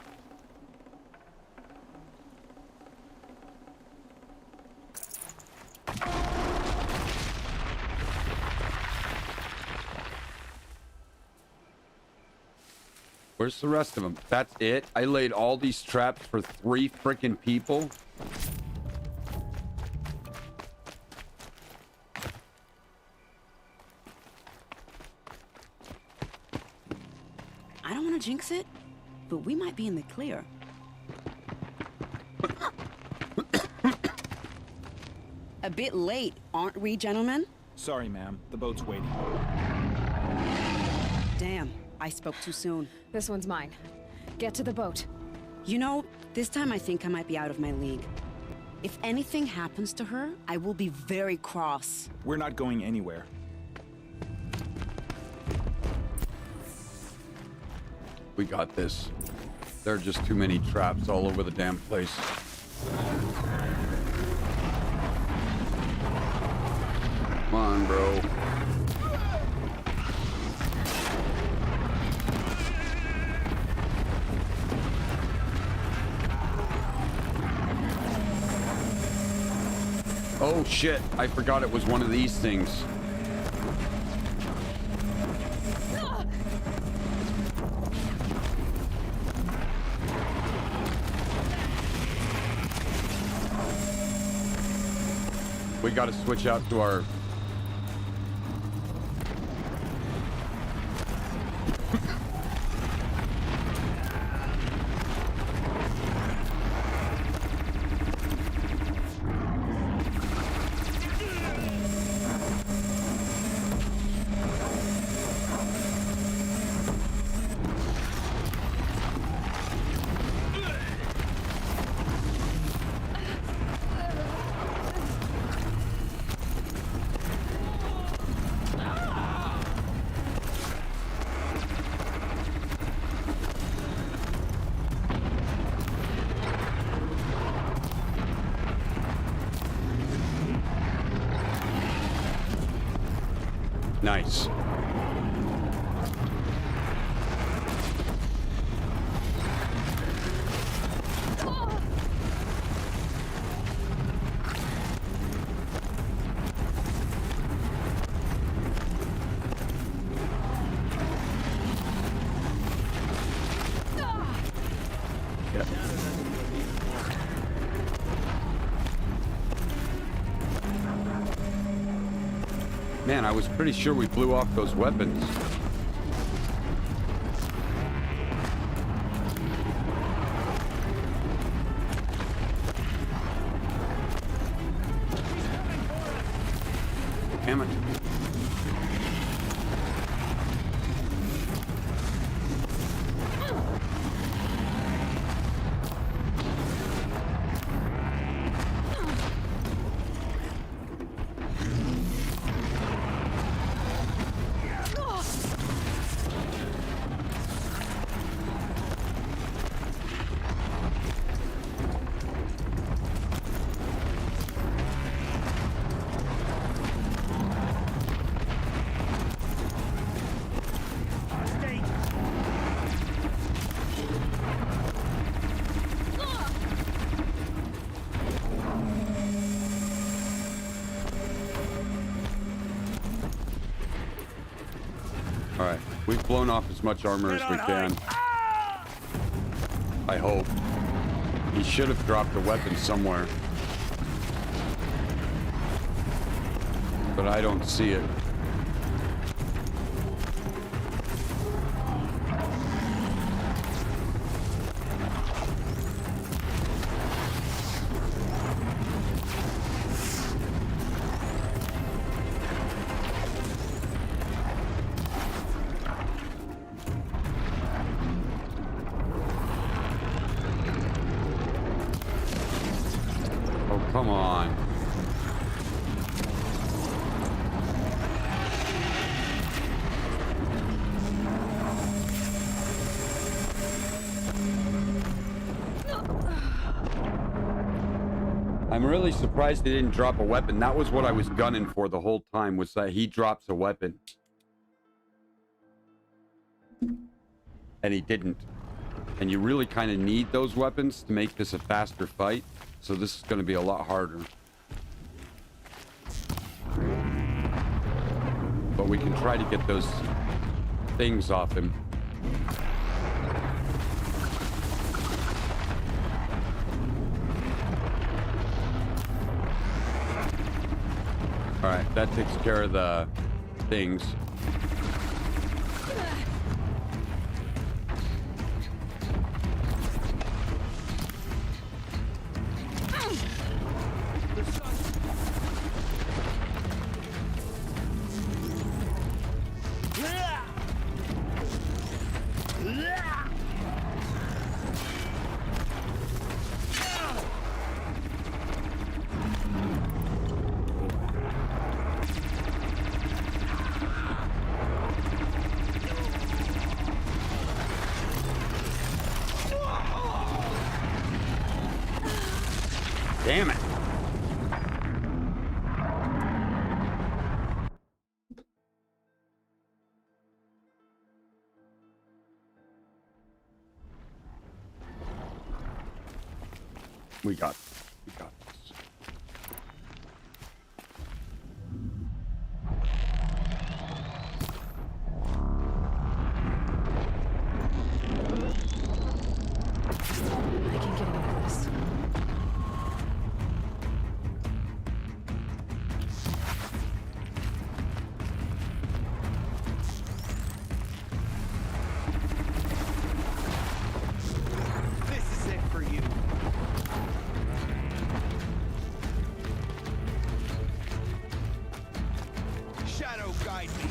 Where's the rest of them? That's it? I laid all these traps for 3 freaking people? I don't want to jinx it, but we might be in the clear. A bit late, aren't we, gentlemen? Sorry, ma'am. The boat's waiting. Damn, I spoke too soon. This one's mine. Get to the boat. You know, this time I think I might be out of my league. If anything happens to her, I will be very cross. We're not going anywhere. We got this. There are just too many traps all over the damn place. Come on, bro. Oh shit, I forgot it was one of these things. We gotta switch out to our... Nice. Man, I was pretty sure we blew off those weapons. Damn it. Alright, we've blown off as much armor as we can. I hope. He should have dropped a weapon somewhere. But I don't see it. come on. I'm really surprised he didn't drop a weapon. That was what I was gunning for the whole time, was that he drops a weapon. And he didn't. And you really kind of need those weapons to make this a faster fight. So this is going to be a lot harder. But we can try to get those things off him. Alright, that takes care of the things. Damn it. We got this. I can get out of this. This is it for you. Shadow guide me.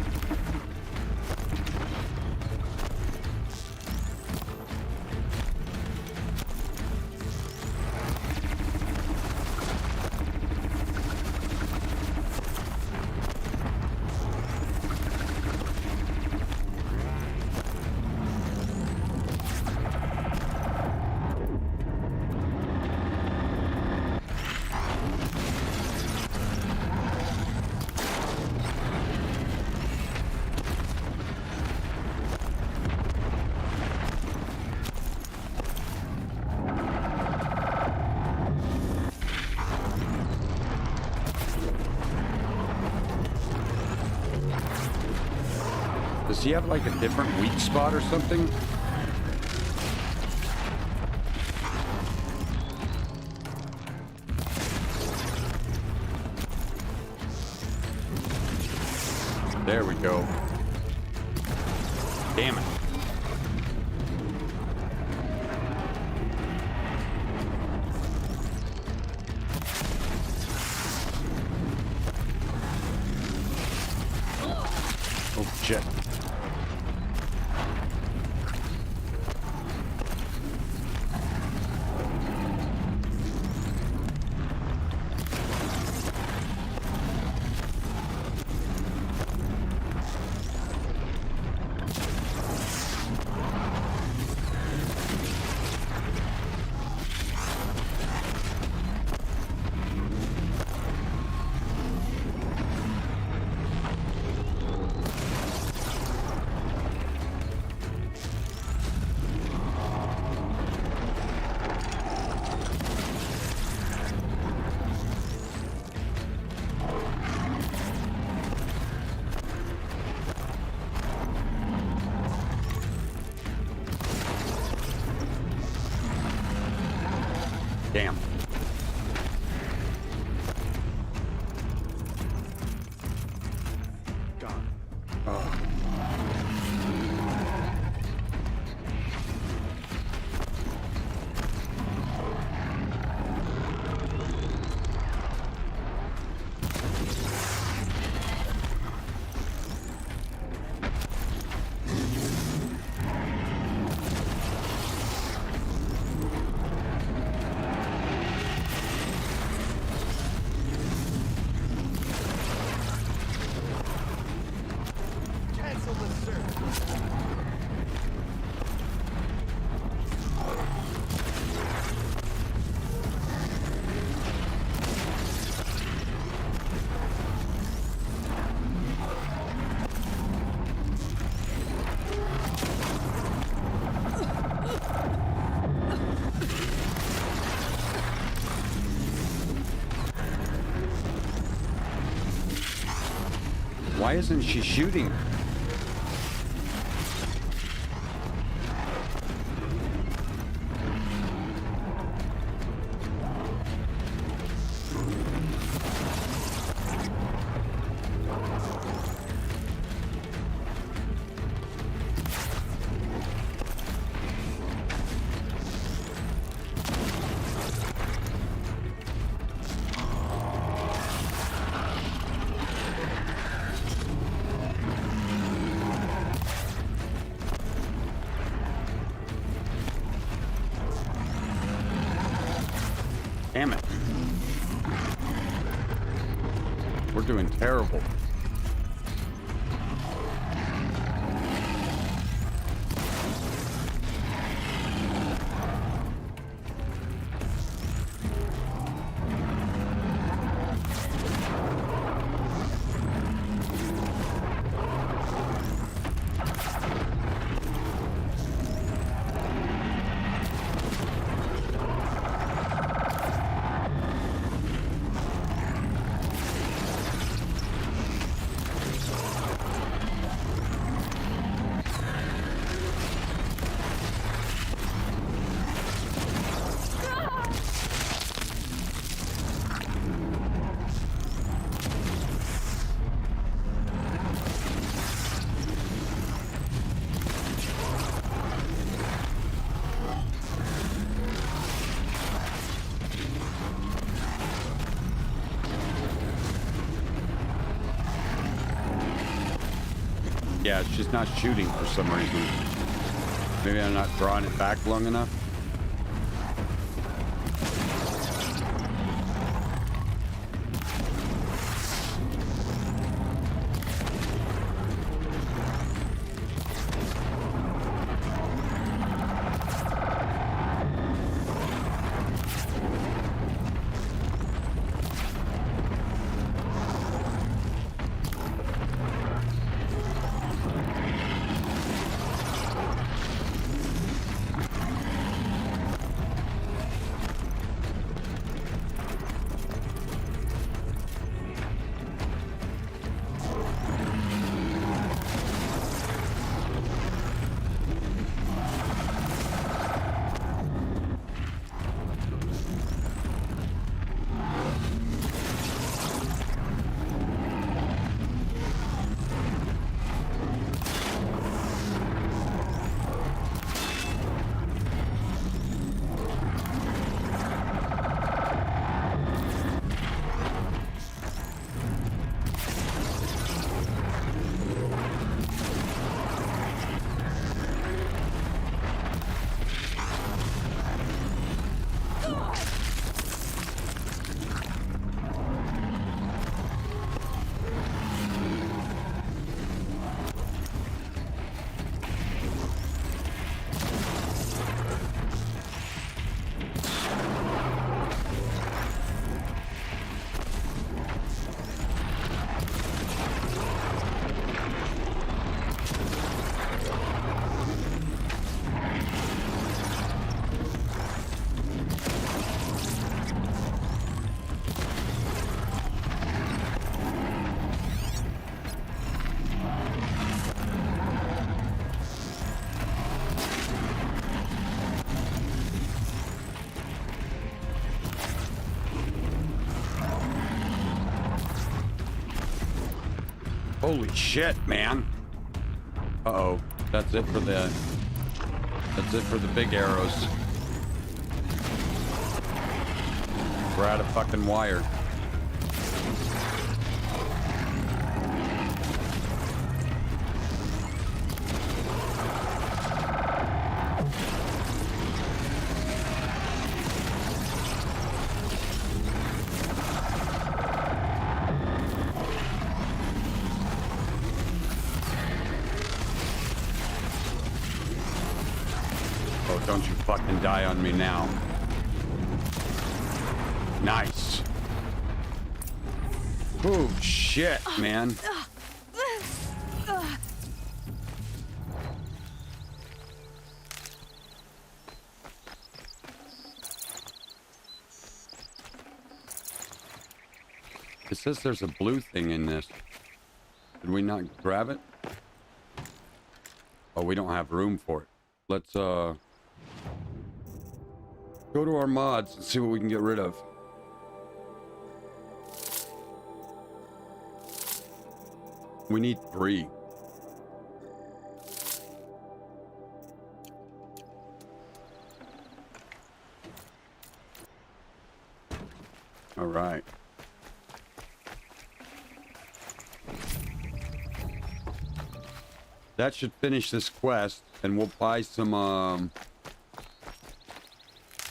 Does he have like a different weak spot or something? There we go. Damn it. Oh shit. Damn. Gone. Oh. Why isn't she shooting? Damn it. We're doing terrible. Yeah, it's just not shooting for some reason. Maybe I'm not drawing it back long enough. Holy shit, man. Uh-oh. That's it for the big arrows. We're out of fucking wire. Don't you fucking die on me now. Nice. Oh, shit, man. It says there's a blue thing in this. Did we not grab it? Oh, we don't have room for it. Let's go to our mods and see what we can get rid of. We need 3. All right. That should finish this quest, and we'll buy some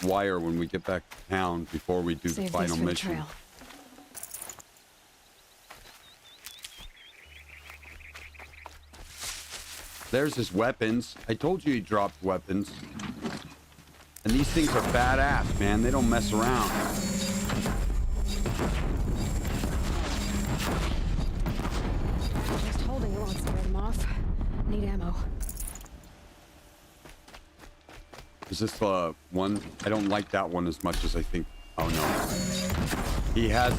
wire when we get back to town before we do the final mission. There's his weapons. I told you he dropped weapons. And these things are badass, man. They don't mess around. Just holding it won't scare them off. Need ammo. Is this the one? I don't like that one as much as I think. Oh no. He has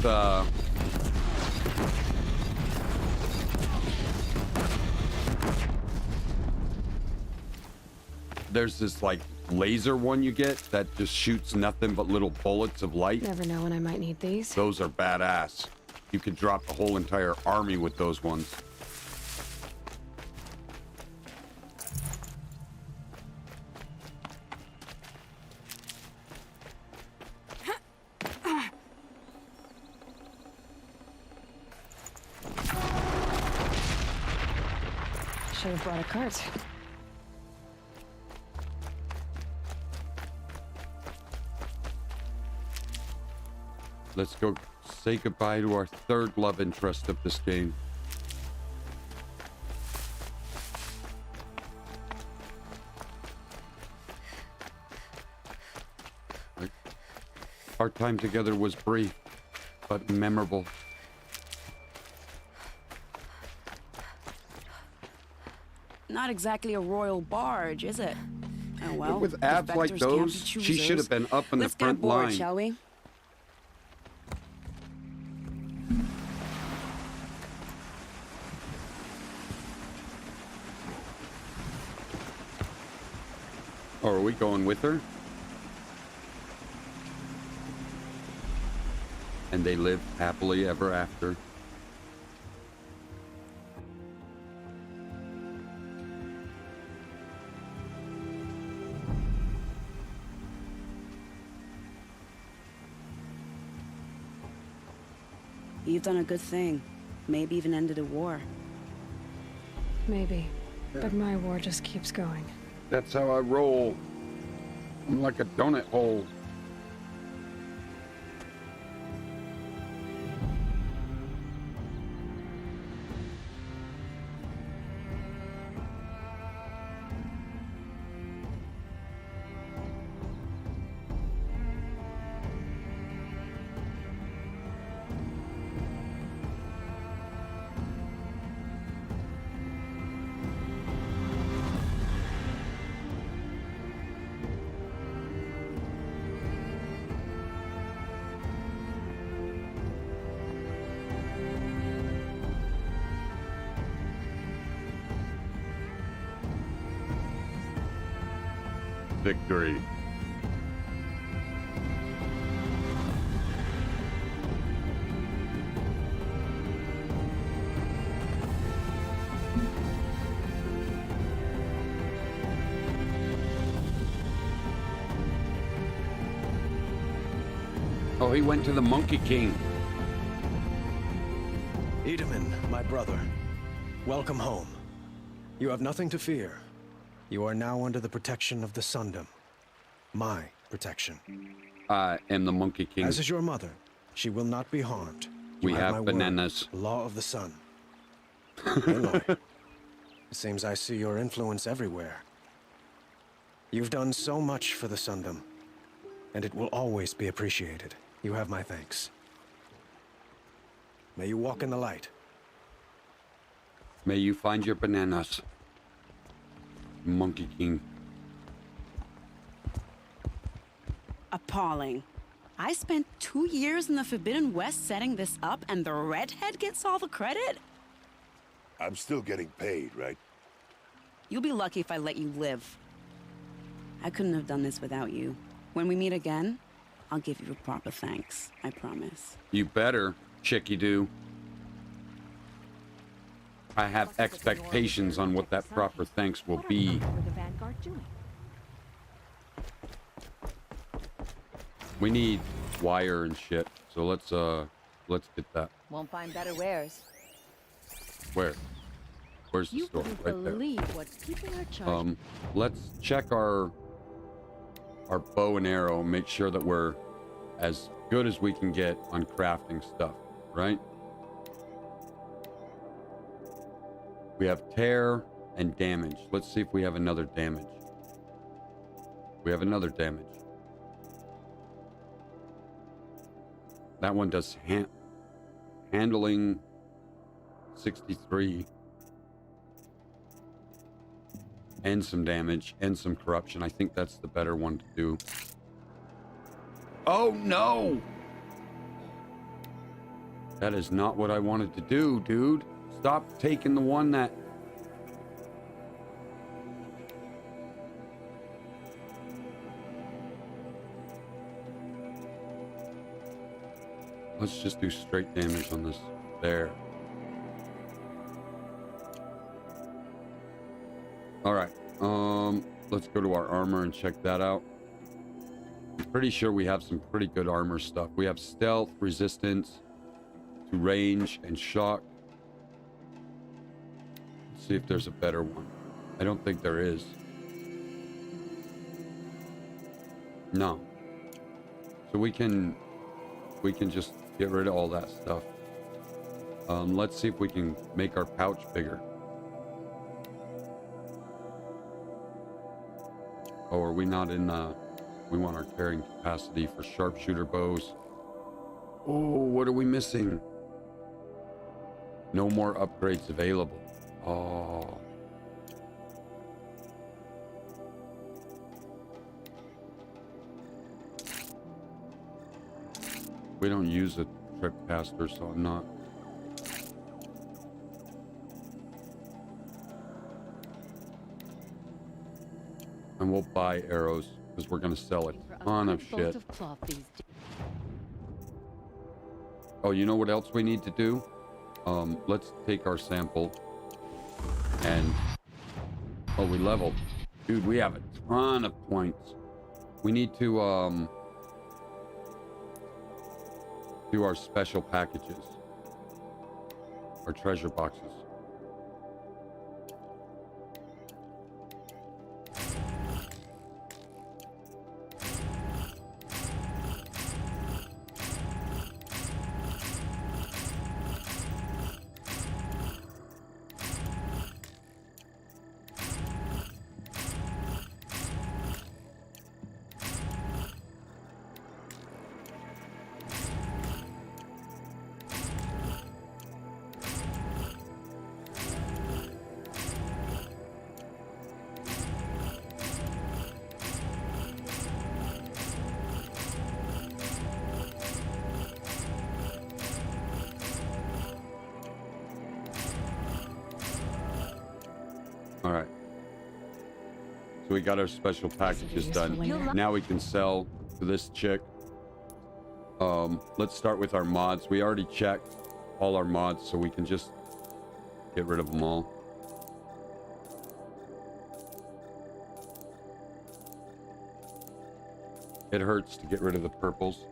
there's this like laser one you get that just shoots nothing but little bullets of light. Never know when I might need these. Those are badass. You could drop the whole entire army with those ones. Should have brought a cart. Let's go say goodbye to our third love interest of this game. Our time together was brief, but memorable. Not exactly a royal barge, is it? Oh well. With abs like those, she should have been up in the front Let's get aboard, line. shall we? Or are we going with her? And they lived happily ever after. You've done a good thing. Maybe even ended a war. Maybe. But my war just keeps going. That's how I roll. I'm like a donut hole. Victory. Oh, he went to the Monkey King. Edaman, my brother, welcome home. You have nothing to fear. You are now under the protection of the Sundom. My protection. I am the Monkey King. As is your mother, she will not be harmed. We You have my bananas. Word. Law of the sun. Aloy, it seems I see your influence everywhere. You've done so much for the Sundom, and it will always be appreciated. You have my thanks. May you walk in the light. May you find your bananas. Monkey King. Appalling. I spent 2 years in the Forbidden West setting this up, and the redhead gets all the credit? I'm still getting paid, right? You'll be lucky if I let you live. I couldn't have done this without you. When we meet again, I'll give you a proper thanks. I promise. You better, Chicky do. I have expectations on what that proper thanks will be. What are the Vanguard doing? We need wire and shit, so let's get that. Won't find better wares. Where? Where's the You store? wouldn't Right there. believe what people are charging. Let's check our bow and arrow and make sure that we're as good as we can get on crafting stuff, right? We have tear and damage. Let's see if we have another damage. We have another damage. That one does handling 63 and some damage and some corruption. I think that's the better one to do. Oh no! That is not what I wanted to do, dude. Stop taking the one that... Let's just do straight damage on this. There. Alright. Let's go to our armor and check that out. I'm pretty sure we have some pretty good armor stuff. We have stealth, resistance to range, and shock. Let's see if there's a better one. I don't think there is. No. So we can just get rid of all that stuff. Let's see if we can make our pouch bigger. Oh, are we not in we want our carrying capacity for sharpshooter bows. Oh, what are we missing? No more upgrades available. Oh. We don't use a trip caster, so I'm not. And we'll buy arrows because we're going to sell a ton of shit. Oh, you know what else we need to do? Let's take our sample and... Oh, we leveled. Dude, we have a ton of points. We need to, do our special packages. Our treasure boxes. Alright. So we got our special packages done. Now we can sell to this chick. Let's start with our mods. We already checked all our mods, so we can just get rid of them all. It hurts to get rid of the purples.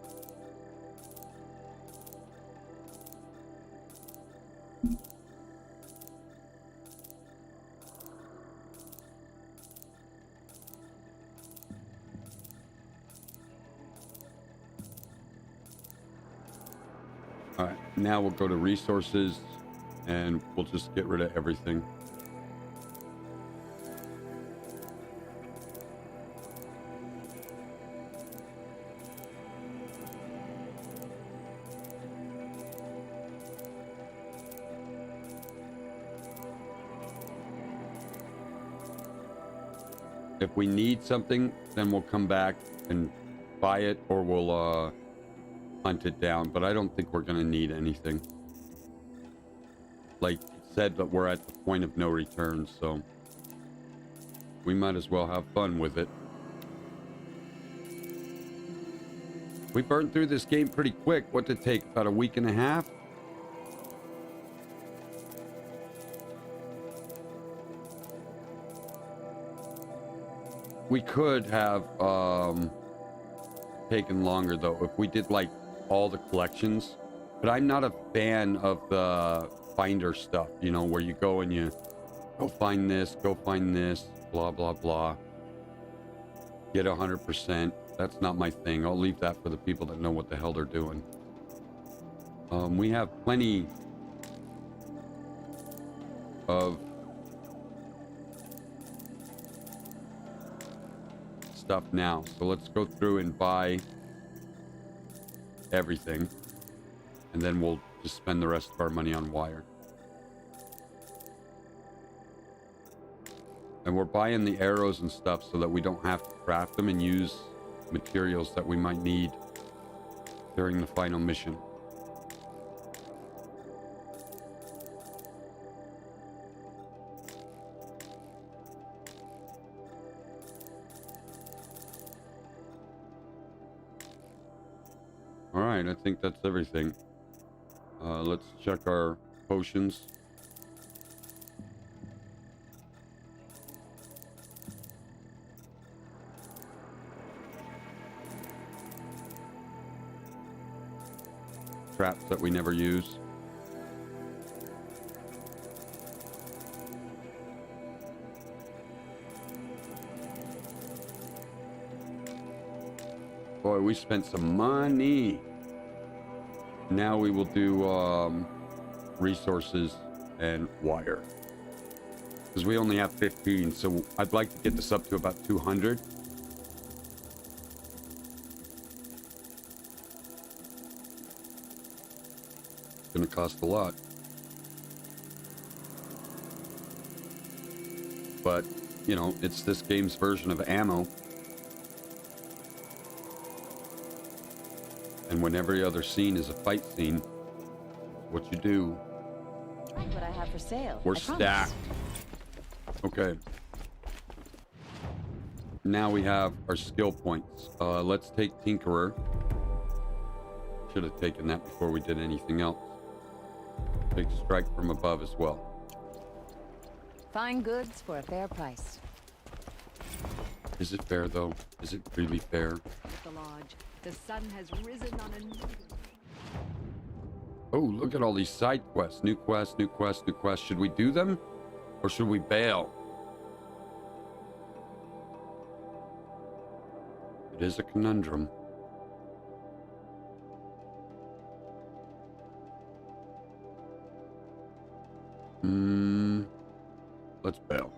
All right, now we'll go to resources and we'll just get rid of everything. If we need something, then we'll come back and buy it, or we'll hunt it down. But I don't think we're gonna need anything. Like, it's said that we're at the point of no return, so we might as well have fun with it. We burned through this game pretty quick. What did it take? About a week and a half? We could have taken longer though if we did like all the collections, but I'm not a fan of the finder stuff, you know, where you go and you go find this, blah blah blah, get 100%. That's not my thing. I'll leave that for the people that know what the hell they're doing. We have plenty of stuff now, so let's go through and buy everything, and then we'll just spend the rest of our money on wire. And we're buying the arrows and stuff so that we don't have to craft them and use materials that we might need during the final mission. All right, I think that's everything. Let's check our potions. Traps that we never use. Boy, we spent some money. Now we will do resources and wire, because we only have 15, so I'd like to get this up to about 200. It's gonna cost a lot, but you know, it's this game's version of ammo. And when every other scene is a fight scene, what you do. Like what I have for sale. We're stacked. Okay. Now we have our skill points. Let's take Tinkerer. Should have taken that before we did anything else. Take Strike from above as well. Fine goods for a fair price. Is it fair though? Is it really fair? The lodge. The sun has risen on a new... Oh, look at all these side quests. New quests, new quests, new quests. Should we do them? Or should we bail? It is a conundrum. Let's bail.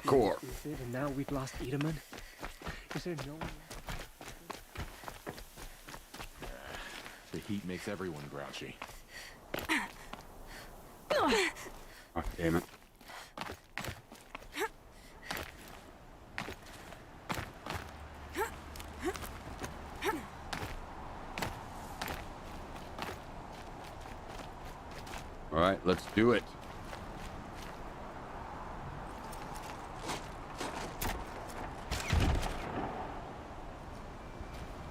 Parkour. And now we've lost Edaman. Is there no one? The heat makes everyone grouchy. Oh, damn it. All right, let's do it.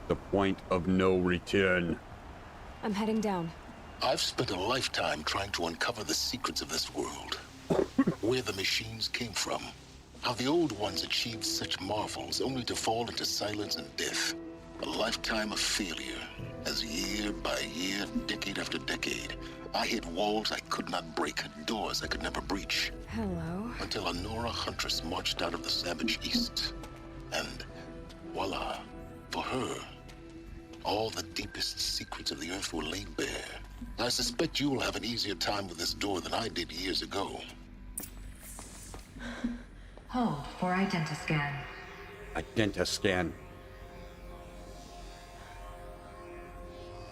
The point of no return. I'm heading down. I've spent a lifetime trying to uncover the secrets of this world. Where the machines came from. How the old ones achieved such marvels only to fall into silence and death. A lifetime of failure. As year by year, decade after decade, I hit walls I could not break, doors I could never breach. Hello? Until a Nora huntress marched out of the savage east. And voila, for her, all the deepest secrets of the earth were laid bare. I suspect you will have an easier time with this door than I did years ago. Hold for identiscan. Identiscan.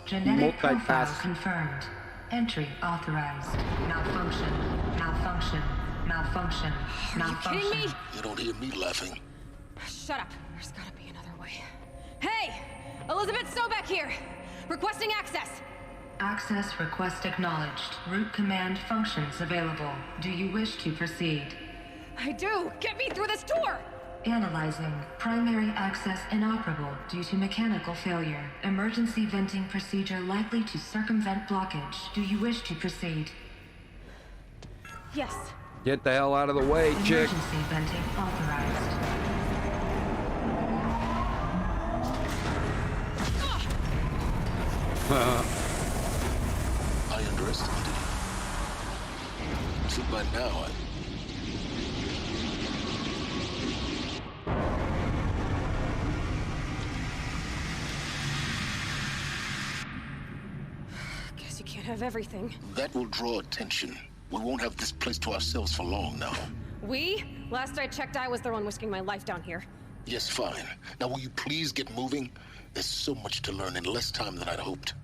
Genetic profile Multitask. confirmed. Entry authorized. Malfunction. Malfunction. Malfunction. Malfunction. Kidding me? You don't hear me laughing. Shut up. There's gotta be another way. Hey! Elizabeth Sobeck here! Requesting access! Access request acknowledged. Root command functions available. Do you wish to proceed? I do! Get me through this tour! Analyzing. Primary access inoperable due to mechanical failure. Emergency venting procedure likely to circumvent blockage. Do you wish to proceed? Yes. Get the hell out of the way, chick. Emergency venting authorized. I underestimated you. So by now, Guess you can't have everything. that will draw attention. We won't have this place to ourselves for long now. We? Last I checked, I was the one risking my life down here. Yes, fine. Now will you please get moving? There's so much to learn in less time than I'd hoped.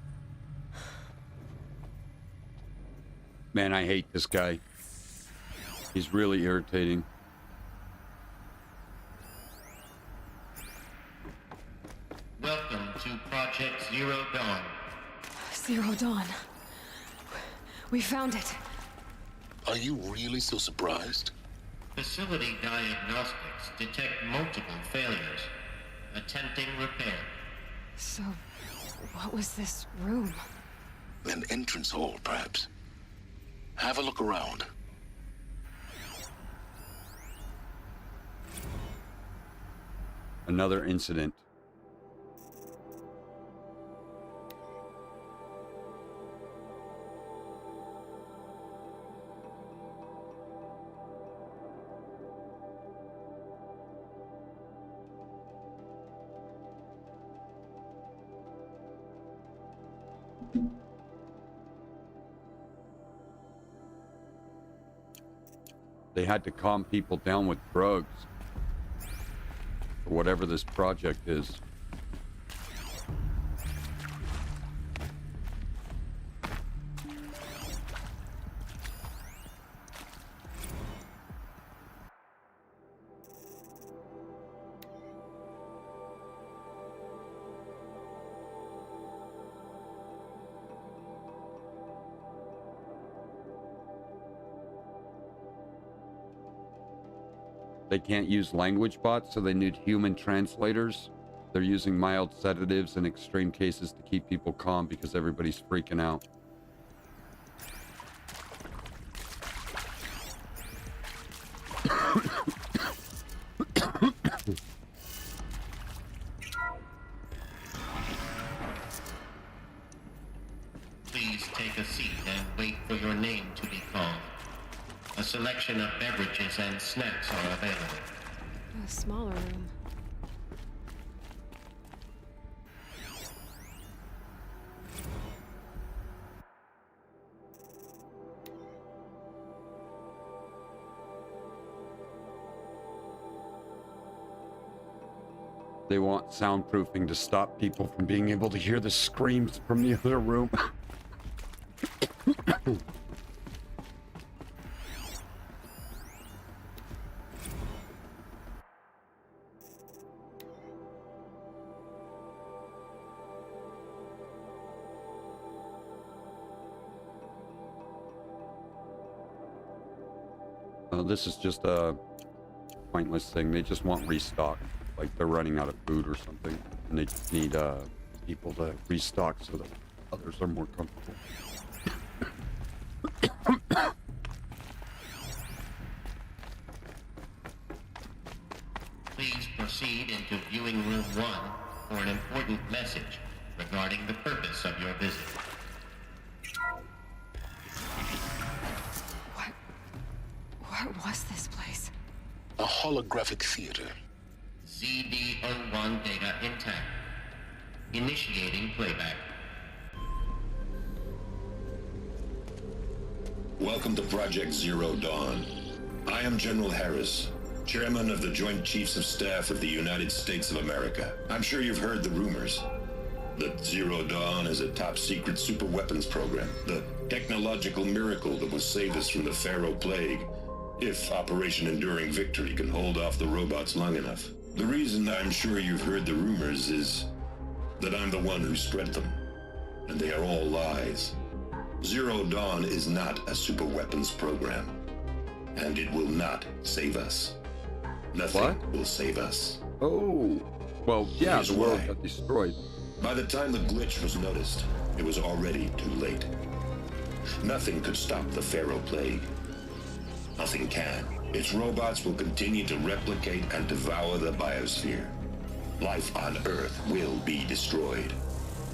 Man, I hate this guy. He's really irritating. Welcome to Project Zero Dawn. Zero Dawn. We found it. Are you really so surprised? Facility diagnostics detect multiple failures. Attempting repair. So, what was this room? An entrance hall, perhaps. Have a look around. Another incident. They had to calm people down with drugs. Or whatever this project is. They can't use language bots, so they need human translators. They're using mild sedatives in extreme cases to keep people calm because everybody's freaking out. Please take a seat and wait for your name to be called. A selection of beverages and snacks are available. A smaller room. They want soundproofing to stop people from being able to hear the screams from the other room. This is just a pointless thing. They just want restock. Like they're running out of food or something. And they just need people to restock so that others are more comfortable. Please proceed into viewing room 1 for an important message regarding the purpose of your visit. What was this place? A holographic theater. ZD-01 data intact. Initiating playback. Welcome to Project Zero Dawn. I am General Harris. Chairman of the Joint Chiefs of Staff of the United States of America. I'm sure you've heard the rumors that Zero Dawn is a top-secret superweapons program, the technological miracle that will save us from the Pharaoh Plague, if Operation Enduring Victory can hold off the robots long enough. The reason I'm sure you've heard the rumors is that I'm the one who spread them, and they are all lies. Zero Dawn is not a superweapons program, and it will not save us. Nothing will save us. Oh, well, yeah, Here's the world why. got destroyed. By the time the glitch was noticed, it was already too late. Nothing could stop the Pharaoh Plague. Nothing can. Its robots will continue to replicate and devour the biosphere. Life on Earth will be destroyed.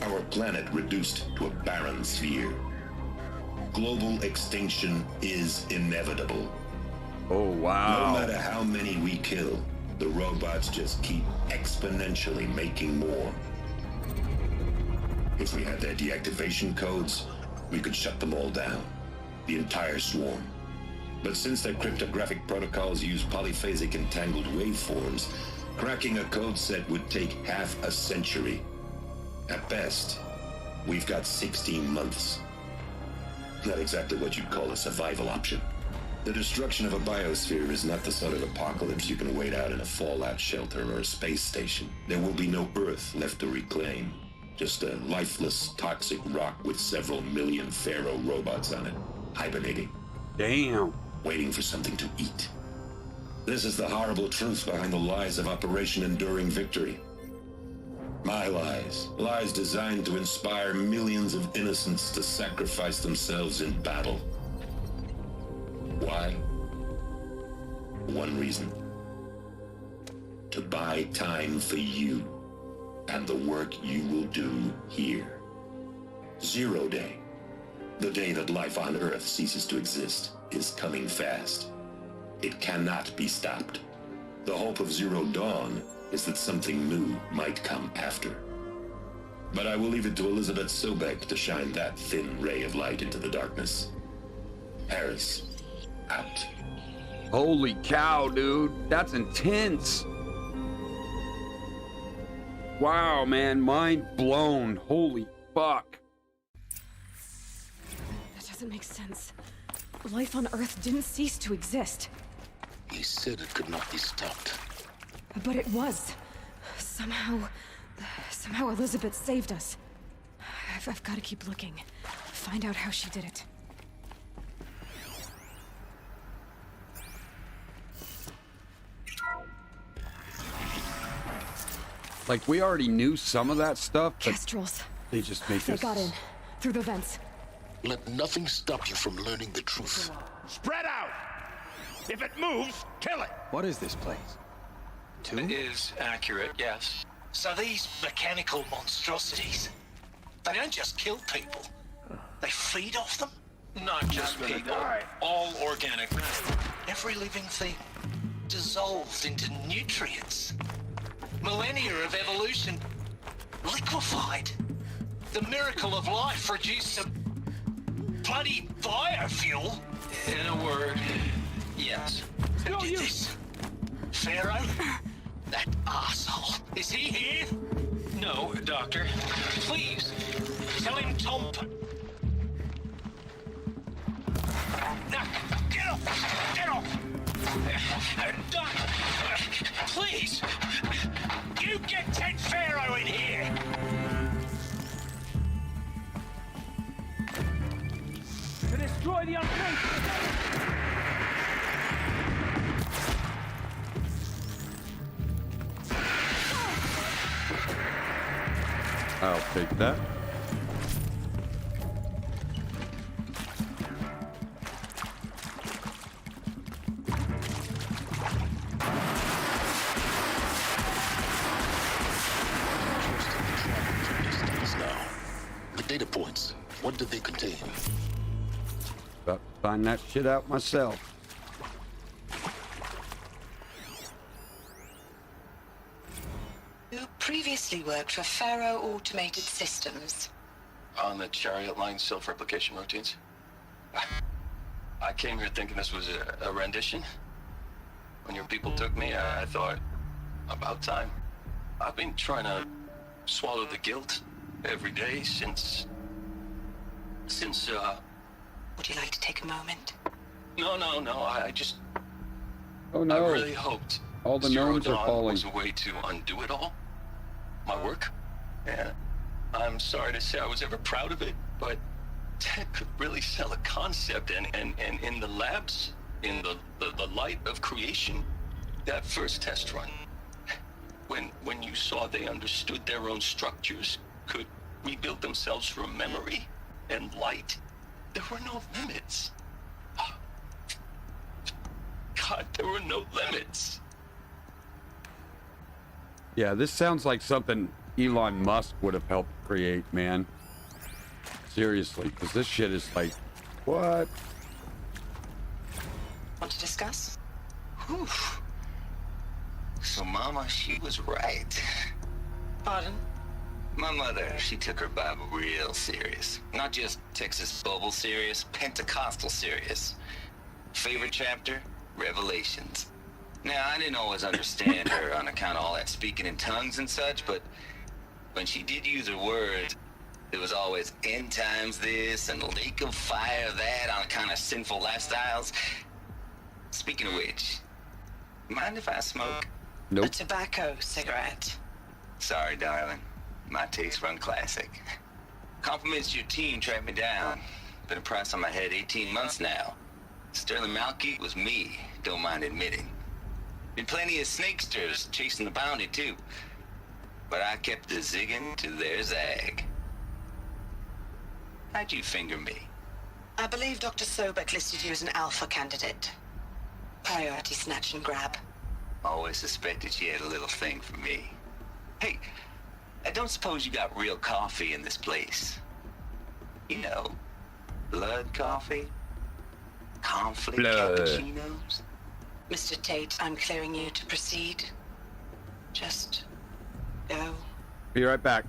Our planet reduced to a barren sphere. Global extinction is inevitable. Oh, wow. No matter how many we kill, the robots just keep exponentially making more. If we had their deactivation codes, we could shut them all down. The entire swarm. But since their cryptographic protocols use polyphasic entangled waveforms, cracking a code set would take half a century. At best, we've got 16 months. Not exactly what you'd call a survival option. The destruction of a biosphere is not the sort of apocalypse you can wait out in a fallout shelter or a space station. There will be no Earth left to reclaim. Just a lifeless, toxic rock with several million Pharaoh robots on it, hibernating. Damn. Waiting for something to eat. This is the horrible truth behind the lies of Operation Enduring Victory. My lies. Lies designed to inspire millions of innocents to sacrifice themselves in battle. Why? One reason. To buy time for you and the work you will do here. Zero Day, the day that life on Earth ceases to exist, is coming fast. It cannot be stopped. The hope of Zero Dawn is that something new might come after. But I will leave it to Elizabeth Sobek to shine that thin ray of light into the darkness. Harris, out. Holy cow, dude. That's intense. Wow, man. Mind blown. Holy fuck. That doesn't make sense. Life on Earth didn't cease to exist. He said it could not be stopped. But it was. Somehow Elizabeth saved us. I've got to keep looking. Find out how she did it. Like, we already knew some of that stuff, but Kestrels. they just make They us... got in. Through the vents. Let nothing stop you from learning the truth. Spread out! If it moves, kill it! What is this place? It is accurate, yes. So these mechanical monstrosities, they don't just kill people. They feed off them? Not just people. All organic matter. Every living thing dissolved into nutrients. Millennia of evolution liquefied. The miracle of life reduced to bloody biofuel. In a word, yes. Who did this? Pharaoh? That asshole. Is he here? No, Doctor. Please, tell him Tom... No, get off! Get off! Doc, please! You get Ted Pharaoh in here! To destroy the unfaithful! I'll take that. The data points, what did they contain? About to find that shit out myself. You previously worked for Pharaoh Automated Systems. On the chariot line self-replication routines. I came here thinking this was a rendition. When your people took me, I thought, about time. I've been trying to swallow the guilt every day since... Would you like to take a moment? No, I just... Oh no. I really hoped all the Zero gnomes are Dawn falling. was a way to undo it all. My work. And I'm sorry to say I was ever proud of it, but Ted could really sell a concept, and in the labs, in the light of creation, that first test run, when you saw they understood their own structures, could rebuild themselves from memory and light, there were no limits. God, there were no limits. Yeah, this sounds like something Elon Musk would have helped create, man. Seriously, because this shit is like, what? Want to discuss? Whew. So Mama, she was right. Pardon? My mother, she took her Bible real serious. Not just Texas Bible serious, Pentecostal serious. Favorite chapter? Revelations. Now, I didn't always understand her on account of all that speaking in tongues and such, but when she did use her words, there was always end times this and lake of fire that on account of sinful lifestyles. Speaking of which, mind if I smoke? Nope. A tobacco cigarette. Sorry, darling. My taste run classic. Compliments to your team tracked me down. Been a price on my head 18 months now. Sterling Malky was me, don't mind admitting. Been plenty of snakesters chasing the bounty, too. But I kept the zigging to their zag. How'd you finger me? I believe Dr. Sobek listed you as an alpha candidate. Priority snatch and grab. Always suspected she had a little thing for me. Hey, I don't suppose you got real coffee in this place. You know, blood coffee? Conflict cappuccinos? Mr. Tate, I'm clearing you to proceed. Just go. Be right back.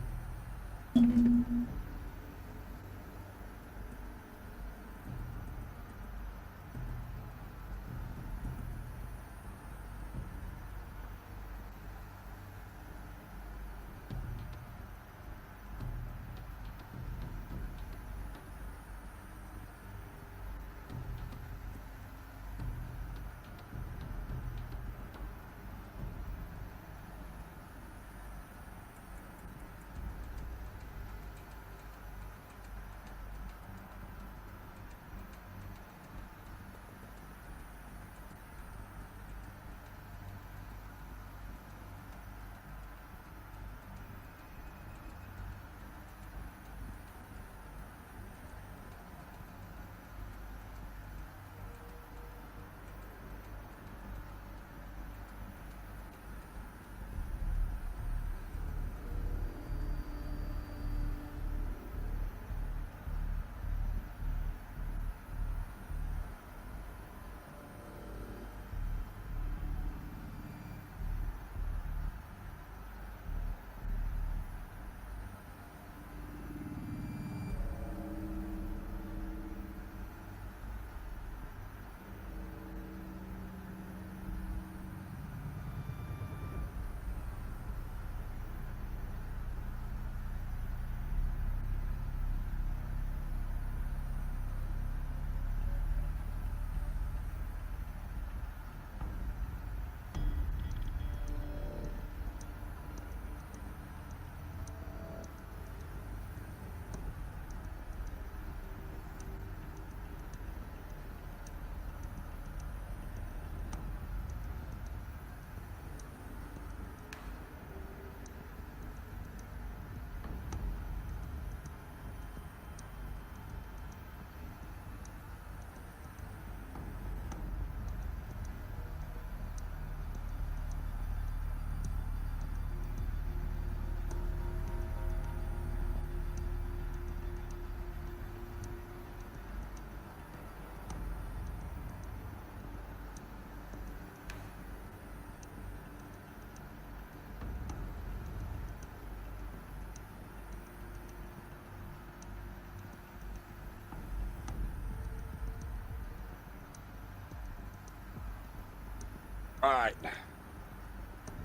Alright.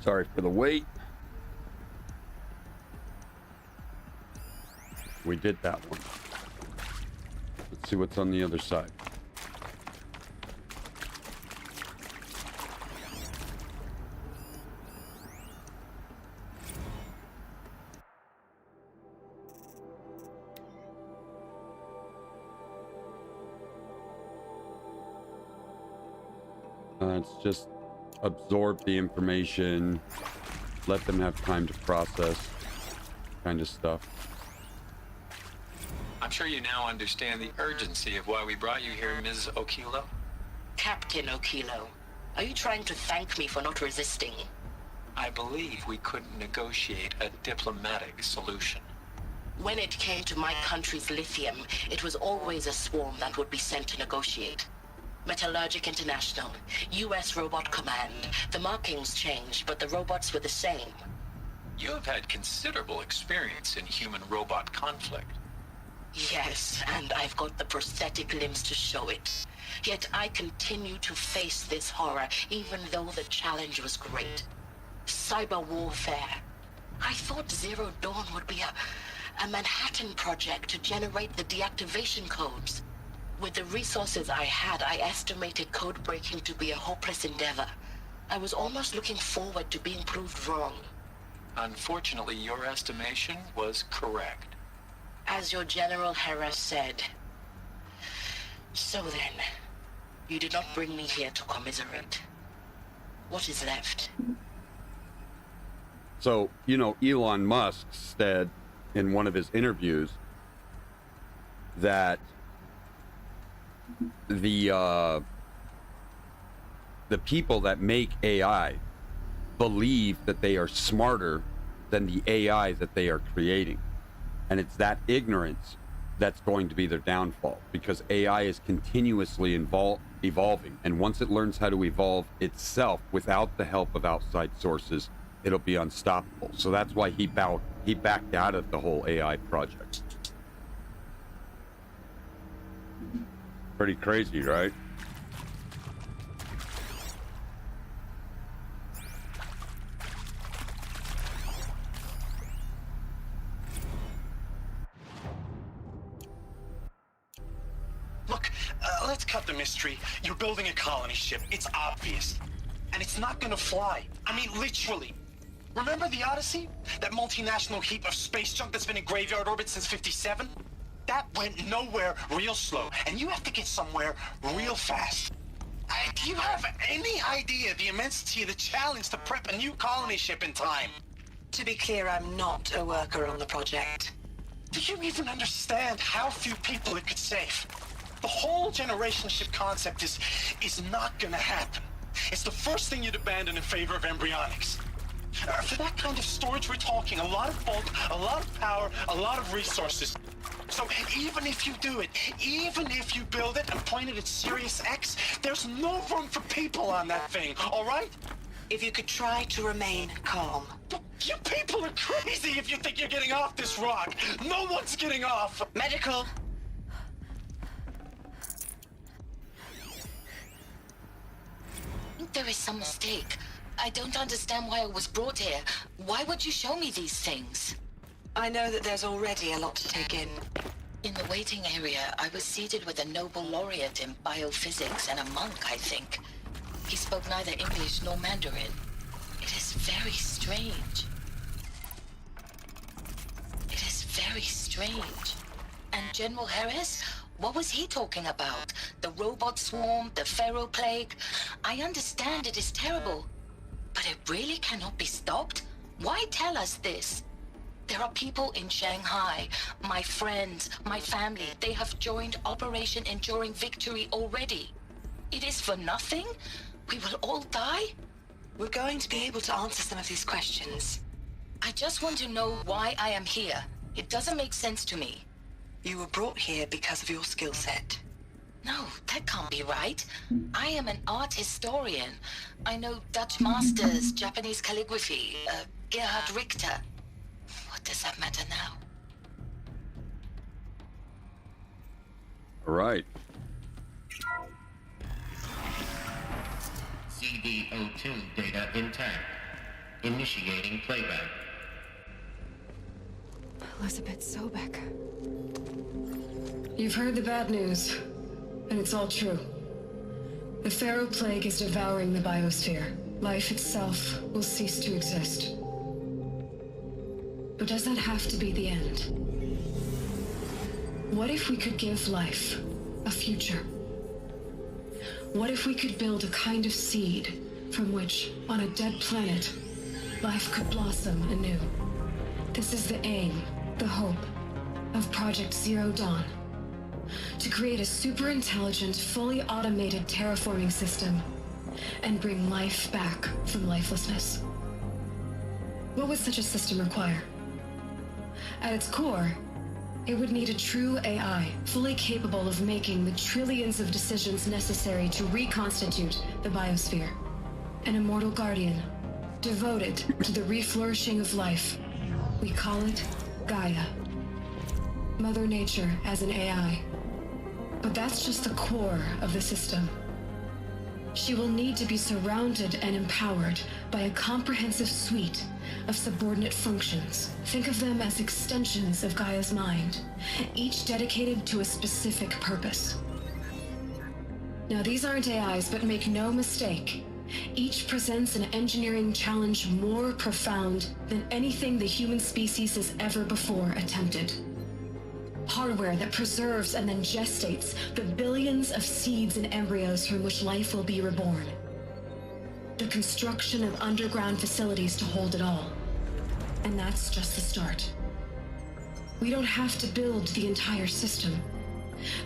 Sorry for the wait. We did that one. Let's see what's on the other side. It's just absorb the information, let them have time to process, kind of stuff. I'm sure you now understand the urgency of why we brought you here, Ms. Okilo. Captain Okilo, are you trying to thank me for not resisting? I believe we couldn't negotiate a diplomatic solution. When it came to my country's lithium, it was always a swarm that would be sent to negotiate. Metallurgic International, U.S. Robot Command. The markings changed, but the robots were the same. You have had considerable experience in human-robot conflict. Yes, and I've got the prosthetic limbs to show it. Yet I continue to face this horror, even though the challenge was great. Cyber warfare. I thought Zero Dawn would be a Manhattan project to generate the deactivation codes. With the resources I had, I estimated code breaking to be a hopeless endeavor. I was almost looking forward to being proved wrong. Unfortunately, your estimation was correct. As your General Hera said. So then, you did not bring me here to commiserate. What is left? So, you know, Elon Musk said in one of his interviews that the people that make AI believe that they are smarter than the AI that they are creating. And it's that ignorance that's going to be their downfall, because AI is continuously evolving. And once it learns how to evolve itself without the help of outside sources, it'll be unstoppable. So that's why he backed out of the whole AI project. Pretty crazy, right? Look, let's cut the mystery. You're building a colony ship. It's obvious. And it's not gonna fly. I mean, literally. Remember the Odyssey? That multinational heap of space junk that's been in graveyard orbit since '57? That went nowhere real slow, and you have to get somewhere real fast. Do you have any idea the immensity of the challenge to prep a new colony ship in time? To be clear, I'm not a worker on the project. Do you even understand how few people it could save? The whole generation ship concept is not gonna happen. It's the first thing you'd abandon in favor of embryonics. For that kind of storage, we're talking a lot of bulk, a lot of power, a lot of resources. So even if you do it, even if you build it and point it at Sirius X, there's no room for people on that thing, all right? If you could try to remain calm. You people are crazy if you think you're getting off this rock. No one's getting off. Medical. I think there is some mistake. I don't understand why I was brought here. Why would you show me these things? I know that there's already a lot to take in. In the waiting area, I was seated with a Nobel laureate in biophysics and a monk, I think. He spoke neither English nor Mandarin. It is very strange. It is very strange. And General Harris? What was he talking about? The robot swarm, the Pharaoh plague? I understand it is terrible. But it really cannot be stopped? Why tell us this? There are people in Shanghai, my friends, my family. They have joined Operation Enduring Victory already. It is for nothing? We will all die? We're going to be able to answer some of these questions. I just want to know why I am here. It doesn't make sense to me. You were brought here because of your skill set. No, that can't be right. I am an art historian. I know Dutch masters, Japanese calligraphy, Gerhard Richter. What does that matter now? All right. BDO2 data intact. Initiating playback. Elizabeth Sobek. You've heard the bad news, and it's all true. The Pharaoh Plague is devouring the biosphere. Life itself will cease to exist. But does that have to be the end? What if we could give life a future? What if we could build a kind of seed from which, on a dead planet, life could blossom anew? This is the aim, the hope, of Project Zero Dawn. To create a super-intelligent, fully automated terraforming system and bring life back from lifelessness. What would such a system require? At its core, it would need a true AI, fully capable of making the trillions of decisions necessary to reconstitute the biosphere. An immortal guardian, devoted to the reflourishing of life. We call it Gaia. Mother Nature as an AI. But that's just the core of the system. She will need to be surrounded and empowered by a comprehensive suite of subordinate functions. Think of them as extensions of Gaia's mind, each dedicated to a specific purpose. Now, these aren't AIs, but make no mistake, each presents an engineering challenge more profound than anything the human species has ever before attempted. Hardware that preserves and then gestates the billions of seeds and embryos from which life will be reborn. The construction of underground facilities to hold it all. And that's just the start. We don't have to build the entire system.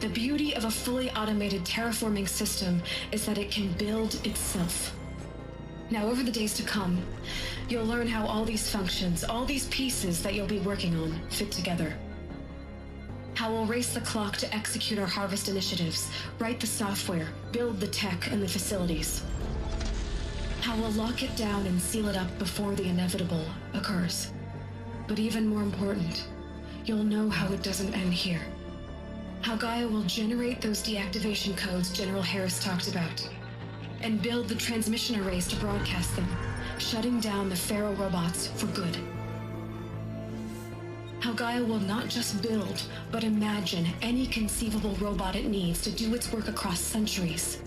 The beauty of a fully automated terraforming system is that it can build itself. Now, over the days to come, you'll learn how all these functions, all these pieces that you'll be working on, fit together. How we'll race the clock to execute our harvest initiatives, write the software, build the tech and the facilities. How we'll lock it down and seal it up before the inevitable occurs. But even more important, you'll know how it doesn't end here. How Gaia will generate those deactivation codes General Harris talked about, and build the transmission arrays to broadcast them, shutting down the Pharaoh robots for good. How Gaia will not just build, but imagine any conceivable robot it needs to do its work across centuries.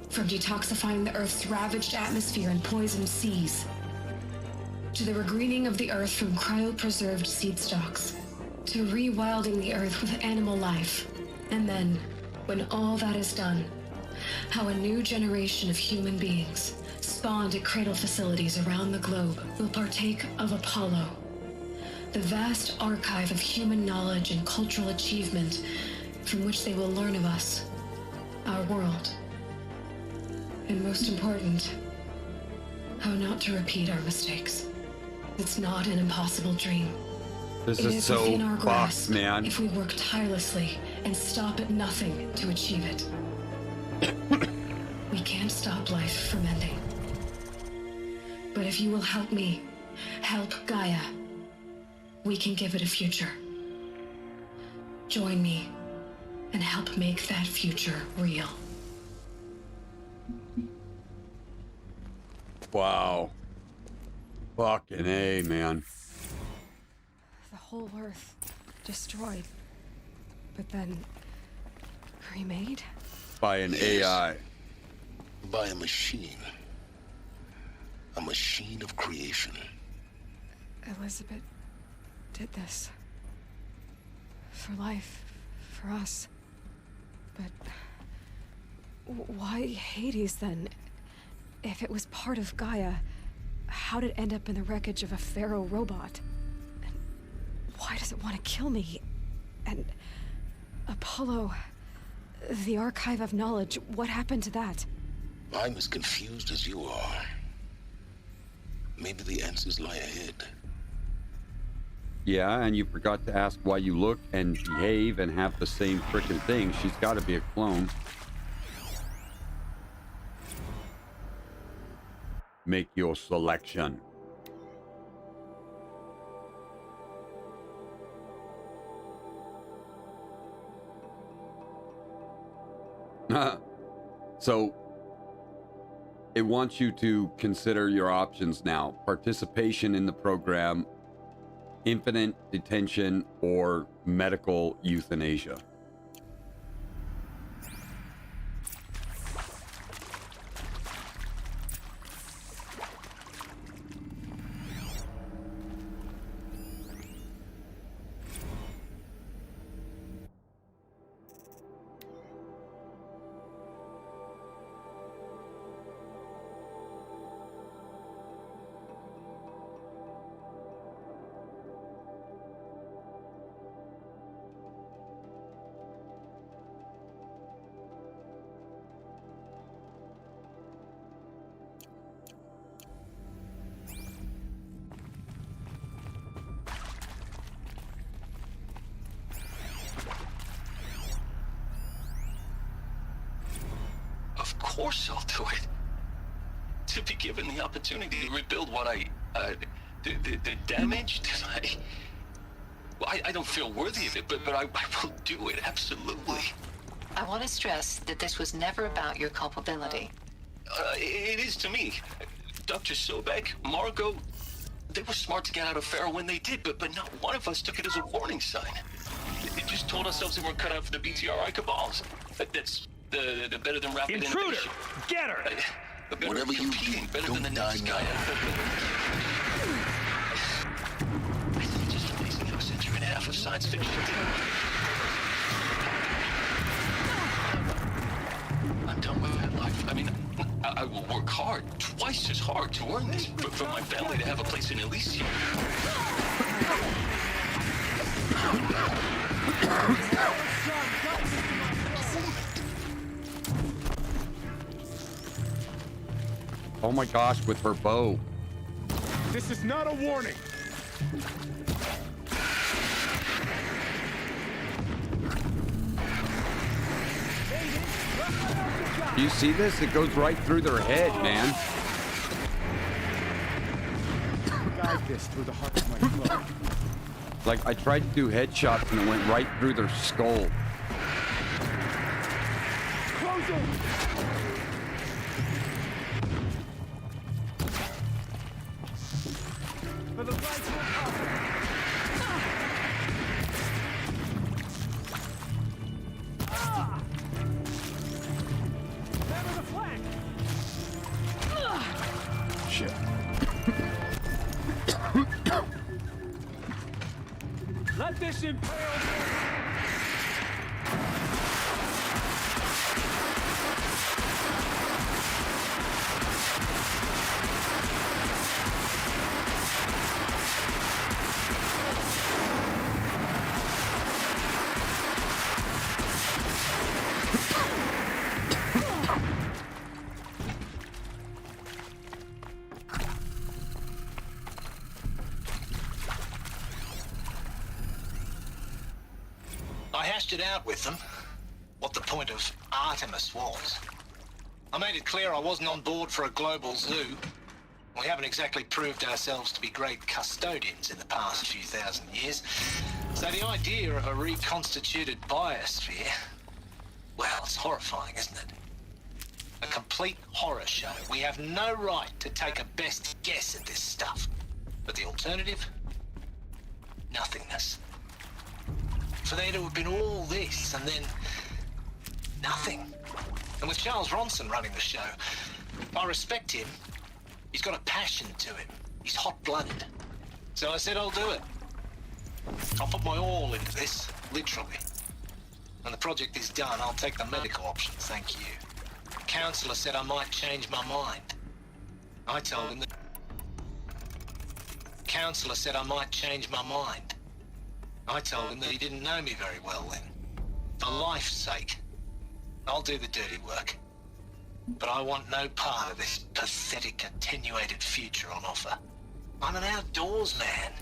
From detoxifying the Earth's ravaged atmosphere and poisoned seas, to the regreening of the Earth from cryopreserved seed stalks, to rewilding the Earth with animal life. And then, when all that is done, how a new generation of human beings, spawned at cradle facilities around the globe, will partake of Apollo, the vast archive of human knowledge and cultural achievement from which they will learn of us, our world. And most important, how not to repeat our mistakes. It's not an impossible dream. This It is so within our fucked, grasp man. if we work tirelessly and stop at nothing to achieve it. We can't stop life from ending. But if you will help me, help Gaia, we can give it a future. Join me and help make that future real. Wow. Fucking A, man. The whole Earth destroyed, but then remade? By an AI. By a machine. A machine of creation. Elizabeth did this. For life, for us. But why Hades then? If it was part of Gaia, how did it end up in the wreckage of a Pharaoh robot? And why does it want to kill me? And Apollo, the archive of knowledge, what happened to that? I'm as confused as you are. Maybe the answers lie ahead. Yeah, and you forgot to ask why you look and behave and have the same frickin' thing. She's got to be a clone. Make your selection. So, it wants you to consider your options now. Participation in the program, infinite detention, or medical euthanasia. Of course I'll do it. To be given the opportunity to rebuild what the damage that I don't feel worthy of it, but I will do it, absolutely. I want to stress that this was never about your culpability. It is to me. Dr. Sobek, Margot, they were smart to get out of Pharaoh when they did, but not one of us took it as a warning sign. They just told ourselves they weren't cut out for the BTRI cabals. That's the better than rapid Intruder! innovation. Get her! Whatever you do, better than the next guy. I think it's just amazing how a century and a half of science fiction I'm done with that life. I mean, I will work hard, twice as hard to earn this, for my family to have a place in Elysium. Oh my gosh, with her bow. This is not a warning. Do you see this? It goes right through their head, man. Guide this through the heart of my cloak. Like, I tried to do headshots and it went right through their skull. Close it! For the right Shit. Let this impale. I hashed it out with them, what the point of Artemis was. I made it clear I wasn't on board for a global zoo. We haven't exactly proved ourselves to be great custodians in the past few thousand years. So the idea of a reconstituted biosphere, well, it's horrifying, isn't it? A complete horror show. We have no right to take a best guess at this stuff. But the alternative? Nothingness. For there to have been all this and then nothing. And with Charles Ronson running the show, I respect him. He's got a passion to him. He's hot-blooded. So I said I'll do it. I'll put my all into this, literally. When the project is done, I'll take the medical option, thank you. The counselor said I might change my mind. I told him that... The counselor said I might change my mind. I told him that he didn't know me very well then. For life's sake, I'll do the dirty work. But I want no part of this pathetic, attenuated future on offer. I'm an outdoors man.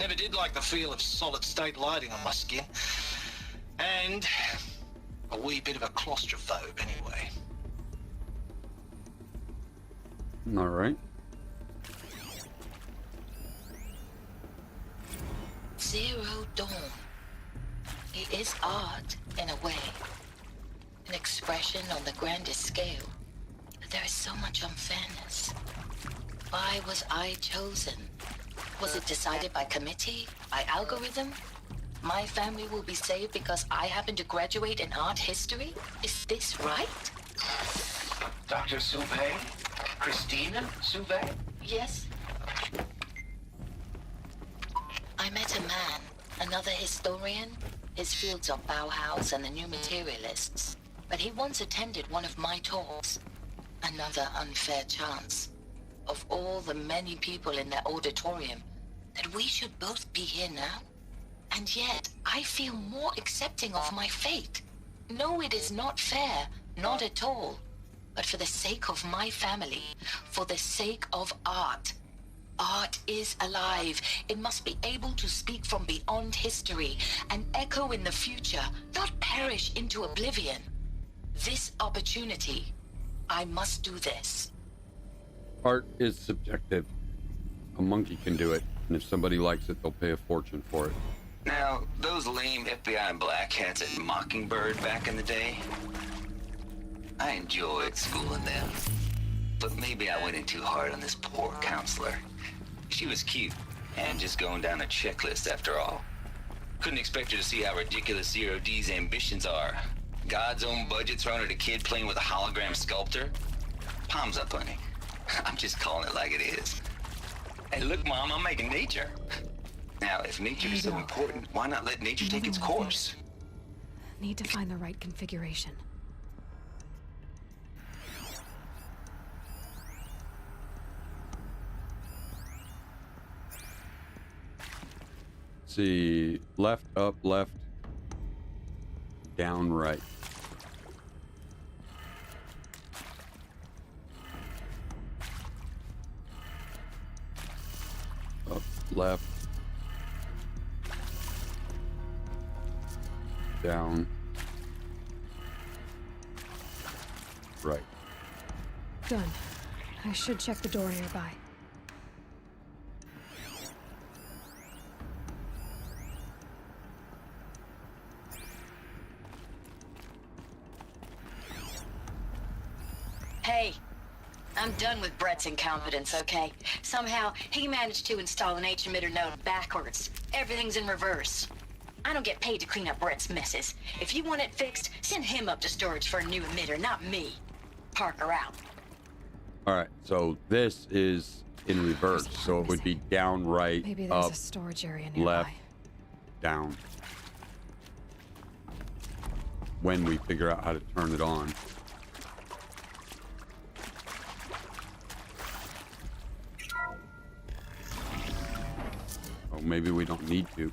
Never did like the feel of solid-state lighting on my skin. And a wee bit of a claustrophobe anyway. All right. Zero Dawn. It is art, in a way. An expression on the grandest scale. There is so much unfairness. Why was I chosen? Was it decided by committee? By algorithm? My family will be saved because I happen to graduate in art history? Is this right? Dr. Suve? Christina Suve? Yes. I met a man, another historian. His fields are Bauhaus and the New Materialists. But he once attended one of my talks. Another unfair chance. Of all the many people in that auditorium, that we should both be here now. And yet, I feel more accepting of my fate. No, it is not fair, not at all. But for the sake of my family, for the sake of art. Art is alive. It must be able to speak from beyond history and echo in the future, not perish into oblivion. This opportunity, I must do this. Art is subjective. A monkey can do it, and if somebody likes it, they'll pay a fortune for it. Now, those lame FBI black hats at Mockingbird back in the day, I enjoyed schooling them. But maybe I went in too hard on this poor counselor. She was cute, and just going down a checklist after all. Couldn't expect her to see how ridiculous Zero D's ambitions are. God's own budget thrown at a kid playing with a hologram sculptor? Palms up, honey. I'm just calling it like it is. Hey, look, Mom, I'm making nature. Now, if nature is so important, why not let nature take its course? Need to find the right configuration. See, left, up, left, down, right. Up, left, down, right. Done. I should check the door nearby. Hey, I'm done with Brett's incompetence, okay? Somehow, he managed to install an H-emitter node backwards. Everything's in reverse. I don't get paid to clean up Brett's messes. If you want it fixed, send him up to storage for a new emitter, not me. Parker out. All right, so this is in reverse, so it would be down, right, Maybe there's up, a storage area nearby. left, down. When we figure out how to turn it on. Oh, maybe we don't need to.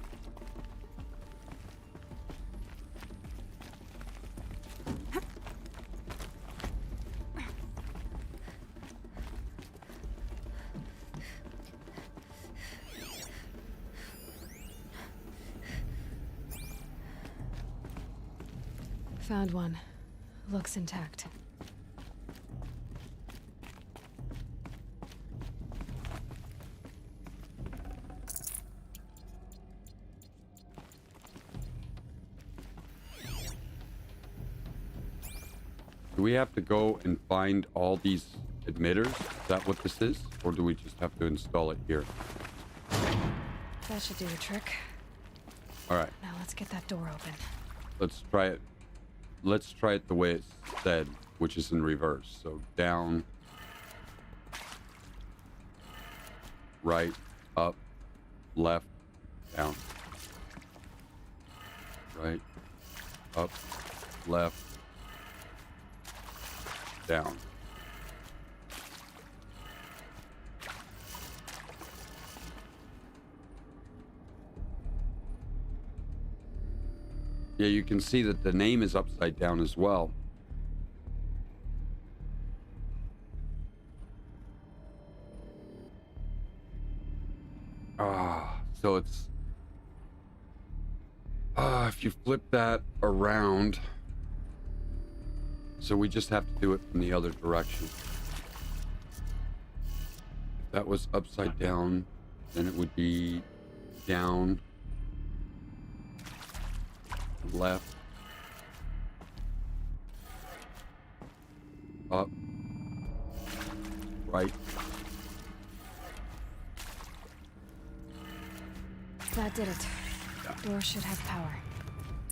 Found one. Looks intact. Do we have to go and find all these emitters? Is that what this is? Or do we just have to install it here? That should do the trick. All right, Now let's get that door open. let's try it. Let's try it the way it's said, which is in reverse. So down, right, up, left, down. Right, up, left, down. Yeah, you can see that the name is upside down as well. So it's... if you flip that around... So we just have to do it from the other direction. If that was upside down, then it would be down, left, up, right? That did it. Door should have power.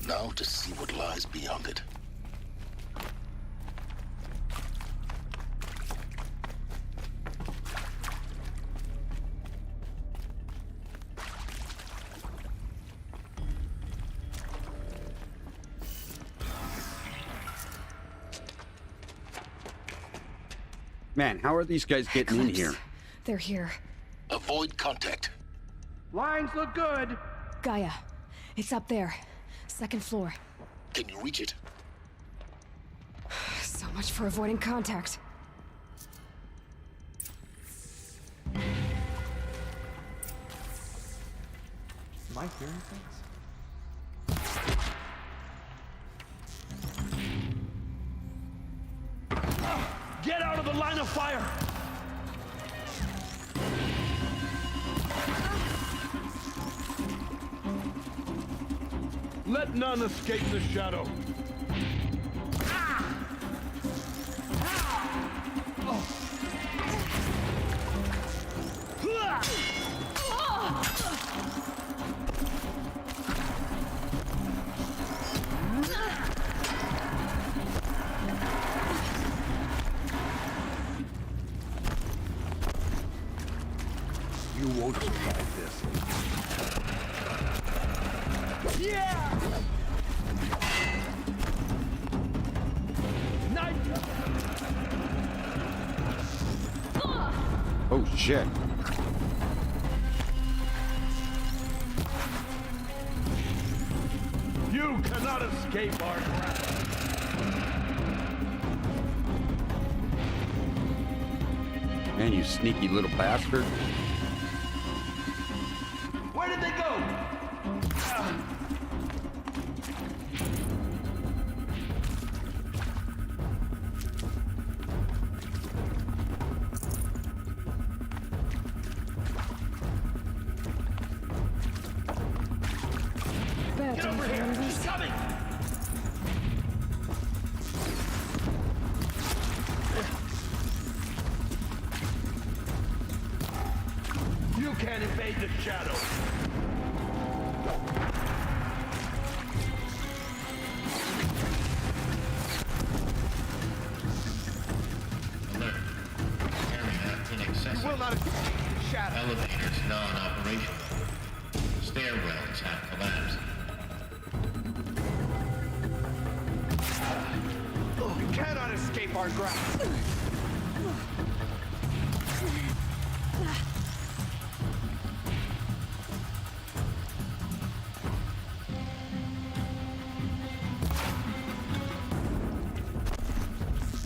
Now to see what lies beyond it. Man, how are these guys getting in here? They're here. Avoid contact. Lines look good. Gaia, it's up there. Second floor. Can you reach it? So much for avoiding contact. Am I hearing things? Get out of the line of fire! Let none escape the shadow. You won't survive this. Yeah! Oh shit. You cannot escape our grasp. Man, you sneaky little bastard. Where did they go? Get over here! He's coming! You can't evade the shadow. Alert. Area inaccessible. You will not escape the shadow. Elevators non-operational. Stairwells have collapsed. You cannot escape our grasp.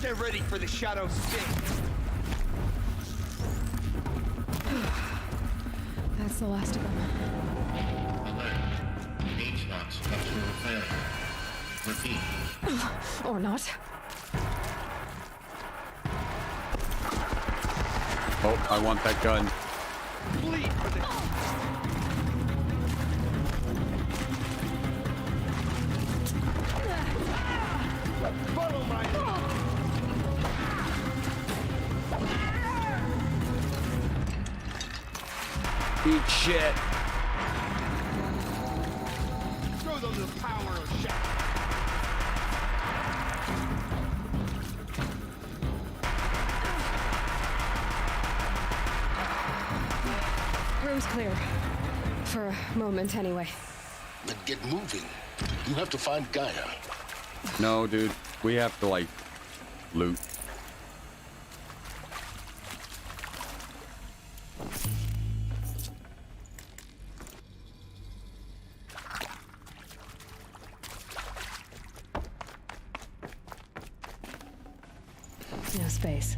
Get ready for the shadow sting. That's the last of them. Alert. H-lock structural failure. Repeat. Or not. Oh, I want that gun. Bleed for this. Follow my Eat shit. Show them the power of shadow. Room's clear. For a moment, anyway. Then get moving. You have to find Gaia. No, dude. We have to, like, loot. No space.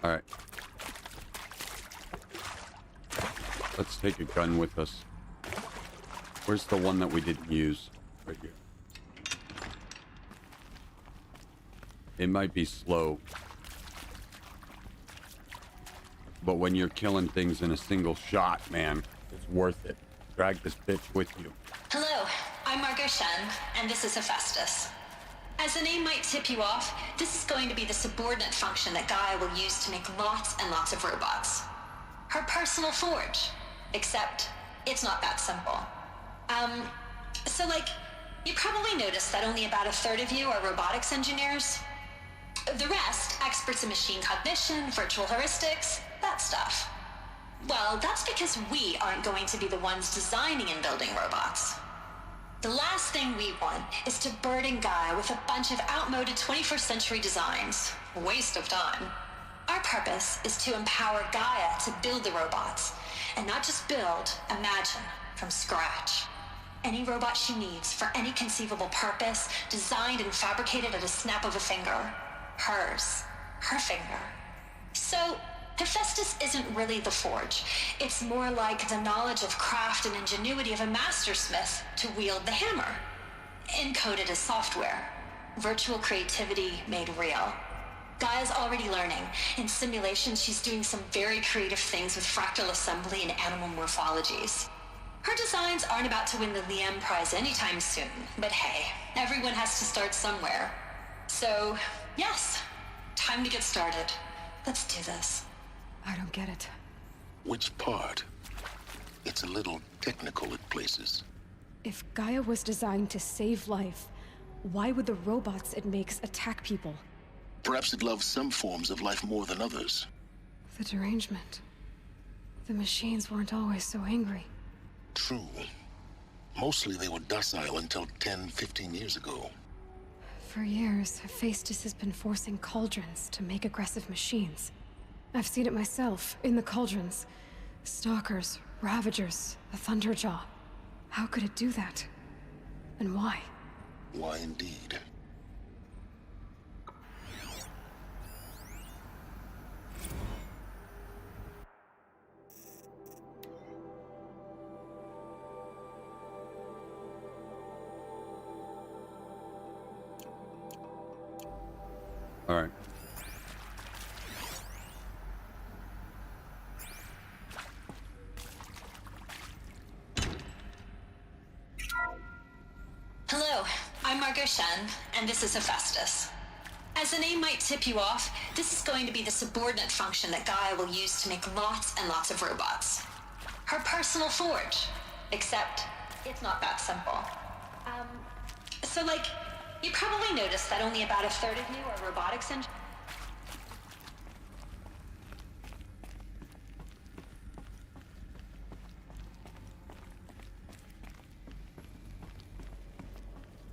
All right. Let's take a gun with us. Where's the one that we didn't use? Right here. It might be slow. But when you're killing things in a single shot, man, It's worth it. Drag this bitch with you. Hello, I'm Margot Shen, and this is Hephaestus. As the name might tip you off, this is going to be the subordinate function that Gaia will use to make lots and lots of robots. Her personal forge. Except, it's not that simple. So you probably noticed that only about a third of you are robotics engineers. The rest, experts in machine cognition, virtual heuristics, that stuff. Well, that's because we aren't going to be the ones designing and building robots. The last thing we want is to burden Gaia with a bunch of outmoded 21st century designs. Waste of time. Our purpose is to empower Gaia to build the robots, and not just build, imagine, from scratch. Any robot she needs for any conceivable purpose, designed and fabricated at a snap of a finger. Hers. Her finger. So, Hephaestus isn't really the forge. It's more like the knowledge of craft and ingenuity of a mastersmith to wield the hammer. Encoded as software. Virtual creativity made real. Gaia's already learning. In simulations, she's doing some very creative things with fractal assembly and animal morphologies. Her designs aren't about to win the Liam Prize anytime soon, but hey, everyone has to start somewhere. So, yes, time to get started. Let's do this. I don't get it. Which part? It's a little technical at places. If Gaia was designed to save life, why would the robots it makes attack people? Perhaps it loves some forms of life more than others. The derangement. The machines weren't always so angry. True. Mostly they were docile until 10, 15 years ago. For years, Hephaestus has been forcing cauldrons to make aggressive machines. I've seen it myself, in the cauldrons. Stalkers, Ravagers, a Thunderjaw. How could it do that? And why? Why indeed? All right. Hello, I'm Margot Shen, and this is Hephaestus. As the name might tip you off, this is going to be the subordinate function that Gaia will use to make lots and lots of robots. Her personal forge. Except, it's not that simple. So you probably noticed that only about a third of you are robotics engineers.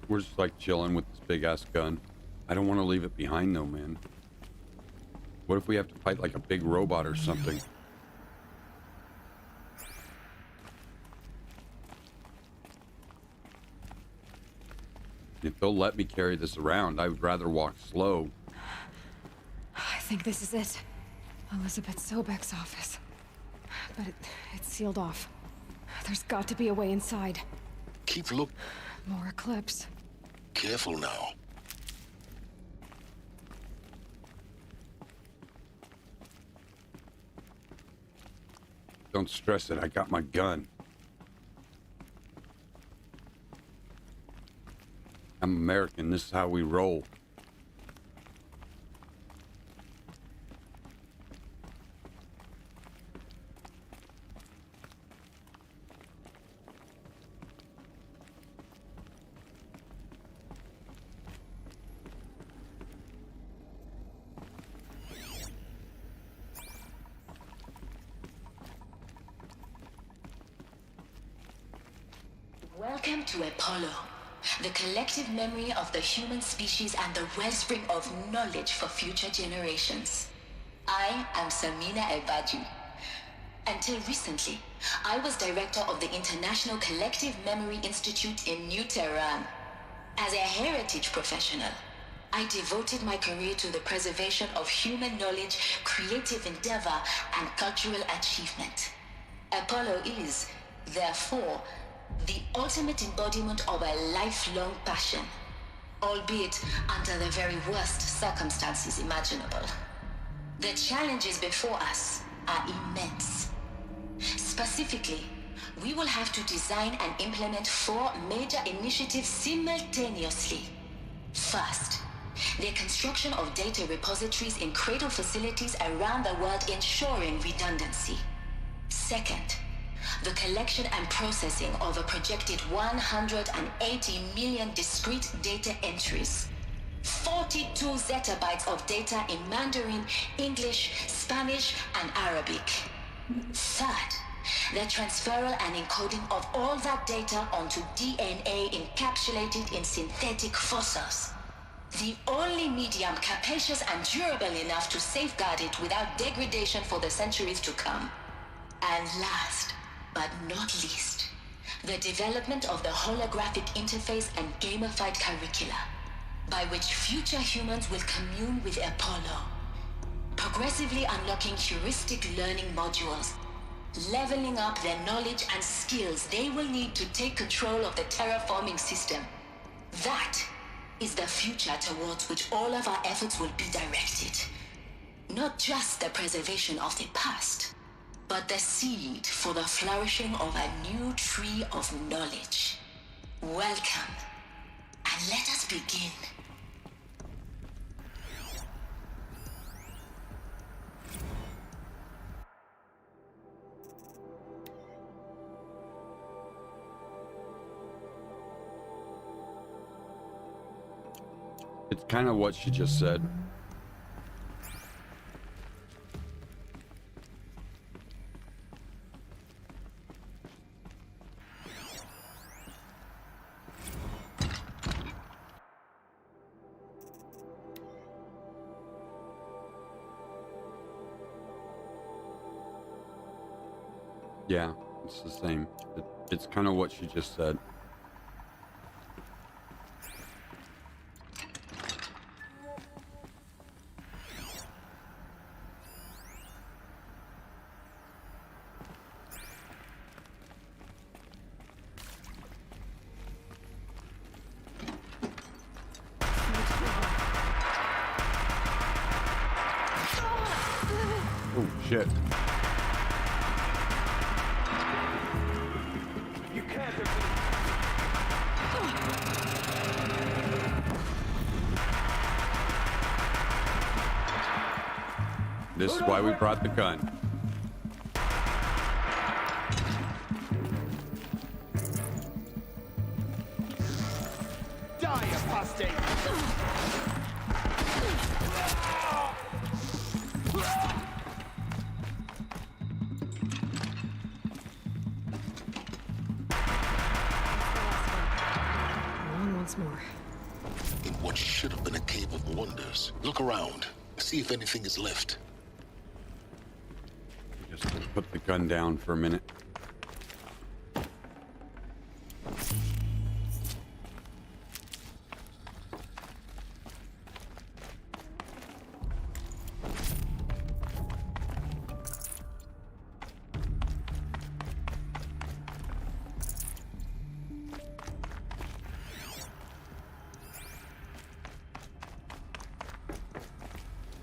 We're just chilling with this big ass gun. I don't want to leave it behind though, man. What if we have to fight a big robot or something? If they'll let me carry this around, I would rather walk slow. I think this is it. Elizabeth Sobek's office. But it's sealed off. There's got to be a way inside. Keep look. More Eclipse. Careful now. Don't stress it, I got my gun. I'm American, this is how we roll. Welcome to Apollo, the collective memory of the human species and the wellspring of knowledge for future generations. I am Samina Ebadu. Until recently, I was director of the International Collective Memory Institute in New Tehran. As a heritage professional, I devoted my career to the preservation of human knowledge, creative endeavor, and cultural achievement. Apollo is, therefore, the ultimate embodiment of a lifelong passion, albeit under the very worst circumstances imaginable. The challenges before us are immense. Specifically, we will have to design and implement 4 major initiatives simultaneously. First, the construction of data repositories in cradle facilities around the world, ensuring redundancy. Second, the collection and processing of a projected 180 million discrete data entries. 42 zettabytes of data in Mandarin, English, Spanish, and Arabic. Third, the transferal and encoding of all that data onto DNA encapsulated in synthetic fossils. The only medium capacious and durable enough to safeguard it without degradation for the centuries to come. And last, but not least, the development of the holographic interface and gamified curricula, by which future humans will commune with Apollo, progressively unlocking heuristic learning modules, leveling up their knowledge and skills they will need to take control of the terraforming system. That is the future towards which all of our efforts will be directed. Not just the preservation of the past, but the seed for the flourishing of a new tree of knowledge. Welcome, and let us begin. It's kind of what she just said. Yeah, it's the same. It's kind of what she just said. Oh, shit. You can't. This is why we brought the gun. Die, apostate! Once more. In what should have been a cave of wonders. Look around. See if anything is left. Just put the gun down for a minute.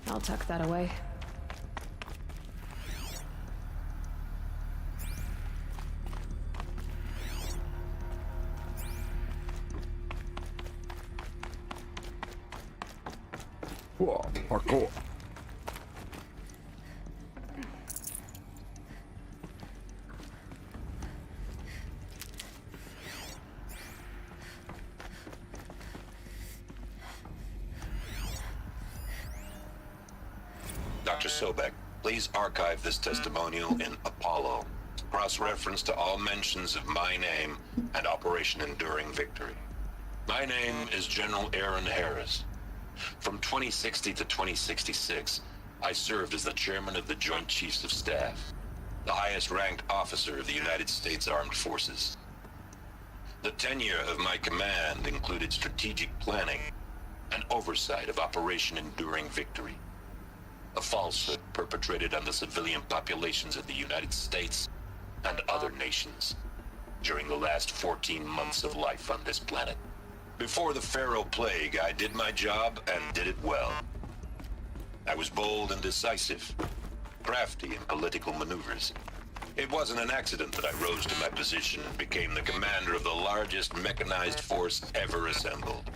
I'll tuck that away. Whoa, parkour. Dr. Sobek, please archive this testimonial in Apollo. Cross-reference to all mentions of my name and Operation Enduring Victory. My name is General Aaron Harris. From 2060 to 2066, I served as the chairman of the Joint Chiefs of Staff, the highest-ranked officer of the United States Armed Forces. The tenure of my command included strategic planning and oversight of Operation Enduring Victory, a falsehood perpetrated on the civilian populations of the United States and other nations during the last 14 months of life on this planet. Before the Pharaoh Plague, I did my job and did it well. I was bold and decisive, crafty in political maneuvers, It wasn't an accident that I rose to my position and became the commander of the largest mechanized force ever assembled.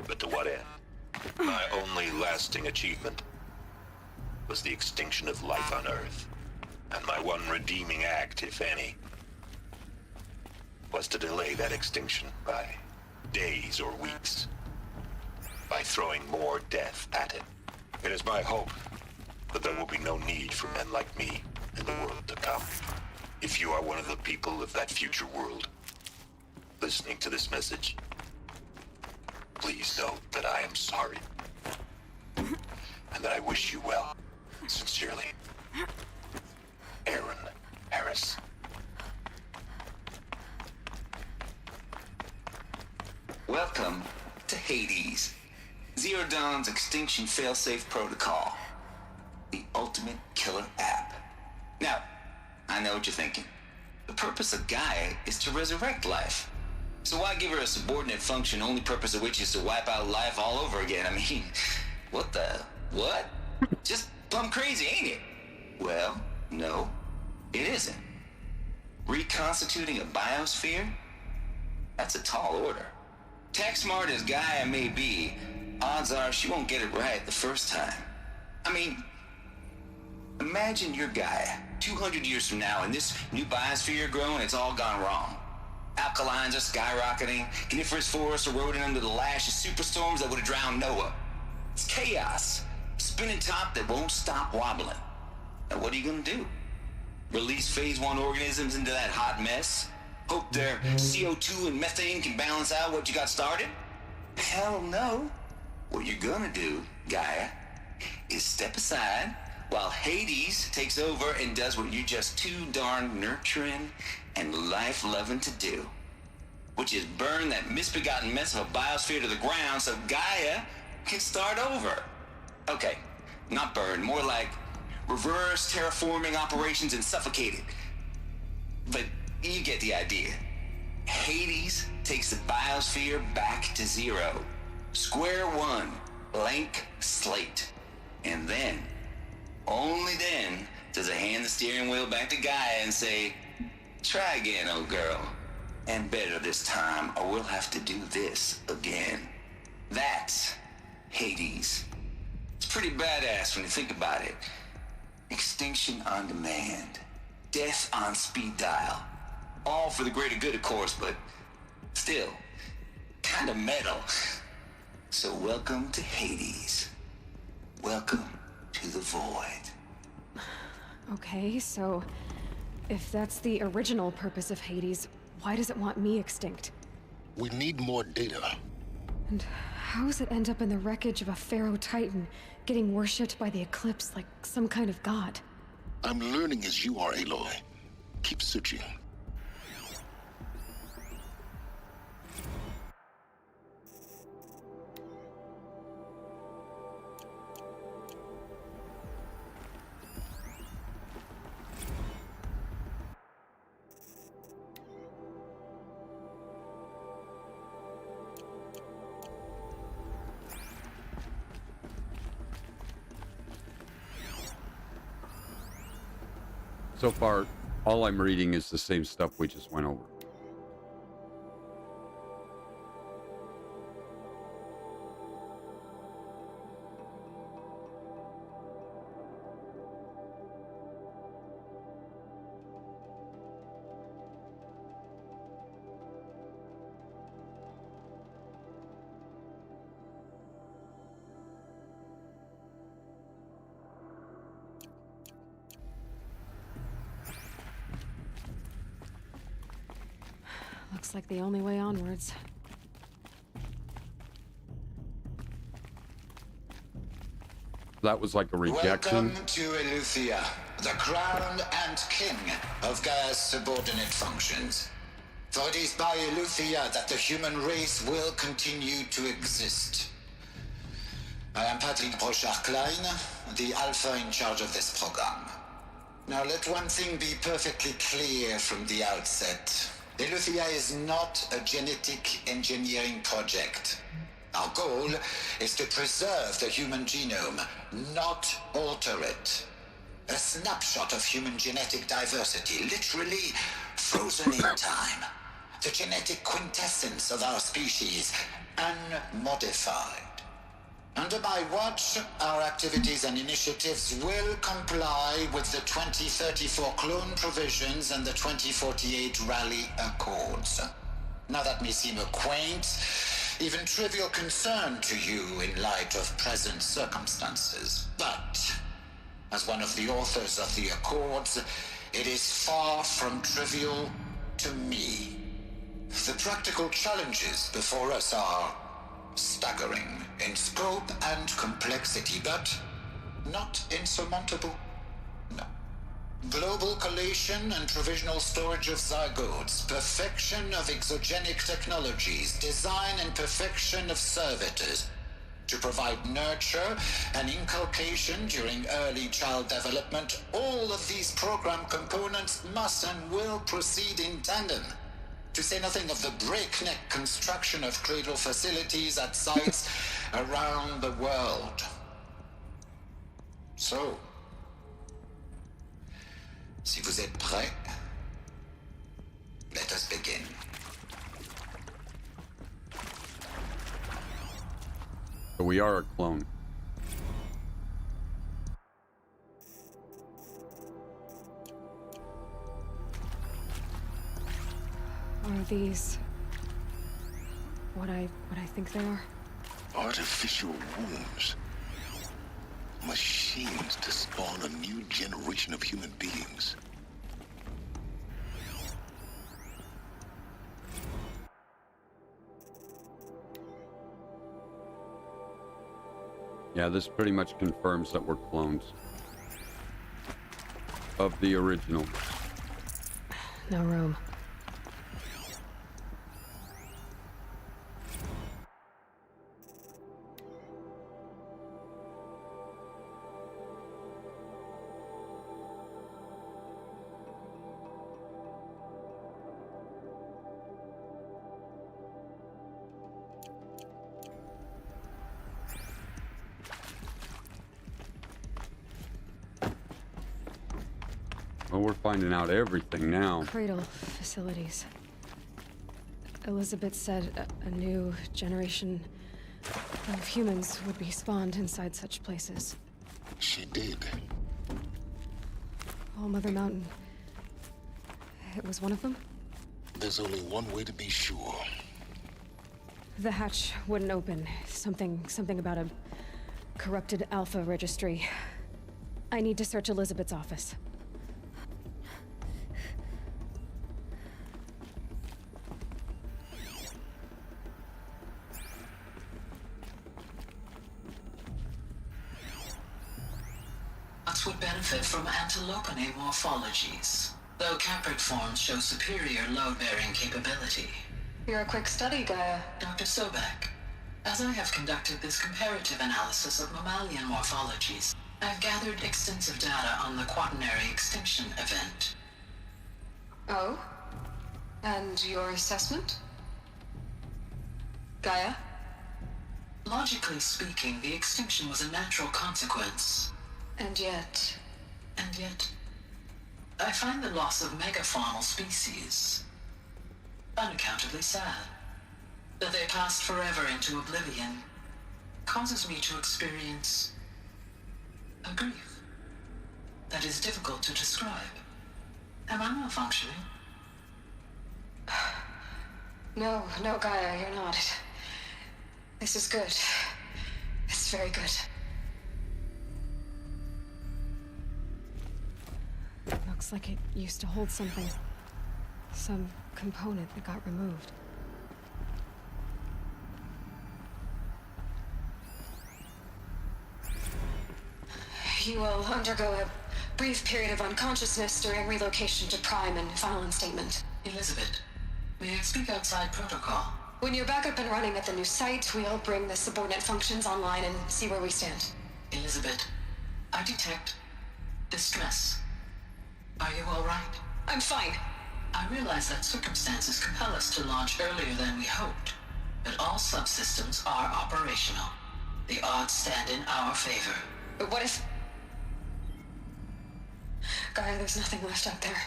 But to what end? My only lasting achievement was the extinction of life on Earth. And my one redeeming act, if any, was to delay that extinction by days or weeks, by throwing more death at it. It is my hope that there will be no need for men like me in the world to come. If you are one of the people of that future world listening to this message, please know that I am sorry and that I wish you well. Sincerely, Aaron Harris. Welcome to Hades, Zero Dawn's extinction failsafe protocol, the ultimate killer app. Now, I know what you're thinking. The purpose of Gaia is to resurrect life. So why give her a subordinate function, only purpose of which is to wipe out life all over again? I mean, what? Just plumb crazy, ain't it? Well, no, it isn't. Reconstituting a biosphere? That's a tall order. Tech smart as Gaia may be, odds are she won't get it right the first time. I mean, imagine you're Gaia 200 years from now and this new biosphere you're growing, it's all gone wrong. Alkalines are skyrocketing, coniferous forests eroding under the lash of superstorms that would have drowned Noah. It's chaos. Spinning top that won't stop wobbling. Now what are you gonna do? Release phase 1 organisms into that hot mess? Hope their CO2 and methane can balance out what you got started? Hell no. What you're gonna do, Gaia, is step aside while Hades takes over and does what you're just too darn nurturing and life-loving to do. Which is burn that misbegotten mess of a biosphere to the ground so Gaia can start over. Okay, not burn, more like reverse terraforming operations and suffocate it. But you get the idea. Hades takes the biosphere back to zero. Square one, blank slate. And then, only then, does it hand the steering wheel back to Gaia and say, try again, old girl. And better this time, or we'll have to do this again. That's Hades. It's pretty badass when you think about it. Extinction on demand. Death on speed dial. All for the greater good, of course, but still, kind of metal. So welcome to Hades. Welcome to the void. Okay, so if that's the original purpose of Hades, why does it want me extinct? We need more data. And how does it end up in the wreckage of a Pharaoh Titan, getting worshipped by the Eclipse like some kind of god? I'm learning as you are, Aloy. Keep searching. So far, all I'm reading is the same stuff we just went over. Looks like the only way onwards. That was like a rejection. Welcome to Eleuthia, the crown and king of Gaia's subordinate functions. For it is by Eleuthia that the human race will continue to exist. I am Patrick Brochard-Klein, the Alpha in charge of this program. Now let one thing be perfectly clear from the outset. Eleuthia is not a genetic engineering project. Our goal is to preserve the human genome, not alter it. A snapshot of human genetic diversity, literally frozen in time. The genetic quintessence of our species, unmodified. Under my watch, our activities and initiatives will comply with the 2034 clone provisions and the 2048 Rally Accords. Now that may seem a quaint, even trivial concern to you in light of present circumstances, but as one of the authors of the Accords, it is far from trivial to me. The practical challenges before us are staggering in scope and complexity, but not insurmountable. No. Global collation and provisional storage of zygotes, perfection of exogenic technologies, design and perfection of servitors, to provide nurture and inculcation during early child development. All of these program components must and will proceed in tandem. To say nothing of the breakneck construction of cradle facilities at sites around the world. So, si vous êtes prêts, let us begin. So we are a clone. Are these what I think they are? Artificial wombs. Machines to spawn a new generation of human beings. Yeah, this pretty much confirms that we're clones of the original. No room. Well, we're finding out everything now. Cradle facilities. Elizabeth said a new generation of humans would be spawned inside such places. She did. Oh, Mother Mountain. It was one of them? There's only one way to be sure. The hatch wouldn't open. Something about a corrupted Alpha registry. I need to search Elizabeth's office. Would benefit from antilopine morphologies, though caprid forms show superior load-bearing capability. You're a quick study, Gaia. Dr. Sobek, as I have conducted this comparative analysis of mammalian morphologies, I've gathered extensive data on the quaternary extinction event. Oh? And your assessment? Gaia? Logically speaking, the extinction was a natural consequence. And yet, I find the loss of megafaunal species unaccountably sad. That they passed forever into oblivion causes me to experience a grief that is difficult to describe. Am I malfunctioning? No, Gaia, you're not. This is good. It's very good. Looks like it used to hold something. Some component that got removed. You will undergo a brief period of unconsciousness during relocation to Prime and final instatement. Elizabeth, may I speak outside protocol? When you're back up and running at the new site, we'll bring the subordinate functions online and see where we stand. Elizabeth, I detect distress. Are you all right? I'm fine. I realize that circumstances compel us to launch earlier than we hoped, but all subsystems are operational. The odds stand in our favor. But what if... Gaia, there's nothing left out there.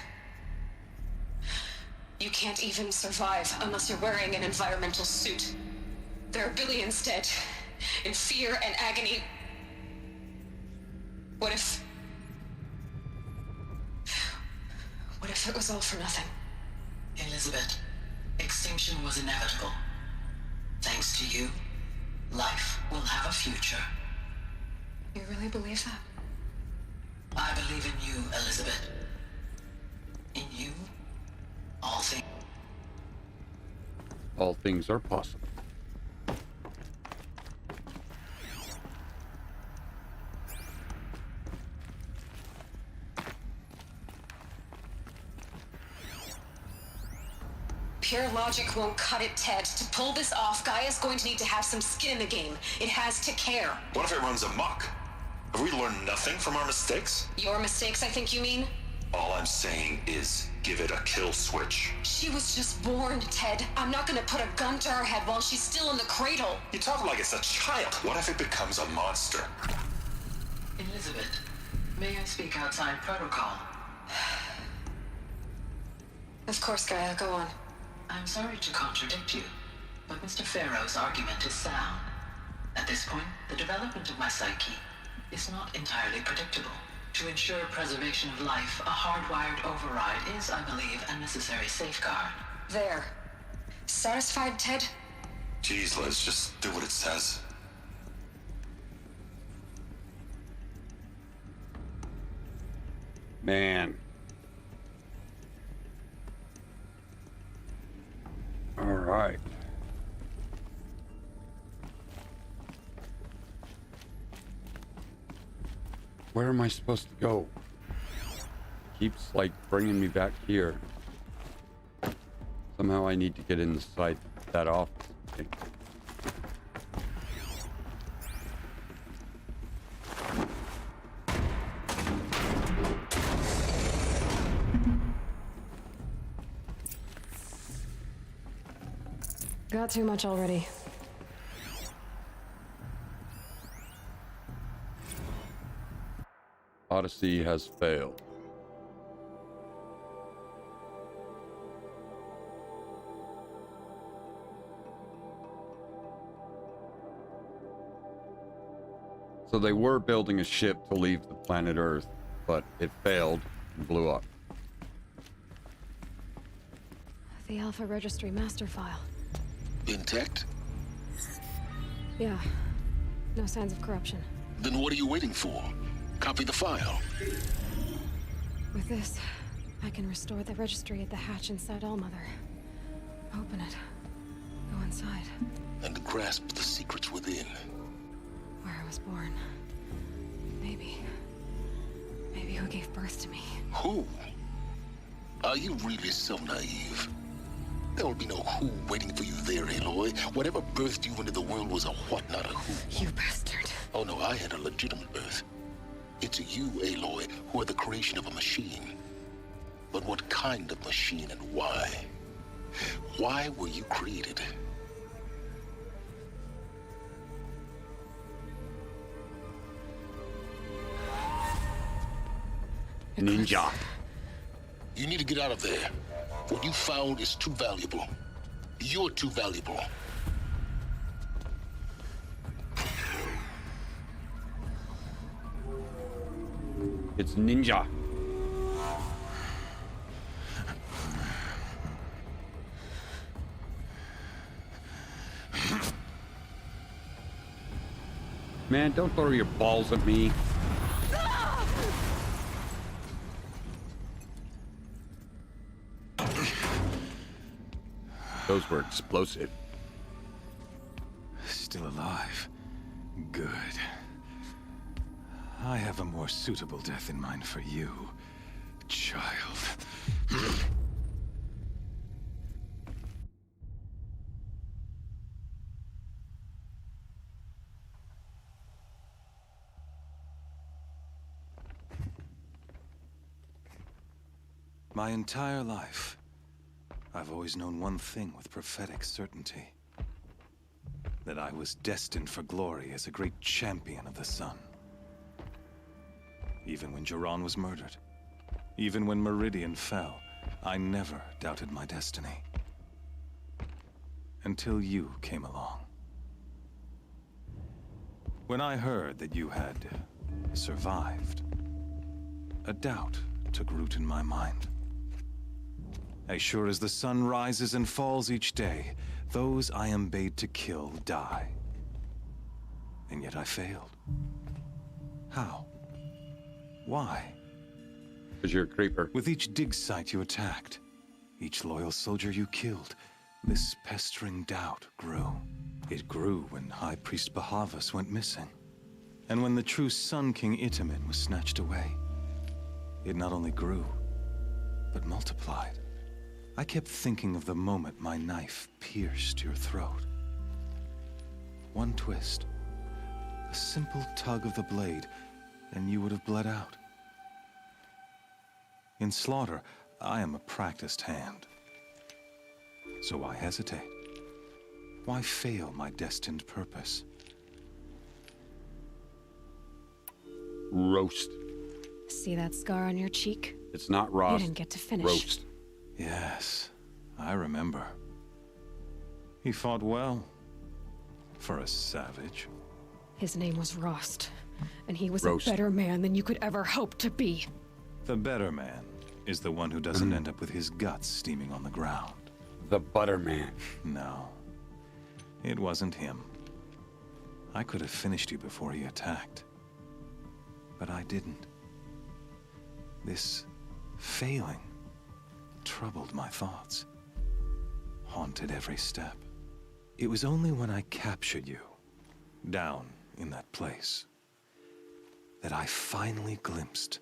You can't even survive unless you're wearing an environmental suit. There are billions dead, in fear and agony. What if it was all for nothing? Elizabeth, extinction was inevitable. Thanks to you, life will have a future. You really believe that? I believe in you, Elizabeth. In you, all things. All things are possible. Pure logic won't cut it, Ted. To pull this off, Gaia's going to need to have some skin in the game. It has to care. What if it runs amok? Have we learned nothing from our mistakes? Your mistakes, I think you mean? All I'm saying is, give it a kill switch. She was just born, Ted. I'm not gonna put a gun to her head while she's still in the cradle. You talk like it's a child. What if it becomes a monster? Elizabeth, may I speak outside protocol? Of course, Gaia, go on. I'm sorry to contradict you, but Mr. Farrow's argument is sound. At this point, the development of my psyche is not entirely predictable. To ensure preservation of life, a hardwired override is, I believe, a necessary safeguard. There. Satisfied, Ted? Jeez, Liz, just do what it says. Man. All right. Where am I supposed to go? Keeps like bringing me back here. Somehow I need to get inside that office. Okay. Got too much already. Odyssey has failed. So they were building a ship to leave the planet Earth, but it failed and blew up. The Alpha Registry master file. Intact? Yeah. No signs of corruption. Then what are you waiting for? Copy the file. With this, I can restore the registry at the hatch inside Allmother. Open it. Go inside. And grasp the secrets within. Where I was born. Maybe who gave birth to me. Who? Are you really so naive? There will be no who waiting for you there, Aloy. Whatever birthed you into the world was a what, not a who. You bastard. Oh no, I had a legitimate birth. It's you, Aloy, who are the creation of a machine. But what kind of machine and why? Why were you created? Ninja. You need to get out of there. What you found is too valuable. You're too valuable. It's Ninja. Man, don't throw your balls at me. Those were explosive. Still alive. Good. I have a more suitable death in mind for you, child. My entire life, I've always known one thing with prophetic certainty. That I was destined for glory as a great champion of the sun. Even when Jiran was murdered, Even when Meridian fell, I never doubted my destiny. Until you came along. When I heard that you had survived, a doubt took root in my mind. As sure as the sun rises and falls each day, those I am bade to kill die. And yet I failed. How? Why? Because you're a creeper. With each dig site you attacked, each loyal soldier you killed, this pestering doubt grew. It grew when High Priest Bahavas went missing. And when the true Sun King Itamen was snatched away. It not only grew, but multiplied. I kept thinking of the moment my knife pierced your throat. One twist, a simple tug of the blade, and you would have bled out. In slaughter, I am a practiced hand. So why hesitate? Why fail my destined purpose? Roast. See that scar on your cheek? It's not Rost. You didn't get to finish. Roast. Yes, I remember. He fought well. For a savage. His name was Rost, and he was Roast. a better man than you could ever hope to be. The better man is the one who doesn't end up with his guts steaming on the ground. The butter man. No. It wasn't him. I could have finished you before he attacked. But I didn't. This failing troubled my thoughts. Haunted every step. It was only when I captured you, down in that place, that I finally glimpsed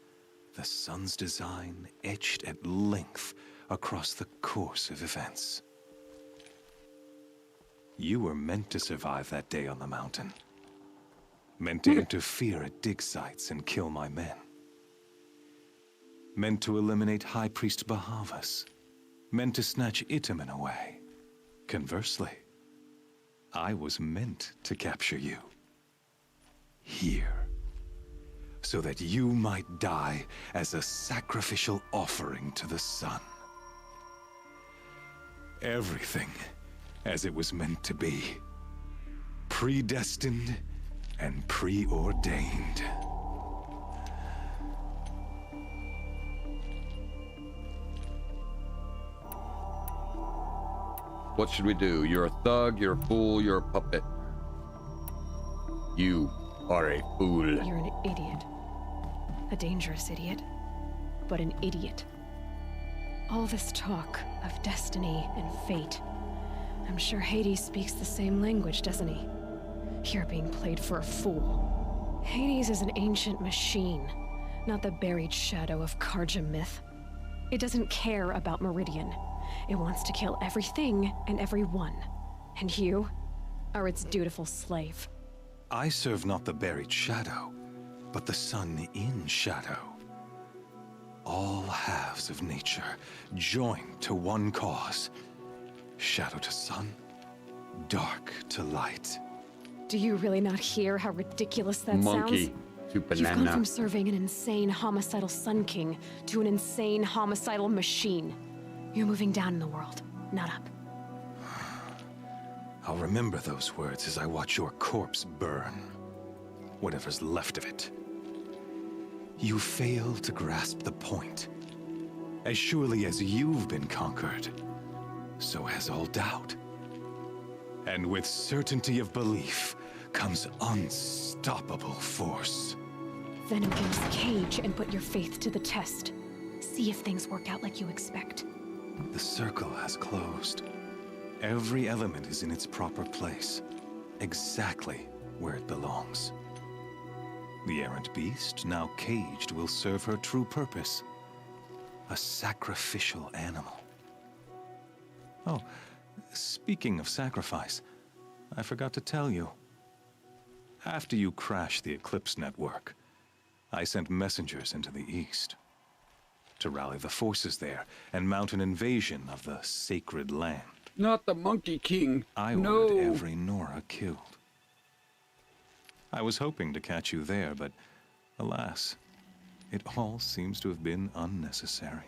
the sun's design etched at length across the course of events. You were meant to survive that day on the mountain. Meant to interfere at dig sites and kill my men. Meant to eliminate High Priest Bahavas. Meant to snatch Itamen away. Conversely, I was meant to capture you. Here. So that you might die as a sacrificial offering to the sun. Everything as it was meant to be. Predestined and preordained. What should we do? You're a thug, you're a fool, you're a puppet. You are a fool. You're an idiot. A dangerous idiot, but an idiot. All this talk of destiny and fate. I'm sure Hades speaks the same language, doesn't he? You're being played for a fool. Hades is an ancient machine, not the buried shadow of Karja myth. It doesn't care about Meridian. It wants to kill everything and everyone. And you are its dutiful slave. I serve not the buried shadow, but the sun in shadow. All halves of nature joined to one cause. Shadow to sun, dark to light. Do you really not hear how ridiculous that Monkey sounds? to banana. You've gone from serving an insane homicidal Sun King to an insane homicidal machine. You're moving down in the world, not up. I'll remember those words as I watch your corpse burn. Whatever's left of it. You fail to grasp the point. As surely as you've been conquered, so has all doubt. And with certainty of belief comes unstoppable force. Then against the cage and put your faith to the test. See if things work out like you expect. The circle has closed. Every element is in its proper place, exactly where it belongs. The errant beast, now caged, will serve her true purpose. A sacrificial animal. Oh, speaking of sacrifice, I forgot to tell you. After you crashed the Eclipse network, I sent messengers into the east to rally the forces there and mount an invasion of the sacred land. Not the Monkey King. I ordered every Nora killed. I was hoping to catch you there, but alas, It all seems to have been unnecessary.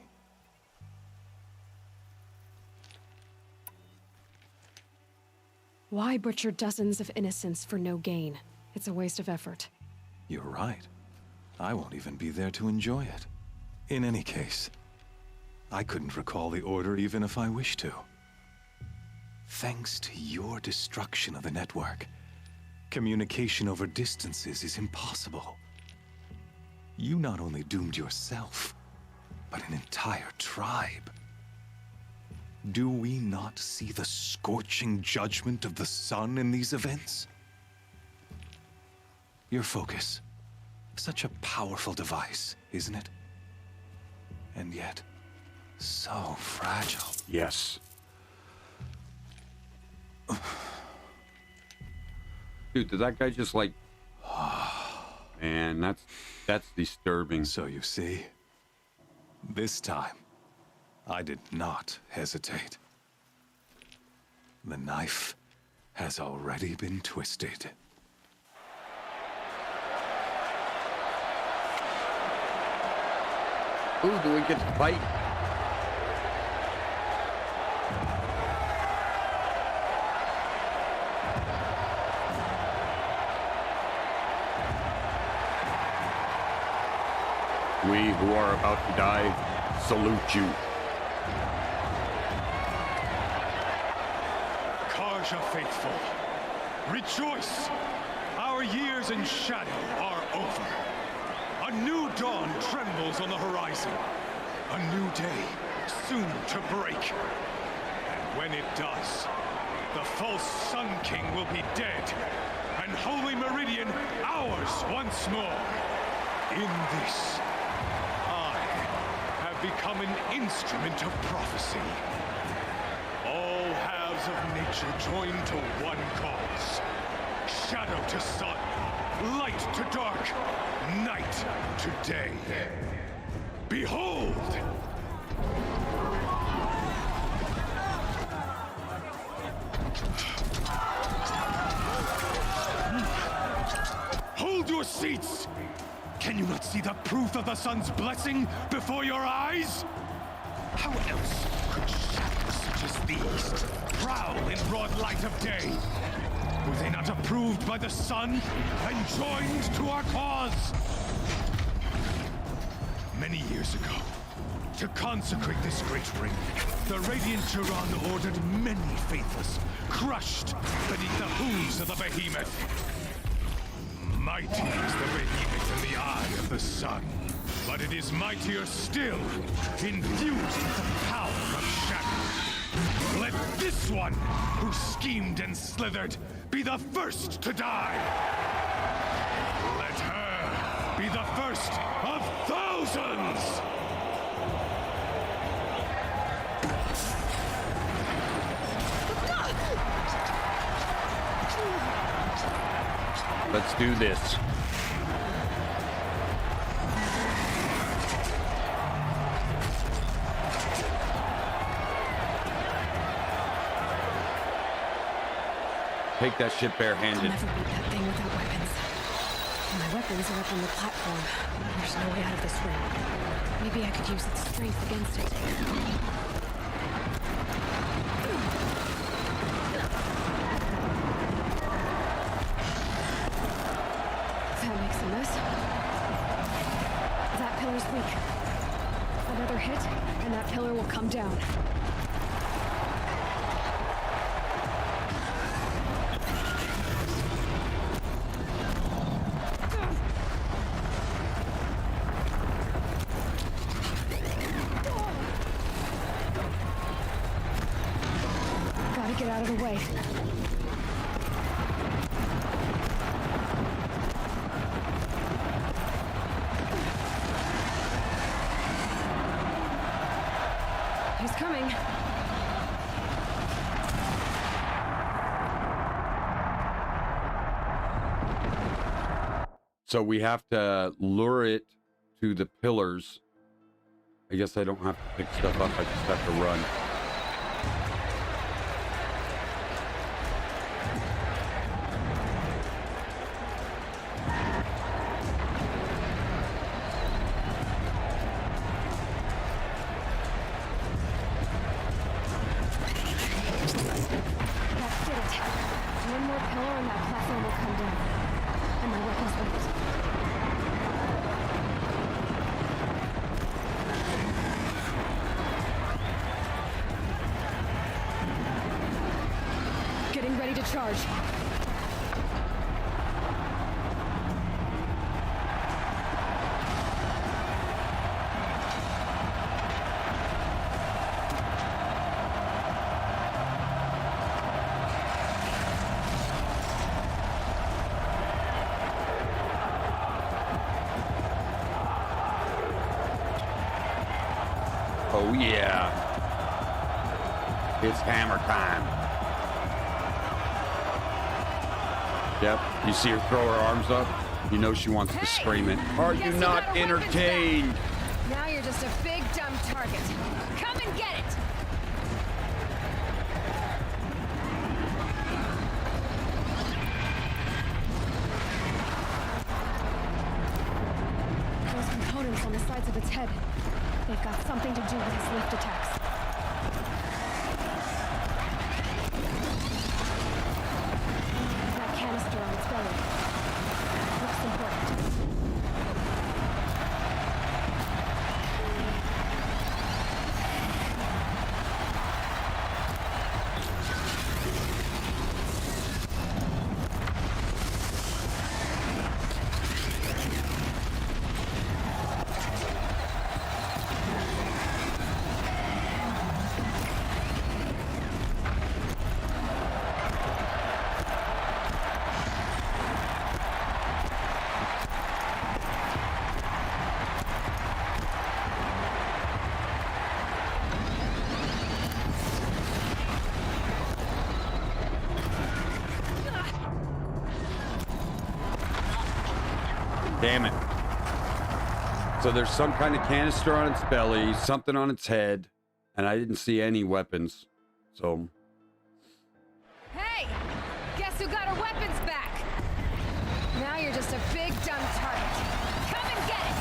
Why butcher dozens of innocents for no gain? It's a waste of effort. You're right. I won't even be there to enjoy it. In any case, I couldn't recall the order even if I wished to. Thanks to your destruction of the network, communication over distances is impossible. You not only doomed yourself, but an entire tribe. Do we not see the scorching judgment of the sun in these events? Your focus. Such a powerful device, isn't it? And yet, so fragile. Yes. Dude, did that guy just like... Man, that's disturbing. So you see, this time, I did not hesitate. The knife has already been twisted. Ooh, do we get to fight? We who are about to die salute you. Karja faithful, rejoice! Our years in shadow are over. A new dawn trembles on the horizon. A new day soon to break. And when it does, the false Sun King will be dead, and Holy Meridian ours once more. In this, I have become an instrument of prophecy. All halves of nature join to one cause. Shadow to sun, light to dark, night to day. Behold! Hold your seats! Can you not see the proof of the sun's blessing before your eyes? How else could shadows such as these prowl in broad light of day? Were they not approved by the sun and joined to our cause? Many years ago, to consecrate this great ring, the Radiant Turan ordered many faithless, crushed beneath the hooves of the behemoth. Mighty is the behemoth in the eye of the sun, but it is mightier still, infused with the power of shadow. Let this one, who schemed and slithered, be the first to die. Let her be the first of thousands! Let's do this. Take that shit barehanded. I'll never beat that thing without weapons. My weapons are up on the platform. There's no way out of this ring. Maybe I could use its strength against it. That makes a mess. That pillar's weak. Another hit, and that pillar will come down. Get out of the way. He's coming. So we have to lure it to the pillars. I guess I don't have to pick stuff up, I just have to run. charge. Oh yeah. It's hammer time. Yep. You see her throw her arms up? You know she wants to scream it. Are you not entertained? Now you're just a big dumb target. Come and get it! Those components on the sides of its head. They've got something to do with his lift attacks. That canister on its belly. Looks important. Damn it. So there's some kind of canister on its belly, something on its head, and I didn't see any weapons. So... Hey! Guess who got her weapons back? Now you're just a big dumb target. Come and get it!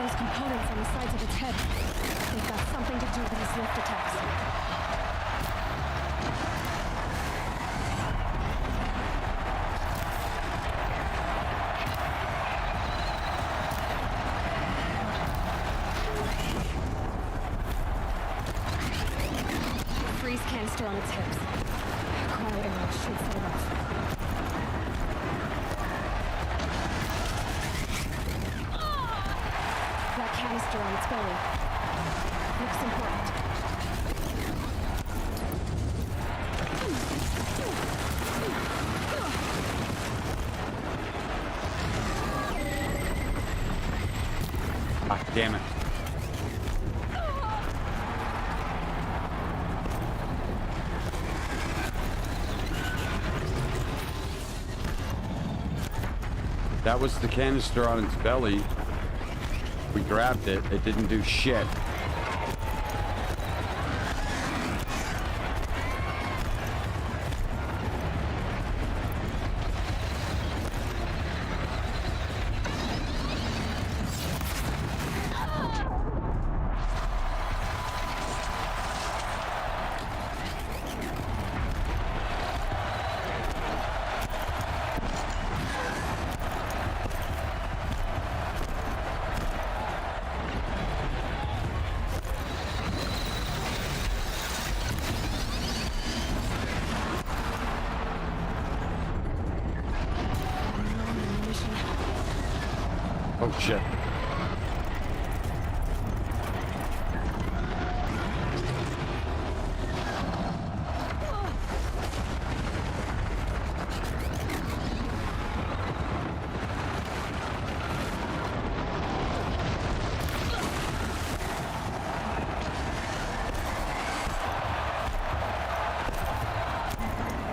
Those components on the sides of its head. They've got something to do with his lift attacks. Freeze canister on its hips. Cryo arrow should set it off. That canister on its belly. Looks important. Ah, damn it. That was the canister on its belly. We grabbed it. It didn't do shit. Oh shit.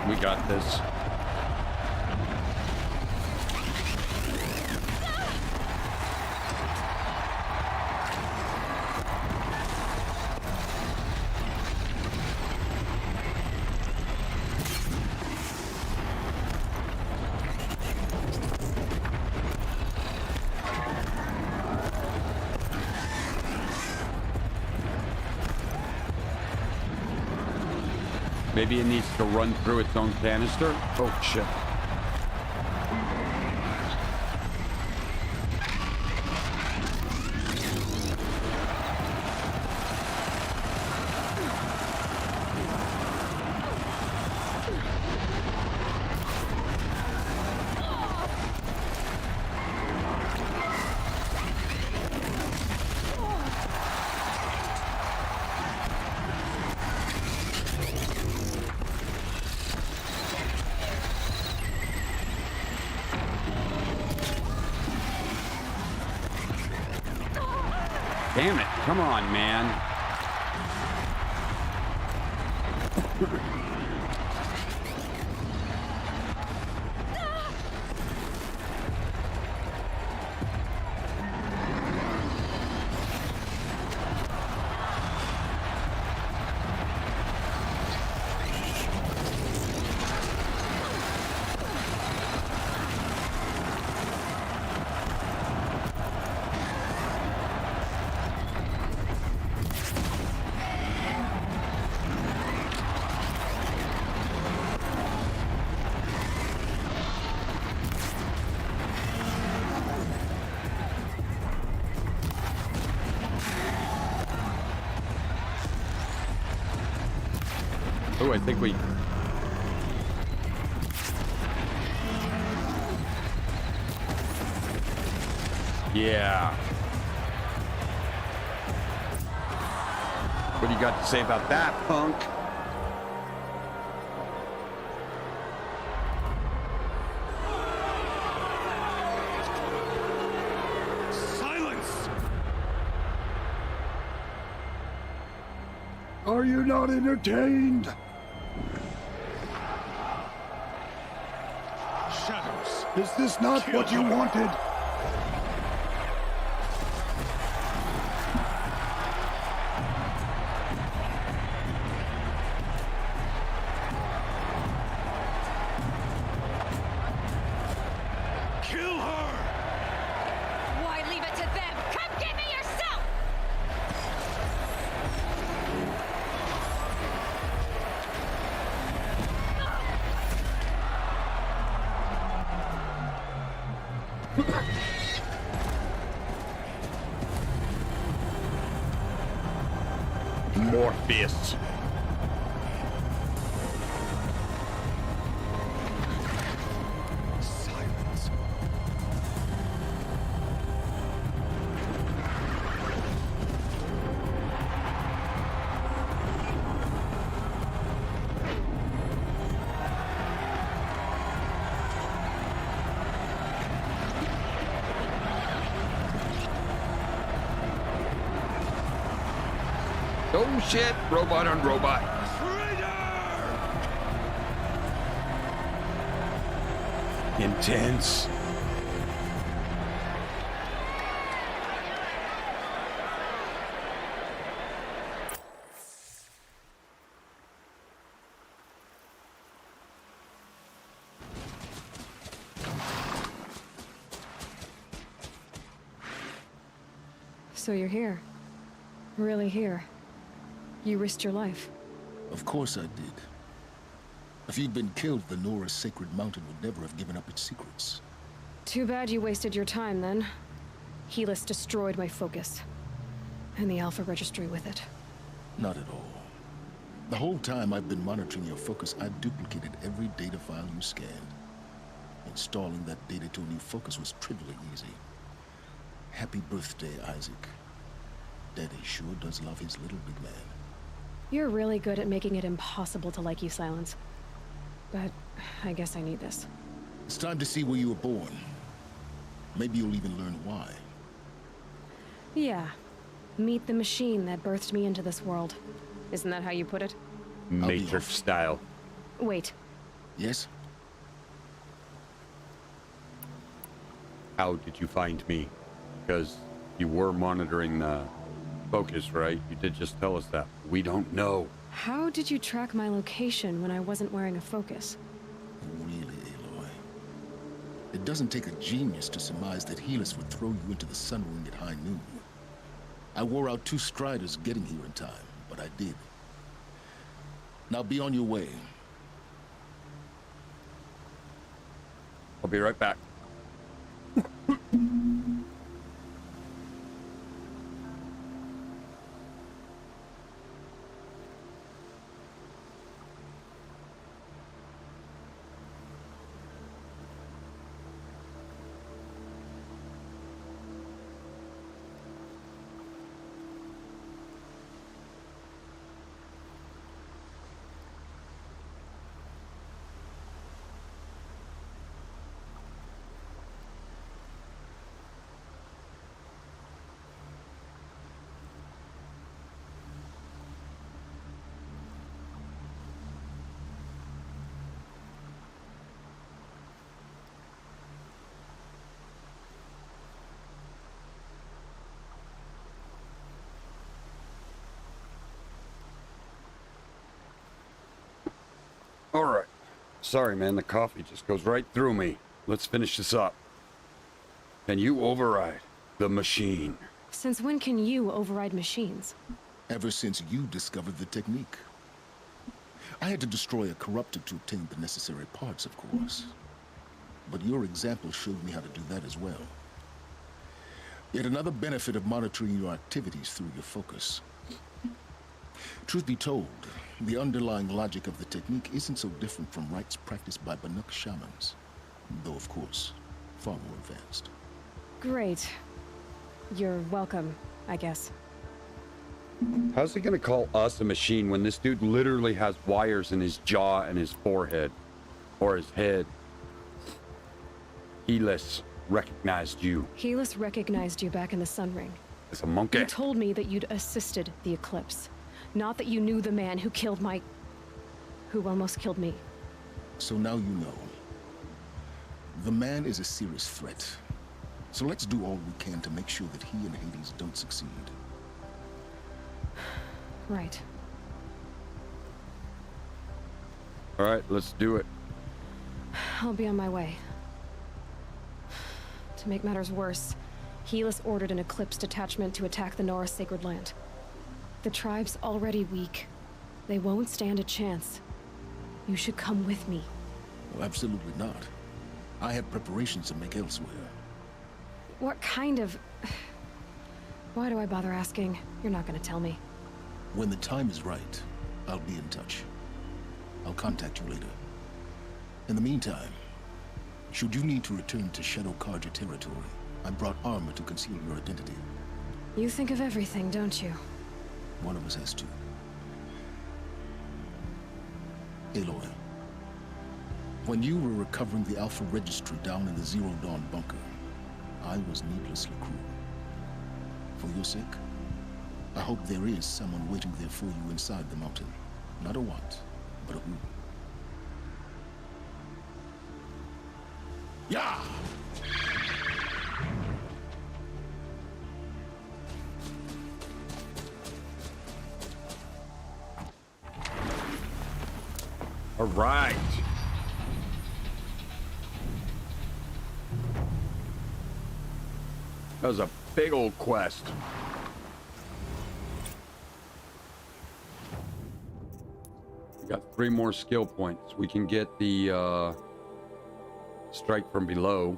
We got this. Maybe it needs to run through its own canister? Oh, shit. Damn it. Come on, man. Oh, I think we... Yeah. What do you got to say about that, punk? Silence! Are you not entertained? Shadows. Is this not what you wanted? Kill her! Why leave it to them? Come get me yourself! Morpheus. Silence. Oh shit, robot on robot. Intense. So you're here. Really here. You risked your life. Of course I did. If you'd been killed, the Nora's sacred mountain would never have given up its secrets. Too bad you wasted your time then. Helis destroyed my focus. And the Alpha Registry with it. Not at all. The whole time I've been monitoring your focus, I've duplicated every data file you scanned. Installing that data to a new focus was trivially easy. Happy birthday, Isaac. Daddy sure does love his little big man. You're really good at making it impossible to like you, Silence. But I guess I need this. It's time to see where you were born. Maybe you'll even learn why. Yeah. Meet the machine that birthed me into this world. Isn't that how you put it? Matrix style. Wait. Yes? How did you find me? Because you were monitoring the focus, right? You did just tell us that. We don't know. How did you track my location when I wasn't wearing a focus? Really, Aloy? It doesn't take a genius to surmise that Helis would throw you into the Sun Ring at high noon. I wore out 2 striders getting here in time, but I did. Now be on your way. I'll be right back. All right. Sorry, man. The coffee just goes right through me. Let's finish this up. Can you override the machine? Since when can you override machines? Ever since you discovered the technique. I had to destroy a corruptor to obtain the necessary parts, of course. But your example showed me how to do that as well. Yet another benefit of monitoring your activities through your focus. Truth be told, the underlying logic of the technique isn't so different from rites practiced by Banuk shamans. Though, of course, far more advanced. Great. You're welcome, I guess. How's he gonna call us a machine when this dude literally has wires in his jaw and his forehead? Or his head? Helis recognized you. Helis recognized you back in the Sun Ring. As a monkey. You told me that you'd assisted the Eclipse. Not that you knew the man who killed who almost killed me. So now you know. The man is a serious threat. So let's do all we can to make sure that he and Hades don't succeed. Right. All right, let's do it. I'll be on my way. To make matters worse, Helis ordered an Eclipse detachment to attack the Norris Sacred Land. The tribe's already weak. They won't stand a chance. You should come with me. Well, absolutely not. I have preparations to make elsewhere. What kind of... Why do I bother asking? You're not gonna tell me. When the time is right, I'll be in touch. I'll contact you later. In the meantime, should you need to return to Shadow Karja territory, I brought armor to conceal your identity. You think of everything, don't you? One of us has to. Aloy, when you were recovering the Alpha Registry down in the Zero Dawn bunker, I was needlessly cruel. For your sake, I hope there is someone waiting there for you inside the mountain. Not a what, but a who. Yeah! All right. That was a big old quest. We got 3 more skill points. We can get the strike from below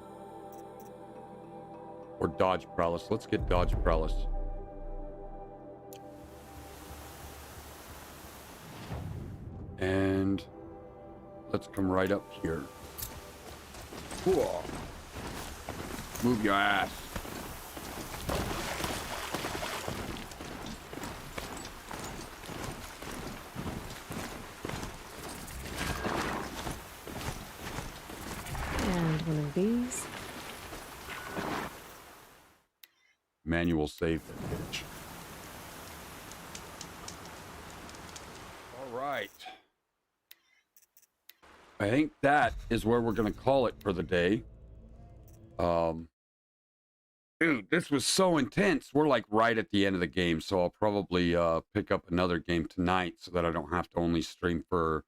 or dodge prowess. Let's get dodge prowess. And let's come right up here. Cool. Move your ass. And one of these. Manual save that bitch. All right. I think that is where we're going to call it for the day. Dude, this was so intense. We're like right at the end of the game, so I'll probably pick up another game tonight so that I don't have to only stream for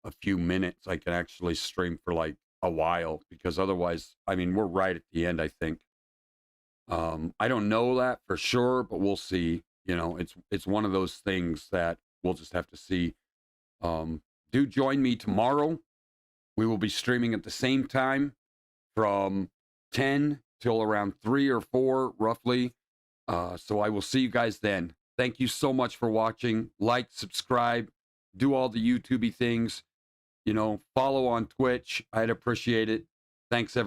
a few minutes. I can actually stream for like a while, because otherwise, I mean, we're right at the end, I think. I don't know that for sure, but we'll see. You know, it's one of those things that we'll just have to see. Do join me tomorrow. We will be streaming at the same time from 10 till around 3 or 4, roughly. So I will see you guys then. Thank you so much for watching. Like, subscribe, do all the YouTubey things. You know, follow on Twitch. I'd appreciate it. Thanks, everyone.